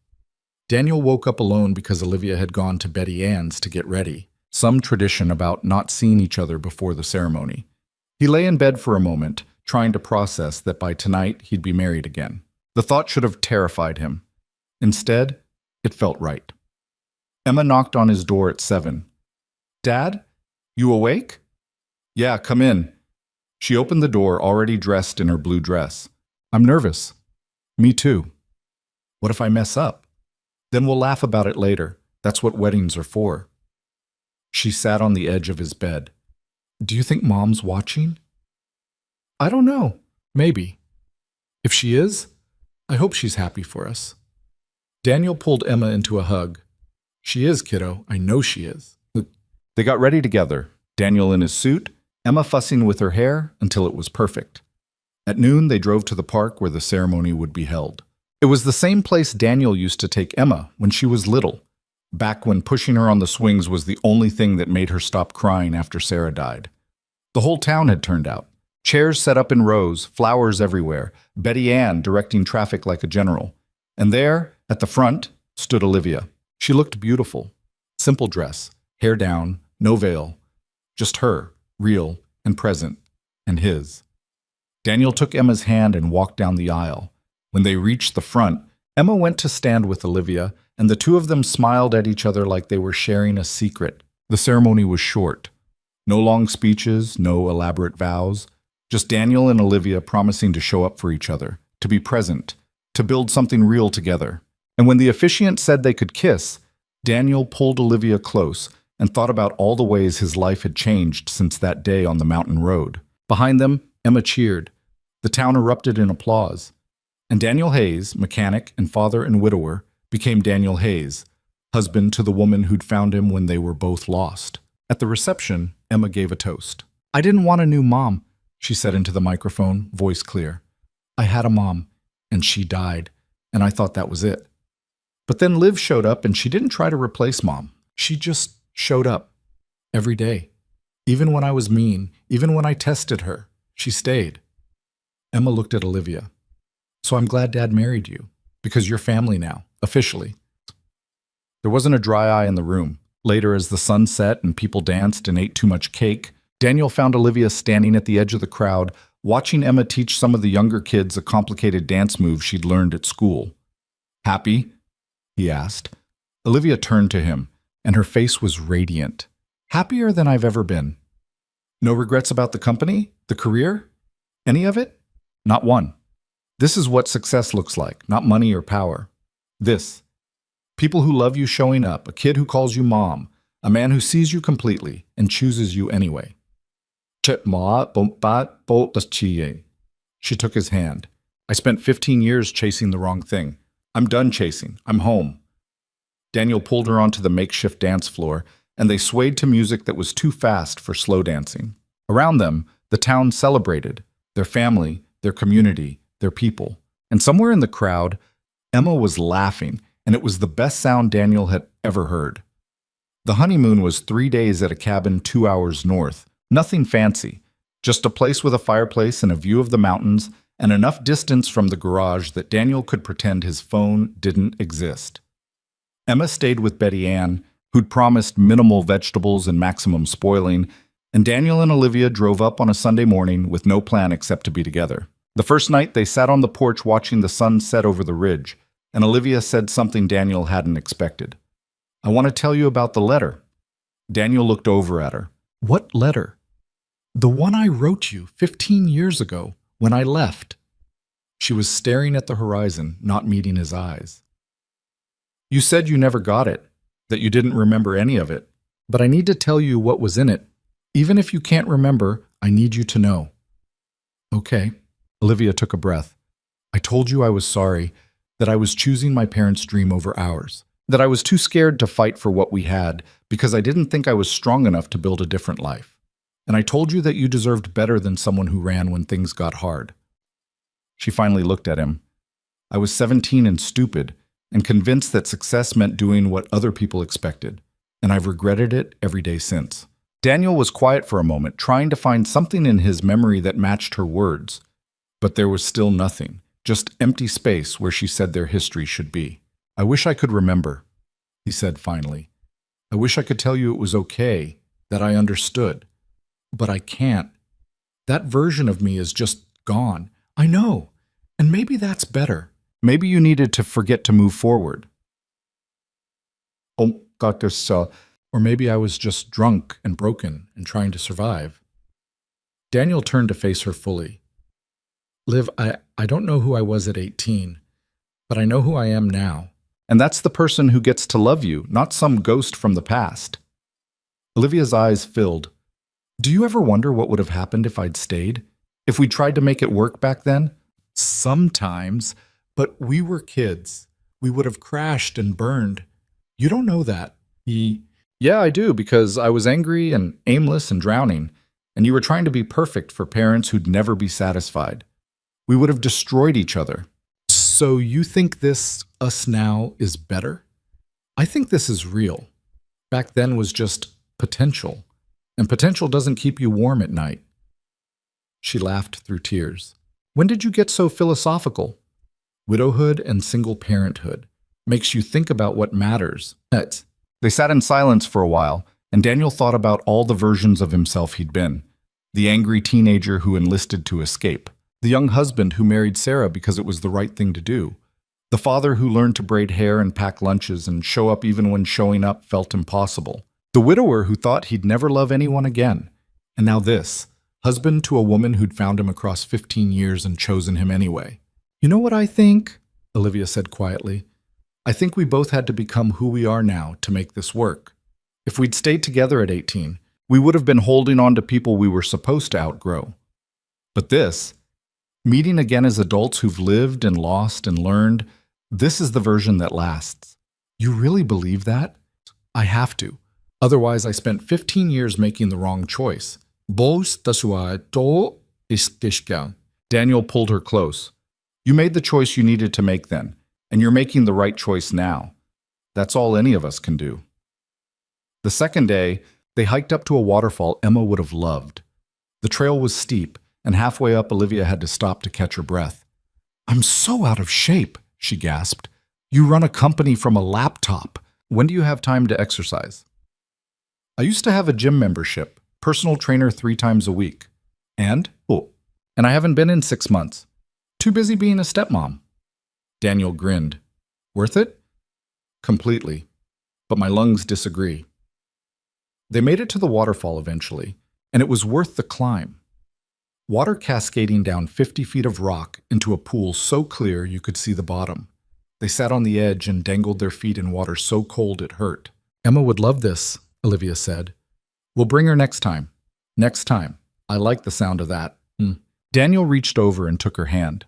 Daniel woke up alone because Olivia had gone to Betty Ann's to get ready, some tradition about not seeing each other before the ceremony. He lay in bed for a moment, trying to process that by tonight he'd be married again. The thought should have terrified him. Instead, it felt right. Emma knocked on his door at 7. Dad, you awake? Yeah, come in. She opened the door, already dressed in her blue dress. I'm nervous. Me too. What if I mess up? Then we'll laugh about it later. That's what weddings are for. She sat on the edge of his bed. Do you think Mom's watching? I don't know. Maybe. If she is, I hope she's happy for us. Daniel pulled Emma into a hug. She is, kiddo. I know she is. They got ready together, Daniel in his suit, Emma fussing with her hair until it was perfect. At noon, they drove to the park where the ceremony would be held. It was the same place Daniel used to take Emma when she was little, back when pushing her on the swings was the only thing that made her stop crying after Sarah died. The whole town had turned out. Chairs set up in rows, flowers everywhere, Betty Ann directing traffic like a general. And there, at the front, stood Olivia. She looked beautiful. Simple dress, hair down, no veil. Just her, real and present, and his. Daniel took Emma's hand and walked down the aisle. When they reached the front, Emma went to stand with Olivia, and the two of them smiled at each other like they were sharing a secret. The ceremony was short. No long speeches, no elaborate vows. Just Daniel and Olivia promising to show up for each other, to be present, to build something real together. And when the officiant said they could kiss, Daniel pulled Olivia close and thought about all the ways his life had changed since that day on the mountain road. Behind them, Emma cheered. The town erupted in applause. And Daniel Hayes, mechanic and father and widower, became Daniel Hayes, husband to the woman who'd found him when they were both lost. At the reception, Emma gave a toast. "I didn't want a new mom," she said into the microphone, voice clear. "I had a mom, and she died, and I thought that was it." But then Liv showed up, and she didn't try to replace mom. She just showed up every day. Even when I was mean, even when I tested her, she stayed. Emma looked at Olivia. "So I'm glad Dad married you, because you're family now, officially." There wasn't a dry eye in the room. Later, as the sun set and people danced and ate too much cake, Daniel found Olivia standing at the edge of the crowd, watching Emma teach some of the younger kids a complicated dance move she'd learned at school. "Happy?" he asked. Olivia turned to him, and her face was radiant. "Happier than I've ever been." "No regrets about the company? The career? Any of it?" "Not one. This is what success looks like, not money or power. This. People who love you showing up, a kid who calls you mom, a man who sees you completely and chooses you anyway." She took his hand. "I spent 15 years chasing the wrong thing. I'm done chasing. I'm home." Daniel pulled her onto the makeshift dance floor, and they swayed to music that was too fast for slow dancing. Around them, the town celebrated their family, their community, their people. And somewhere in the crowd, Emma was laughing, and it was the best sound Daniel had ever heard. The honeymoon was 3 days at a cabin 2 hours north. Nothing fancy, just a place with a fireplace and a view of the mountains and enough distance from the garage that Daniel could pretend his phone didn't exist. Emma stayed with Betty Ann, who'd promised minimal vegetables and maximum spoiling, and Daniel and Olivia drove up on a Sunday morning with no plan except to be together. The first night, they sat on the porch watching the sun set over the ridge, and Olivia said something Daniel hadn't expected. "I want to tell you about the letter." Daniel looked over at her. "What letter?" "The one I wrote you 15 years ago, when I left." She was staring at the horizon, not meeting his eyes. "You said you never got it, that you didn't remember any of it. But I need to tell you what was in it. Even if you can't remember, I need you to know." "Okay." Olivia took a breath. "I told you I was sorry, that I was choosing my parents' dream over ours, that I was too scared to fight for what we had because I didn't think I was strong enough to build a different life. And I told you that you deserved better than someone who ran when things got hard." She finally looked at him. "I was 17 and stupid, and convinced that success meant doing what other people expected, and I've regretted it every day since." Daniel was quiet for a moment, trying to find something in his memory that matched her words. But there was still nothing, just empty space where she said their history should be. "I wish I could remember," he said finally. "I wish I could tell you it was okay, that I understood. But I can't. That version of me is just gone. I know, and maybe that's better. Maybe you needed to forget to move forward. Oh, God, or maybe I was just drunk and broken and trying to survive." Daniel turned to face her fully. "Liv, I don't know who I was at 18, but I know who I am now. And that's the person who gets to love you, not some ghost from the past." Olivia's eyes filled. "Do you ever wonder what would have happened if I'd stayed? If we tried to make it work back then?" "Sometimes, but we were kids. We would have crashed and burned. You don't know that." Yeah, I do, because I was angry and aimless and drowning, and you were trying to be perfect for parents who'd never be satisfied. We would have destroyed each other." "So you think this us now is better?" "I think this is real. Back then was just potential, and potential doesn't keep you warm at night." She laughed through tears. "When did you get so philosophical?" "Widowhood and single parenthood makes you think about what matters." They sat in silence for a while, and Daniel thought about all the versions of himself he'd been. The angry teenager who enlisted to escape. The young husband who married Sarah because it was the right thing to do. The father who learned to braid hair and pack lunches and show up even when showing up felt impossible. The widower who thought he'd never love anyone again. And now this, husband to a woman who'd found him across 15 years and chosen him anyway. "You know what I think?" Olivia said quietly. "I think we both had to become who we are now to make this work. If we'd stayed together at 18, we would have been holding on to people we were supposed to outgrow. But this, Meeting again as adults who've lived and lost and learned, this is the version that lasts. You really believe that? I have to. Otherwise, I spent 15 years making the wrong choice. Daniel pulled her close. You made the choice you needed to make then, and you're making the right choice now. That's all any of us can do. The second day, they hiked up to a waterfall Emma would have loved. The trail was steep, and halfway up, Olivia had to stop to catch her breath. I'm so out of shape, she gasped. You run a company from a laptop. When do you have time to exercise? I used to have a gym membership, personal trainer 3 times a week. And I haven't been in 6 months. Too busy being a stepmom. Daniel grinned. Worth it? Completely. But my lungs disagree. They made it to the waterfall eventually, and it was worth the climb. Water cascading down 50 feet of rock into a pool so clear you could see the bottom. They sat on the edge and dangled their feet in water so cold it hurt. Emma would love this, Olivia said. We'll bring her next time. Next time. I like the sound of that. Daniel reached over and took her hand.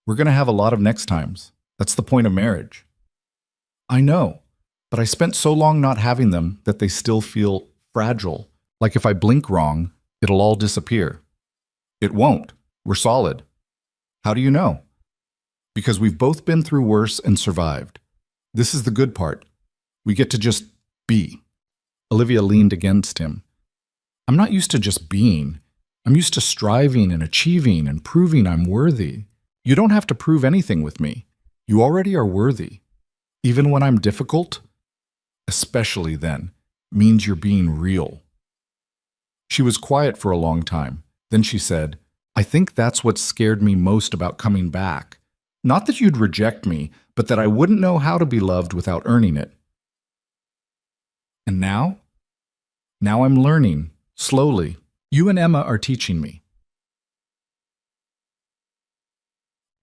We're going to have a lot of next times. That's the point of marriage. I know, but I spent so long not having them that they still feel fragile. Like if I blink wrong, it'll all disappear. It won't. We're solid. How do you know? Because we've both been through worse and survived. This is the good part. We get to just be. Olivia leaned against him. I'm not used to just being. I'm used to striving and achieving and proving I'm worthy. You don't have to prove anything with me. You already are worthy. Even when I'm difficult, especially then, means you're being real. She was quiet for a long time. Then she said, I think that's what scared me most about coming back. Not that you'd reject me, but that I wouldn't know how to be loved without earning it. And now? Now I'm learning, slowly. You and Emma are teaching me.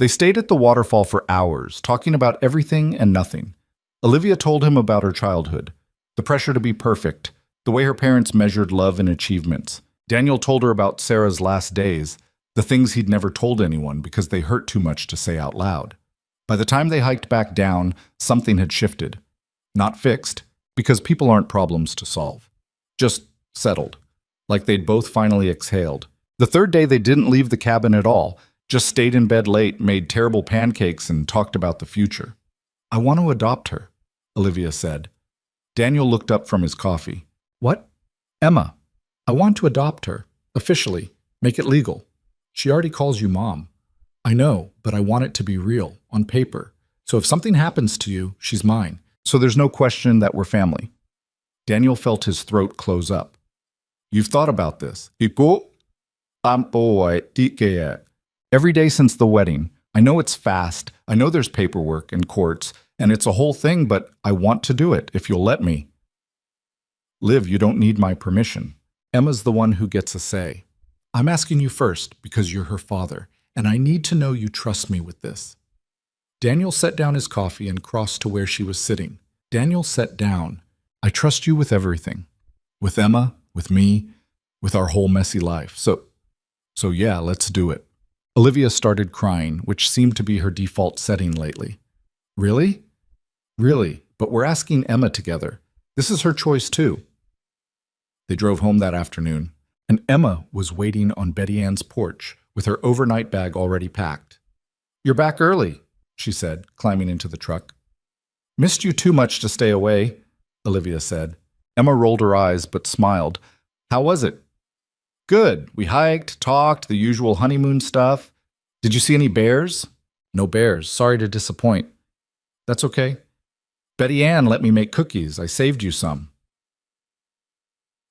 They stayed at the waterfall for hours, talking about everything and nothing. Olivia told him about her childhood, the pressure to be perfect, the way her parents measured love and achievements. Daniel told her about Sarah's last days, the things he'd never told anyone because they hurt too much to say out loud. By the time they hiked back down, something had shifted. Not fixed, because people aren't problems to solve. Just settled, like they'd both finally exhaled. The third day they didn't leave the cabin at all, just stayed in bed late, made terrible pancakes, and talked about the future. I want to adopt her, Olivia said. Daniel looked up from his coffee. What? Emma. I want to adopt her, officially, make it legal. She already calls you Mom. I know, but I want it to be real, on paper. So if something happens to you, she's mine. So there's no question that we're family. Daniel felt his throat close up. You've thought about this. Every day since the wedding. I know it's fast. I know there's paperwork and courts, and it's a whole thing, but I want to do it, if you'll let me. Liv, you don't need my permission. Emma's the one who gets a say. I'm asking you first because you're her father, and I need to know you trust me with this. Daniel set down his coffee and crossed to where she was sitting. Daniel sat down. I trust you with everything. With Emma, with me, with our whole messy life. So yeah, let's do it. Olivia started crying, which seemed to be her default setting lately. Really? Really, but we're asking Emma together. This is her choice too. They drove home that afternoon, and Emma was waiting on Betty Ann's porch with her overnight bag already packed. You're back early, she said, climbing into the truck. Missed you too much to stay away, Olivia said. Emma rolled her eyes but smiled. How was it? Good. We hiked, talked, the usual honeymoon stuff. Did you see any bears? No bears. Sorry to disappoint. That's okay. Betty Ann let me make cookies. I saved you some.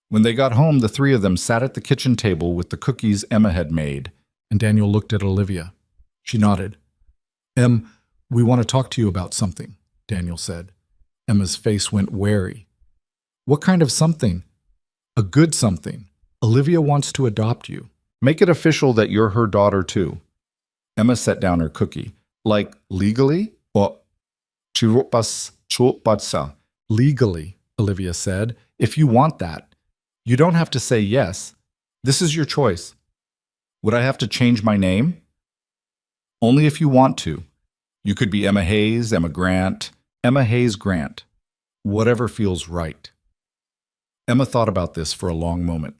When they got home, the three of them sat at the kitchen table with the cookies Emma had made, and Daniel looked at Olivia. She nodded. We want to talk to you about something, Daniel said. Emma's face went wary. What kind of something? A good something. Olivia wants to adopt you. Make it official that you're her daughter too. Emma set down her cookie. Like, legally? Or legally, Olivia said. If you want that. You don't have to say yes. This is your choice. Would I have to change my name? Only if you want to. You could be Emma Hayes, Emma Grant, Emma Hayes Grant. Whatever feels right. Emma thought about this for a long moment.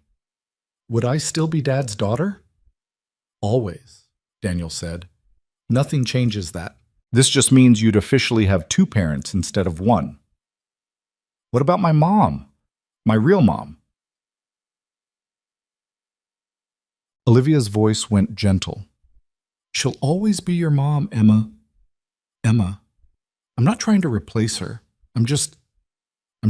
Would I still be Dad's daughter? Always, Daniel said. Nothing changes that. This just means you'd officially have two parents instead of one. What about my mom? My real mom? Olivia's voice went gentle. She'll always be your mom, Emma. Emma, I'm not trying to replace her. I'm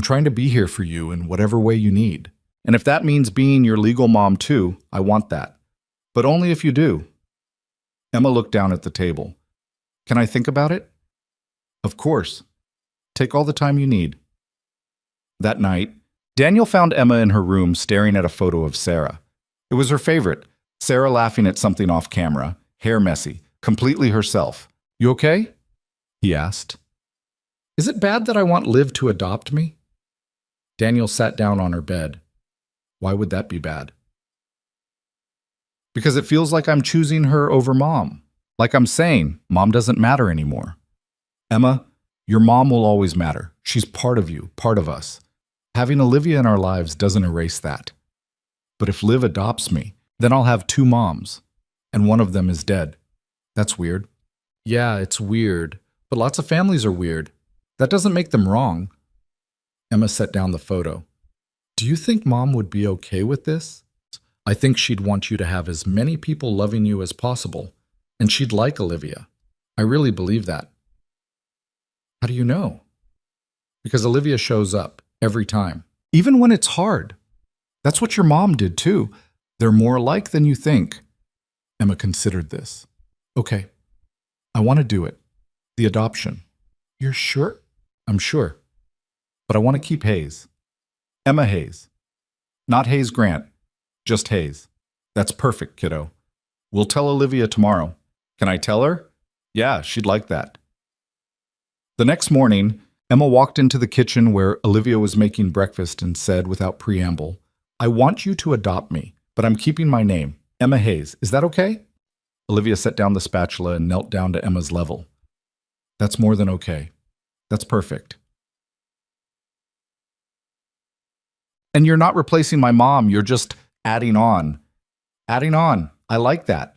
trying to be here for you in whatever way you need. And if that means being your legal mom too, I want that. But only if you do. Emma looked down at the table. Can I think about it? Of course. Take all the time you need. That night, Daniel found Emma in her room staring at a photo of Sarah. It was her favorite, Sarah laughing at something off camera, hair messy, completely herself. You okay? He asked. Is it bad that I want Liv to adopt me? Daniel sat down on her bed. Why would that be bad? Because it feels like I'm choosing her over Mom. Like I'm saying, Mom doesn't matter anymore. Emma, your mom will always matter. She's part of you, part of us. Having Olivia in our lives doesn't erase that. But if Liv adopts me, then I'll have two moms, and one of them is dead. That's weird. Yeah, it's weird, but lots of families are weird. That doesn't make them wrong. Emma set down the photo. Do you think Mom would be okay with this? I think she'd want you to have as many people loving you as possible, and she'd like Olivia. I really believe that. How do you know? Because Olivia shows up every time, even when it's hard. That's what your mom did too. They're more alike than you think. Emma considered this. Okay, I want to do it. The adoption. You're sure? I'm sure. But I want to keep Hayes. Emma Hayes. Not Hayes Grant, just Hayes. That's perfect, kiddo. We'll tell Olivia tomorrow. Can I tell her? Yeah, she'd like that. The next morning, Emma walked into the kitchen where Olivia was making breakfast and said without preamble, I want you to adopt me, but I'm keeping my name, Emma Hayes. Is that okay? Olivia set down the spatula and knelt down to Emma's level. That's more than okay. That's perfect. And you're not replacing my mom, you're just adding on. Adding on. I like that.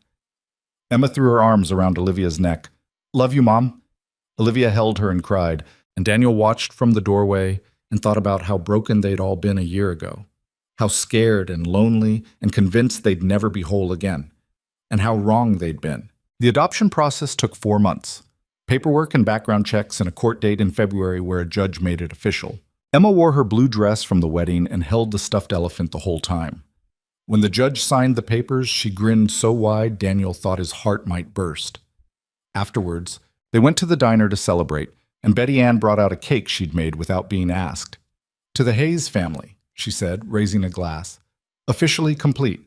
Emma threw her arms around Olivia's neck. Love you, Mom. Olivia held her and cried, and Daniel watched from the doorway and thought about how broken they'd all been a year ago, how scared and lonely and convinced they'd never be whole again, and how wrong they'd been. The adoption process took 4 months. Paperwork and background checks and a court date in February where a judge made it official. Emma wore her blue dress from the wedding and held the stuffed elephant the whole time. When the judge signed the papers, she grinned so wide Daniel thought his heart might burst. Afterwards, they went to the diner to celebrate, and Betty Ann brought out a cake she'd made without being asked. To the Hayes family, she said, raising a glass. Officially complete.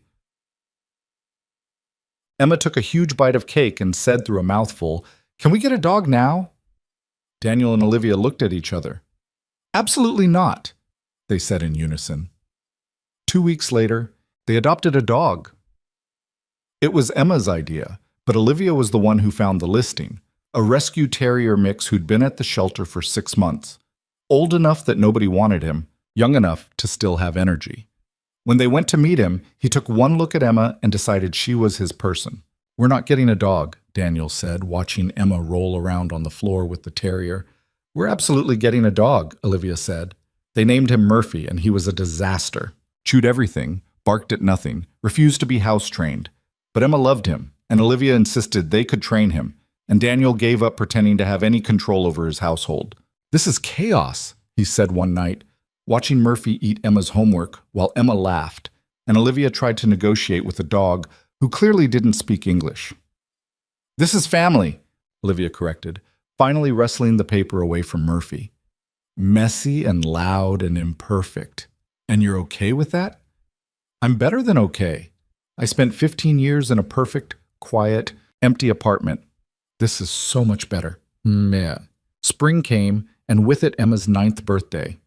Emma took a huge bite of cake and said through a mouthful, Can we get a dog now? Daniel and Olivia looked at each other. Absolutely not, they said in unison. 2 weeks later, they adopted a dog. It was Emma's idea, but Olivia was the one who found the listing, a rescue terrier mix who'd been at the shelter for 6 months, old enough that nobody wanted him, young enough to still have energy. When they went to meet him, he took one look at Emma and decided she was his person. We're not getting a dog, Daniel said, watching Emma roll around on the floor with the terrier. We're absolutely getting a dog, Olivia said. They named him Murphy, and he was a disaster. Chewed everything, barked at nothing, refused to be house-trained. But Emma loved him, and Olivia insisted they could train him, and Daniel gave up pretending to have any control over his household. This is chaos, he said one night, watching Murphy eat Emma's homework while Emma laughed, and Olivia tried to negotiate with the dog, who clearly didn't speak English. This is family, Olivia corrected, finally wresting the paper away from Murphy. Messy and loud and imperfect. And you're okay with that? I'm better than okay. I spent 15 years in a perfect, quiet, empty apartment. This is so much better. Man. Spring came, and with it Emma's 9th birthday.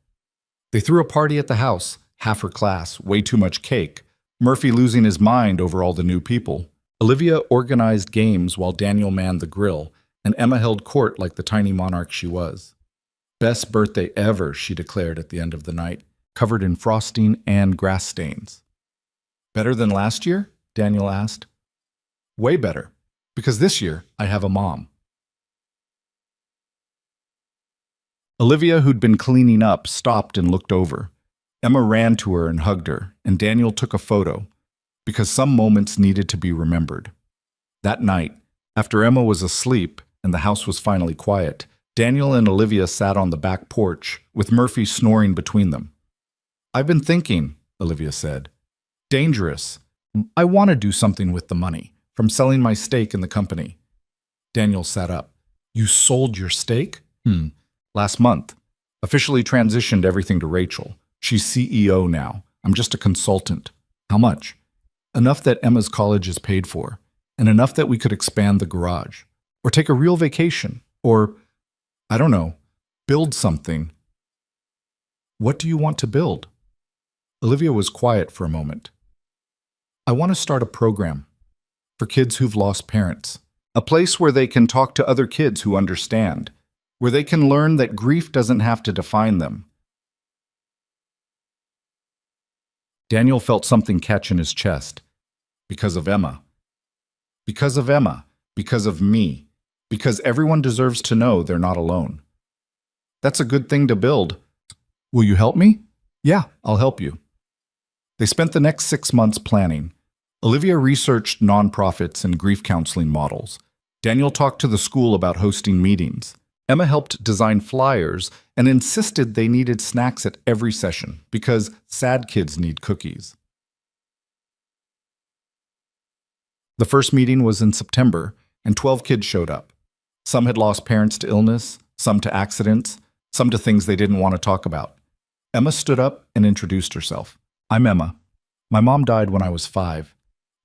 They threw a party at the house, half her class, way too much cake, Murphy losing his mind over all the new people. Olivia organized games while Daniel manned the grill, and Emma held court like the tiny monarch she was. Best birthday ever, she declared at the end of the night, covered in frosting and grass stains. Better than last year? Daniel asked. Way better, because this year I have a mom. Olivia, who'd been cleaning up, stopped and looked over. Emma ran to her and hugged her, and Daniel took a photo, because some moments needed to be remembered. That night, after Emma was asleep and the house was finally quiet, Daniel and Olivia sat on the back porch, with Murphy snoring between them. I've been thinking, Olivia said. Dangerous. I want to do something with the money, from selling my stake in the company. Daniel sat up. You sold your stake? Last month. Officially transitioned everything to Rachel. She's CEO now. I'm just a consultant. How much? Enough that Emma's college is paid for, and enough that we could expand the garage, or take a real vacation, or, I don't know, build something. What do you want to build? Olivia was quiet for a moment. I want to start a program for kids who've lost parents, a place where they can talk to other kids who understand, where they can learn that grief doesn't have to define them. Daniel felt something catch in his chest. Because of Emma. Because of Emma. Because of me. Because everyone deserves to know they're not alone. That's a good thing to build. Will you help me? Yeah, I'll help you. They spent the next 6 months planning. Olivia researched nonprofits and grief counseling models. Daniel talked to the school about hosting meetings. Emma helped design flyers and insisted they needed snacks at every session because sad kids need cookies. The first meeting was in September, and 12 kids showed up. Some had lost parents to illness, some to accidents, some to things they didn't want to talk about. Emma stood up and introduced herself. I'm Emma. My mom died when I was 5,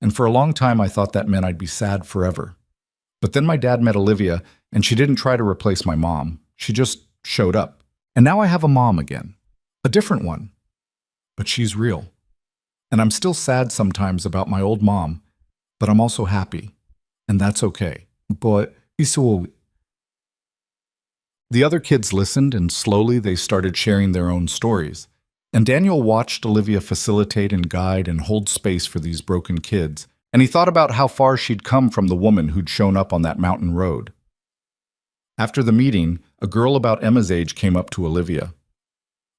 and for a long time I thought that meant I'd be sad forever. But then my dad met Olivia, and she didn't try to replace my mom. She just showed up. And now I have a mom again. A different one. But she's real. And I'm still sad sometimes about my old mom, but I'm also happy. And that's okay. But the other kids listened, and slowly they started sharing their own stories. And Daniel watched Olivia facilitate and guide and hold space for these broken kids, and he thought about how far she'd come from the woman who'd shown up on that mountain road. After the meeting, a girl about Emma's age came up to Olivia.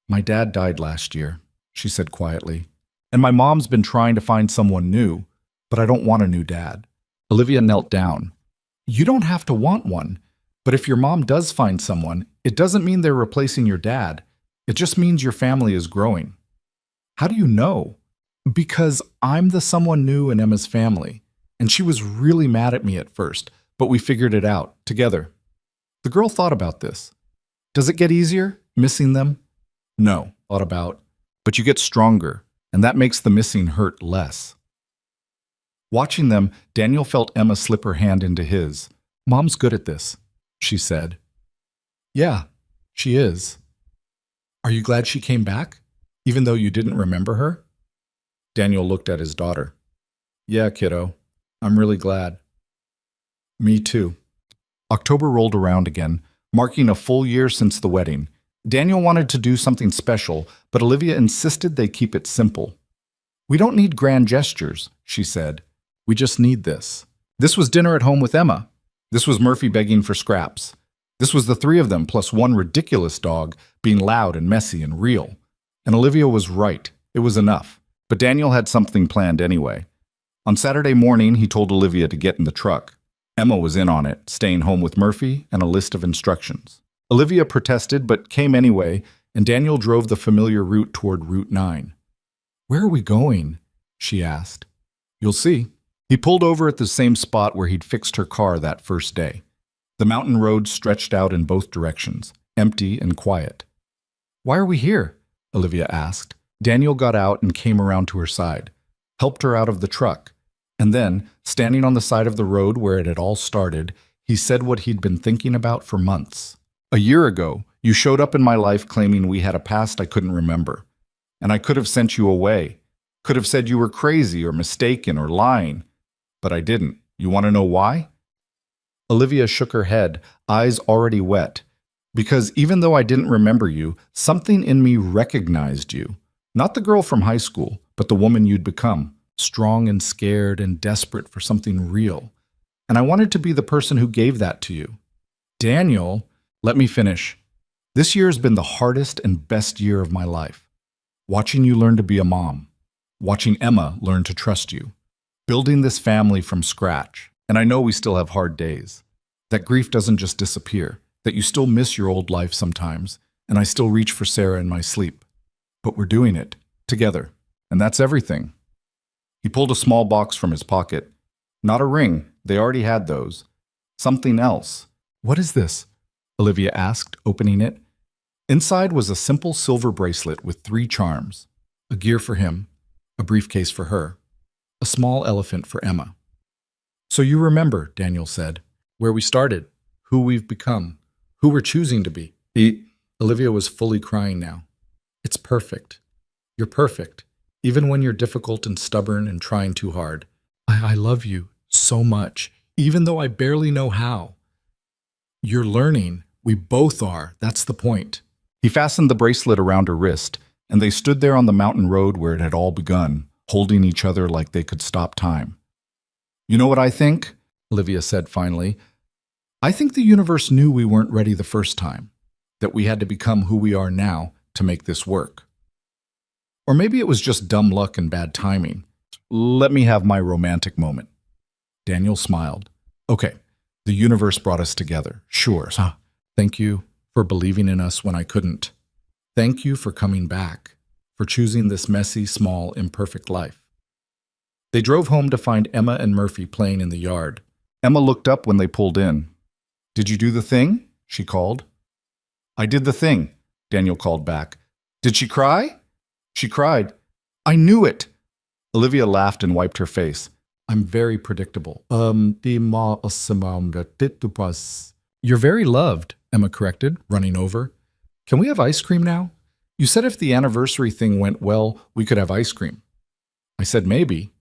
My dad died last year, she said quietly, and my mom's been trying to find someone new, but I don't want a new dad. Olivia knelt down. You don't have to want one, but if your mom does find someone, it doesn't mean they're replacing your dad. It just means your family is growing. How do you know? Because I'm the someone new in Emma's family, and she was really mad at me at first, but we figured it out, together. The girl thought about this. Does it get easier, missing them? No, thought about. But you get stronger, and that makes the missing hurt less. Watching them, Daniel felt Emma slip her hand into his. Mom's good at this, she said. Yeah, she is. Are you glad she came back, even though you didn't remember her? Daniel looked at his daughter. Yeah, kiddo, I'm really glad. Me too. October rolled around again, marking a full year since the wedding. Daniel wanted to do something special, but Olivia insisted they keep it simple. We don't need grand gestures, she said. We just need this. This was dinner at home with Emma. This was Murphy begging for scraps. This was the 3 of them plus one ridiculous dog being loud and messy and real. And Olivia was right. It was enough. But Daniel had something planned anyway. On Saturday morning, he told Olivia to get in the truck. Emma was in on it, staying home with Murphy and a list of instructions. Olivia protested but came anyway, and Daniel drove the familiar route toward Route 9. Where are we going? She asked. You'll see. He pulled over at the same spot where he'd fixed her car that first day. The mountain road stretched out in both directions, empty and quiet. Why are we here? Olivia asked. Daniel got out and came around to her side, helped her out of the truck, and then, standing on the side of the road where it had all started, he said what he'd been thinking about for months. A year ago, you showed up in my life claiming we had a past I couldn't remember, and I could have sent you away, could have said you were crazy or mistaken or lying, But I didn't. You want to know why? Olivia shook her head, eyes already wet. Because even though I didn't remember you, something in me recognized you. Not the girl from high school, but the woman you'd become, strong and scared and desperate for something real. And I wanted to be the person who gave that to you. Daniel, let me finish. This year has been the hardest and best year of my life. Watching you learn to be a mom. Watching Emma learn to trust you. Building this family from scratch. And I know we still have hard days. That grief doesn't just disappear. That you still miss your old life sometimes. And I still reach for Sarah in my sleep. But we're doing it. Together. And that's everything. He pulled a small box from his pocket. Not a ring. They already had those. Something else. What is this? Olivia asked, opening it. Inside was a simple silver bracelet with 3 charms. A gear for him. A briefcase for her. A small elephant for Emma. So you remember, Daniel said, where we started, who we've become, who we're choosing to be. Olivia was fully crying now. It's perfect. You're perfect, even when you're difficult and stubborn and trying too hard. I love you so much, even though I barely know how. You're learning. We both are. That's the point. He fastened the bracelet around her wrist, and they stood there on the mountain road where it had all begun, holding each other like they could stop time. You know what I think? Olivia said finally. I think the universe knew we weren't ready the first time, that we had to become who we are now to make this work. Or maybe it was just dumb luck and bad timing. Let me have my romantic moment. Daniel smiled. Okay, the universe brought us together. Sure. Thank you for believing in us when I couldn't. Thank you for coming back, for choosing this messy, small, imperfect life. They drove home to find Emma and Murphy playing in the yard. Emma looked up when they pulled in. Did you do the thing? She called. I did the thing, Daniel called back. Did she cry? She cried. I knew it. Olivia laughed and wiped her face. I'm very predictable. You're very loved, Emma corrected, running over. Can we have ice cream now? You said if the anniversary thing went well, we could have ice cream. I said maybe.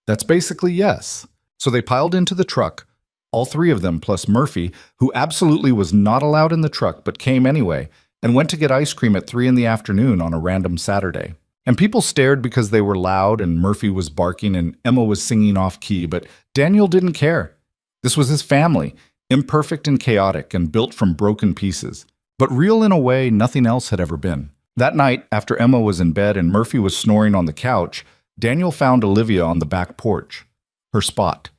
That's basically yes. So they piled into the truck, all 3 of them plus Murphy, who absolutely was not allowed in the truck but came anyway, and went to get ice cream at 3 in the afternoon on a random Saturday. And people stared because they were loud and Murphy was barking and Emma was singing off-key, but Daniel didn't care. This was his family, imperfect and chaotic and built from broken pieces, but real in a way nothing else had ever been. That night, after Emma was in bed and Murphy was snoring on the couch, Daniel found Olivia on the back porch, her spot,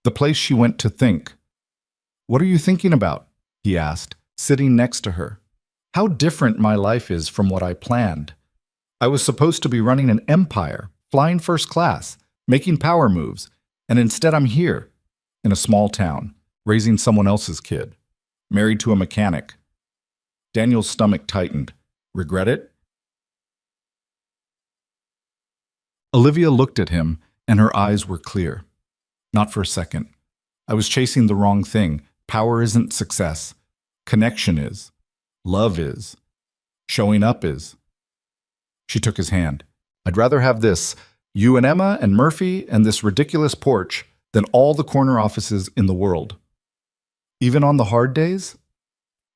the place she went to think. What are you thinking about? He asked, sitting next to her. How different my life is from what I planned. I was supposed to be running an empire, flying first class, making power moves, and instead I'm here, in a small town, raising someone else's kid, married to a mechanic. Daniel's stomach tightened. Regret it? Olivia looked at him, and her eyes were clear. Not for a second. I was chasing the wrong thing. Power isn't success. Connection is. Love is. Showing up is. She took his hand. I'd rather have this, you and Emma and Murphy and this ridiculous porch, than all the corner offices in the world. Even on the hard days?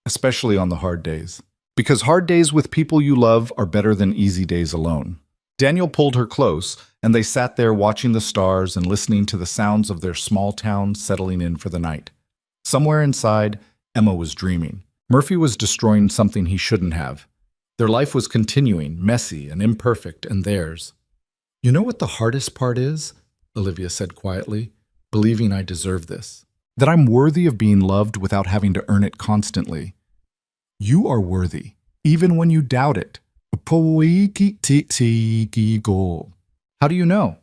Especially on the hard days. Because hard days with people you love are better than easy days alone. Daniel pulled her close, and they sat there watching the stars and listening to the sounds of their small town settling in for the night. Somewhere inside, Emma was dreaming. Murphy was destroying something he shouldn't have. Their life was continuing, messy and imperfect, and theirs. You know what the hardest part is? Olivia said quietly, believing I deserve this. That I'm worthy of being loved without having to earn it constantly. You are worthy, even when you doubt it. How do you know?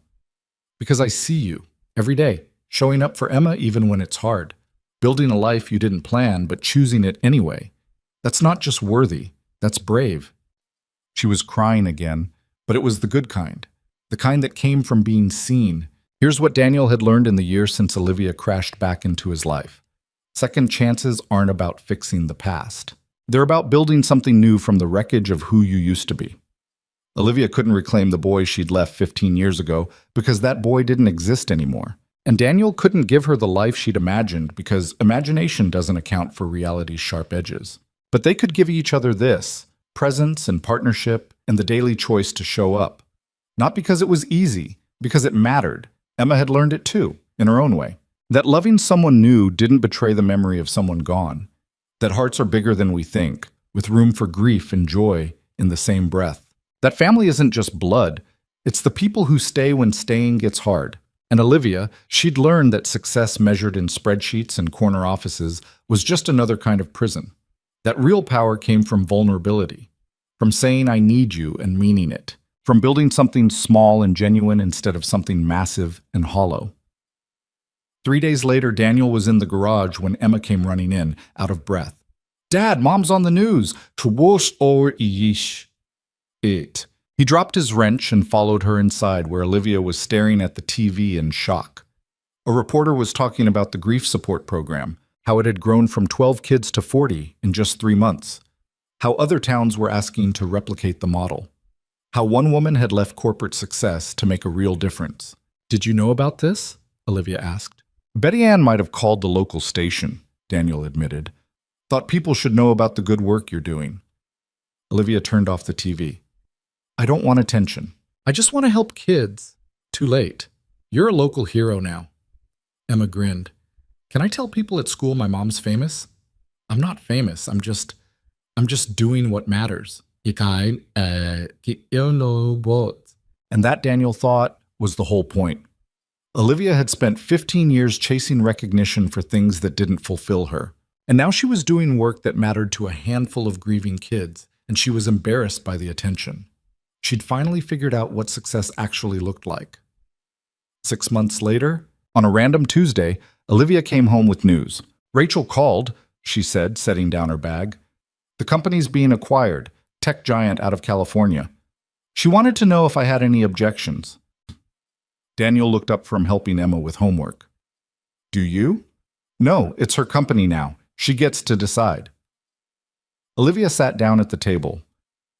Because I see you, every day, showing up for Emma even when it's hard, building a life you didn't plan but choosing it anyway. That's not just worthy, that's brave. She was crying again, but it was the good kind, the kind that came from being seen. Here's what Daniel had learned in the year since Olivia crashed back into his life. Second chances aren't about fixing the past. They're about building something new from the wreckage of who you used to be. Olivia couldn't reclaim the boy she'd left 15 years ago because that boy didn't exist anymore. And Daniel couldn't give her the life she'd imagined because imagination doesn't account for reality's sharp edges. But they could give each other this: presence and partnership and the daily choice to show up. Not because it was easy, because it mattered. Emma had learned it too, in her own way. That loving someone new didn't betray the memory of someone gone. That hearts are bigger than we think, with room for grief and joy in the same breath. That family isn't just blood, it's the people who stay when staying gets hard. And Olivia, she'd learned that success measured in spreadsheets and corner offices was just another kind of prison. That real power came from vulnerability, from saying I need you and meaning it, from building something small and genuine instead of something massive and hollow. 3 days later, Daniel was in the garage when Emma came running in, out of breath. Dad, Mom's on the news. Twosh or iyish. It. He dropped his wrench and followed her inside, where Olivia was staring at the TV in shock. A reporter was talking about the grief support program, how it had grown from 12 kids to 40 in just 3 months, how other towns were asking to replicate the model, how one woman had left corporate success to make a real difference. Did you know about this? Olivia asked. Betty Ann might have called the local station, Daniel admitted. Thought people should know about the good work you're doing. Olivia turned off the TV. I don't want attention. I just want to help kids. Too late. You're a local hero now. Emma grinned. Can I tell people at school my mom's famous? I'm not famous. I'm just doing what matters. And that, Daniel thought, was the whole point. Olivia had spent 15 years chasing recognition for things that didn't fulfill her. And now she was doing work that mattered to a handful of grieving kids, and she was embarrassed by the attention. She'd finally figured out what success actually looked like. 6 months later, on a random Tuesday, Olivia came home with news. Rachel called, she said, setting down her bag. The company's being acquired, tech giant out of California. She wanted to know if I had any objections. Daniel looked up from helping Emma with homework. Do you? No, it's her company now. She gets to decide. Olivia sat down at the table.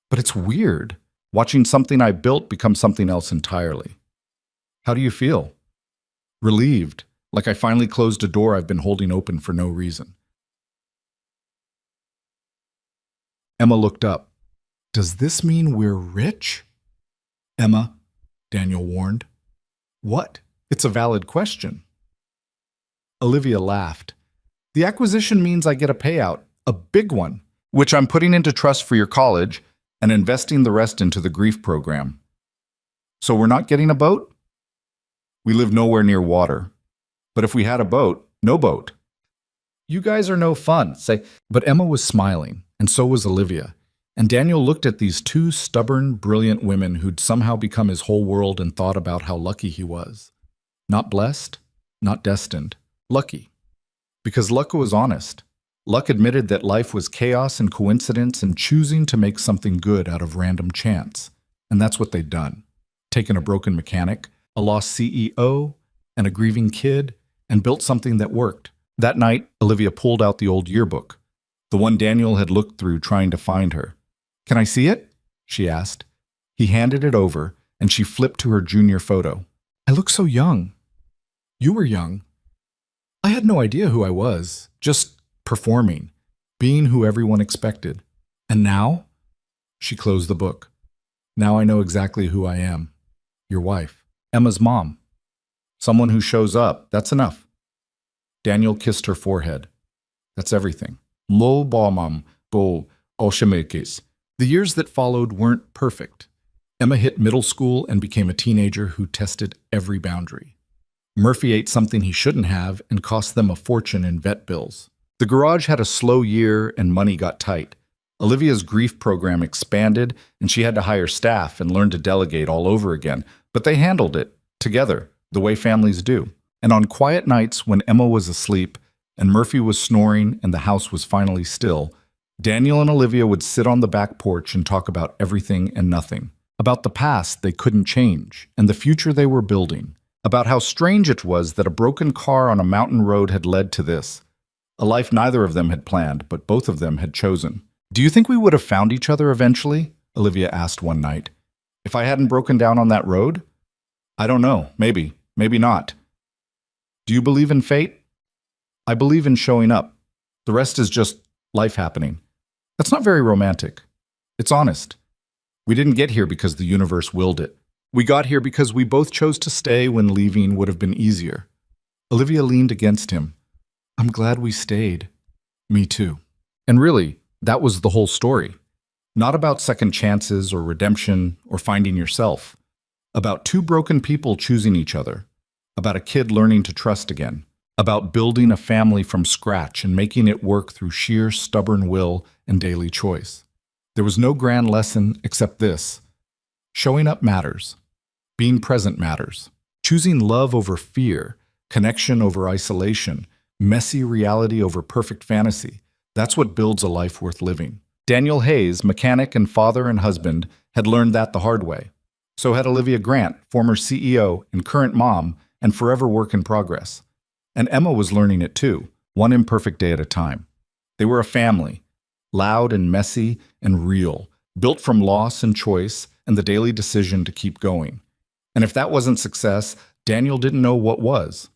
But it's weird, watching something I built become something else entirely. How do you feel? Relieved, like I finally closed a door I've been holding open for no reason. Emma looked up. Does this mean we're rich? Emma, Daniel warned. What? It's a valid question. Olivia laughed. The acquisition means I get a payout, a big one, which I'm putting into trust for your college and investing the rest into the grief program. So we're not getting a boat? We live nowhere near water. But if we had a boat, no boat. You guys are no fun, say. But Emma was smiling, and so was Olivia. And Daniel looked at these two stubborn, brilliant women who'd somehow become his whole world and thought about how lucky he was. Not blessed, not destined, lucky. Because luck was honest. Luck admitted that life was chaos and coincidence and choosing to make something good out of random chance. And that's what they'd done. Taken a broken mechanic, a lost CEO, and a grieving kid, and built something that worked. That night, Olivia pulled out the old yearbook, the one Daniel had looked through trying to find her. Can I see it? She asked. He handed it over, and she flipped to her junior photo. I look so young. You were young. I had no idea who I was, just performing, being who everyone expected. And now? She closed the book. Now I know exactly who I am. Your wife. Emma's mom. Someone who shows up, that's enough. Daniel kissed her forehead. That's everything. Lo ba mam bo oshimekis. The years that followed weren't perfect. Emma hit middle school and became a teenager who tested every boundary. Murphy ate something he shouldn't have and cost them a fortune in vet bills. The garage had a slow year and money got tight. Olivia's grief program expanded and she had to hire staff and learn to delegate all over again. But they handled it, together, the way families do. And on quiet nights when Emma was asleep and Murphy was snoring and the house was finally still, Daniel and Olivia would sit on the back porch and talk about everything and nothing. About the past they couldn't change and the future they were building. About how strange it was that a broken car on a mountain road had led to this. A life neither of them had planned, but both of them had chosen. Do you think we would have found each other eventually? Olivia asked one night. If I hadn't broken down on that road? I don't know. Maybe. Maybe not. Do you believe in fate? I believe in showing up. The rest is just life happening. That's not very romantic. It's honest. We didn't get here because the universe willed it. We got here because we both chose to stay when leaving would have been easier. Olivia leaned against him. I'm glad we stayed. Me too. And really, that was the whole story. Not about second chances or redemption or finding yourself. About two broken people choosing each other. About a kid learning to trust again. About building a family from scratch and making it work through sheer stubborn will and daily choice. There was no grand lesson except this. Showing up matters. Being present matters. Choosing love over fear, connection over isolation, messy reality over perfect fantasy. That's what builds a life worth living. Daniel Hayes, mechanic and father and husband, had learned that the hard way. So had Olivia Grant, former CEO and current mom and forever work in progress. And Emma was learning it too, one imperfect day at a time. They were a family, loud and messy and real, built from loss and choice and the daily decision to keep going. And if that wasn't success, Daniel didn't know what was.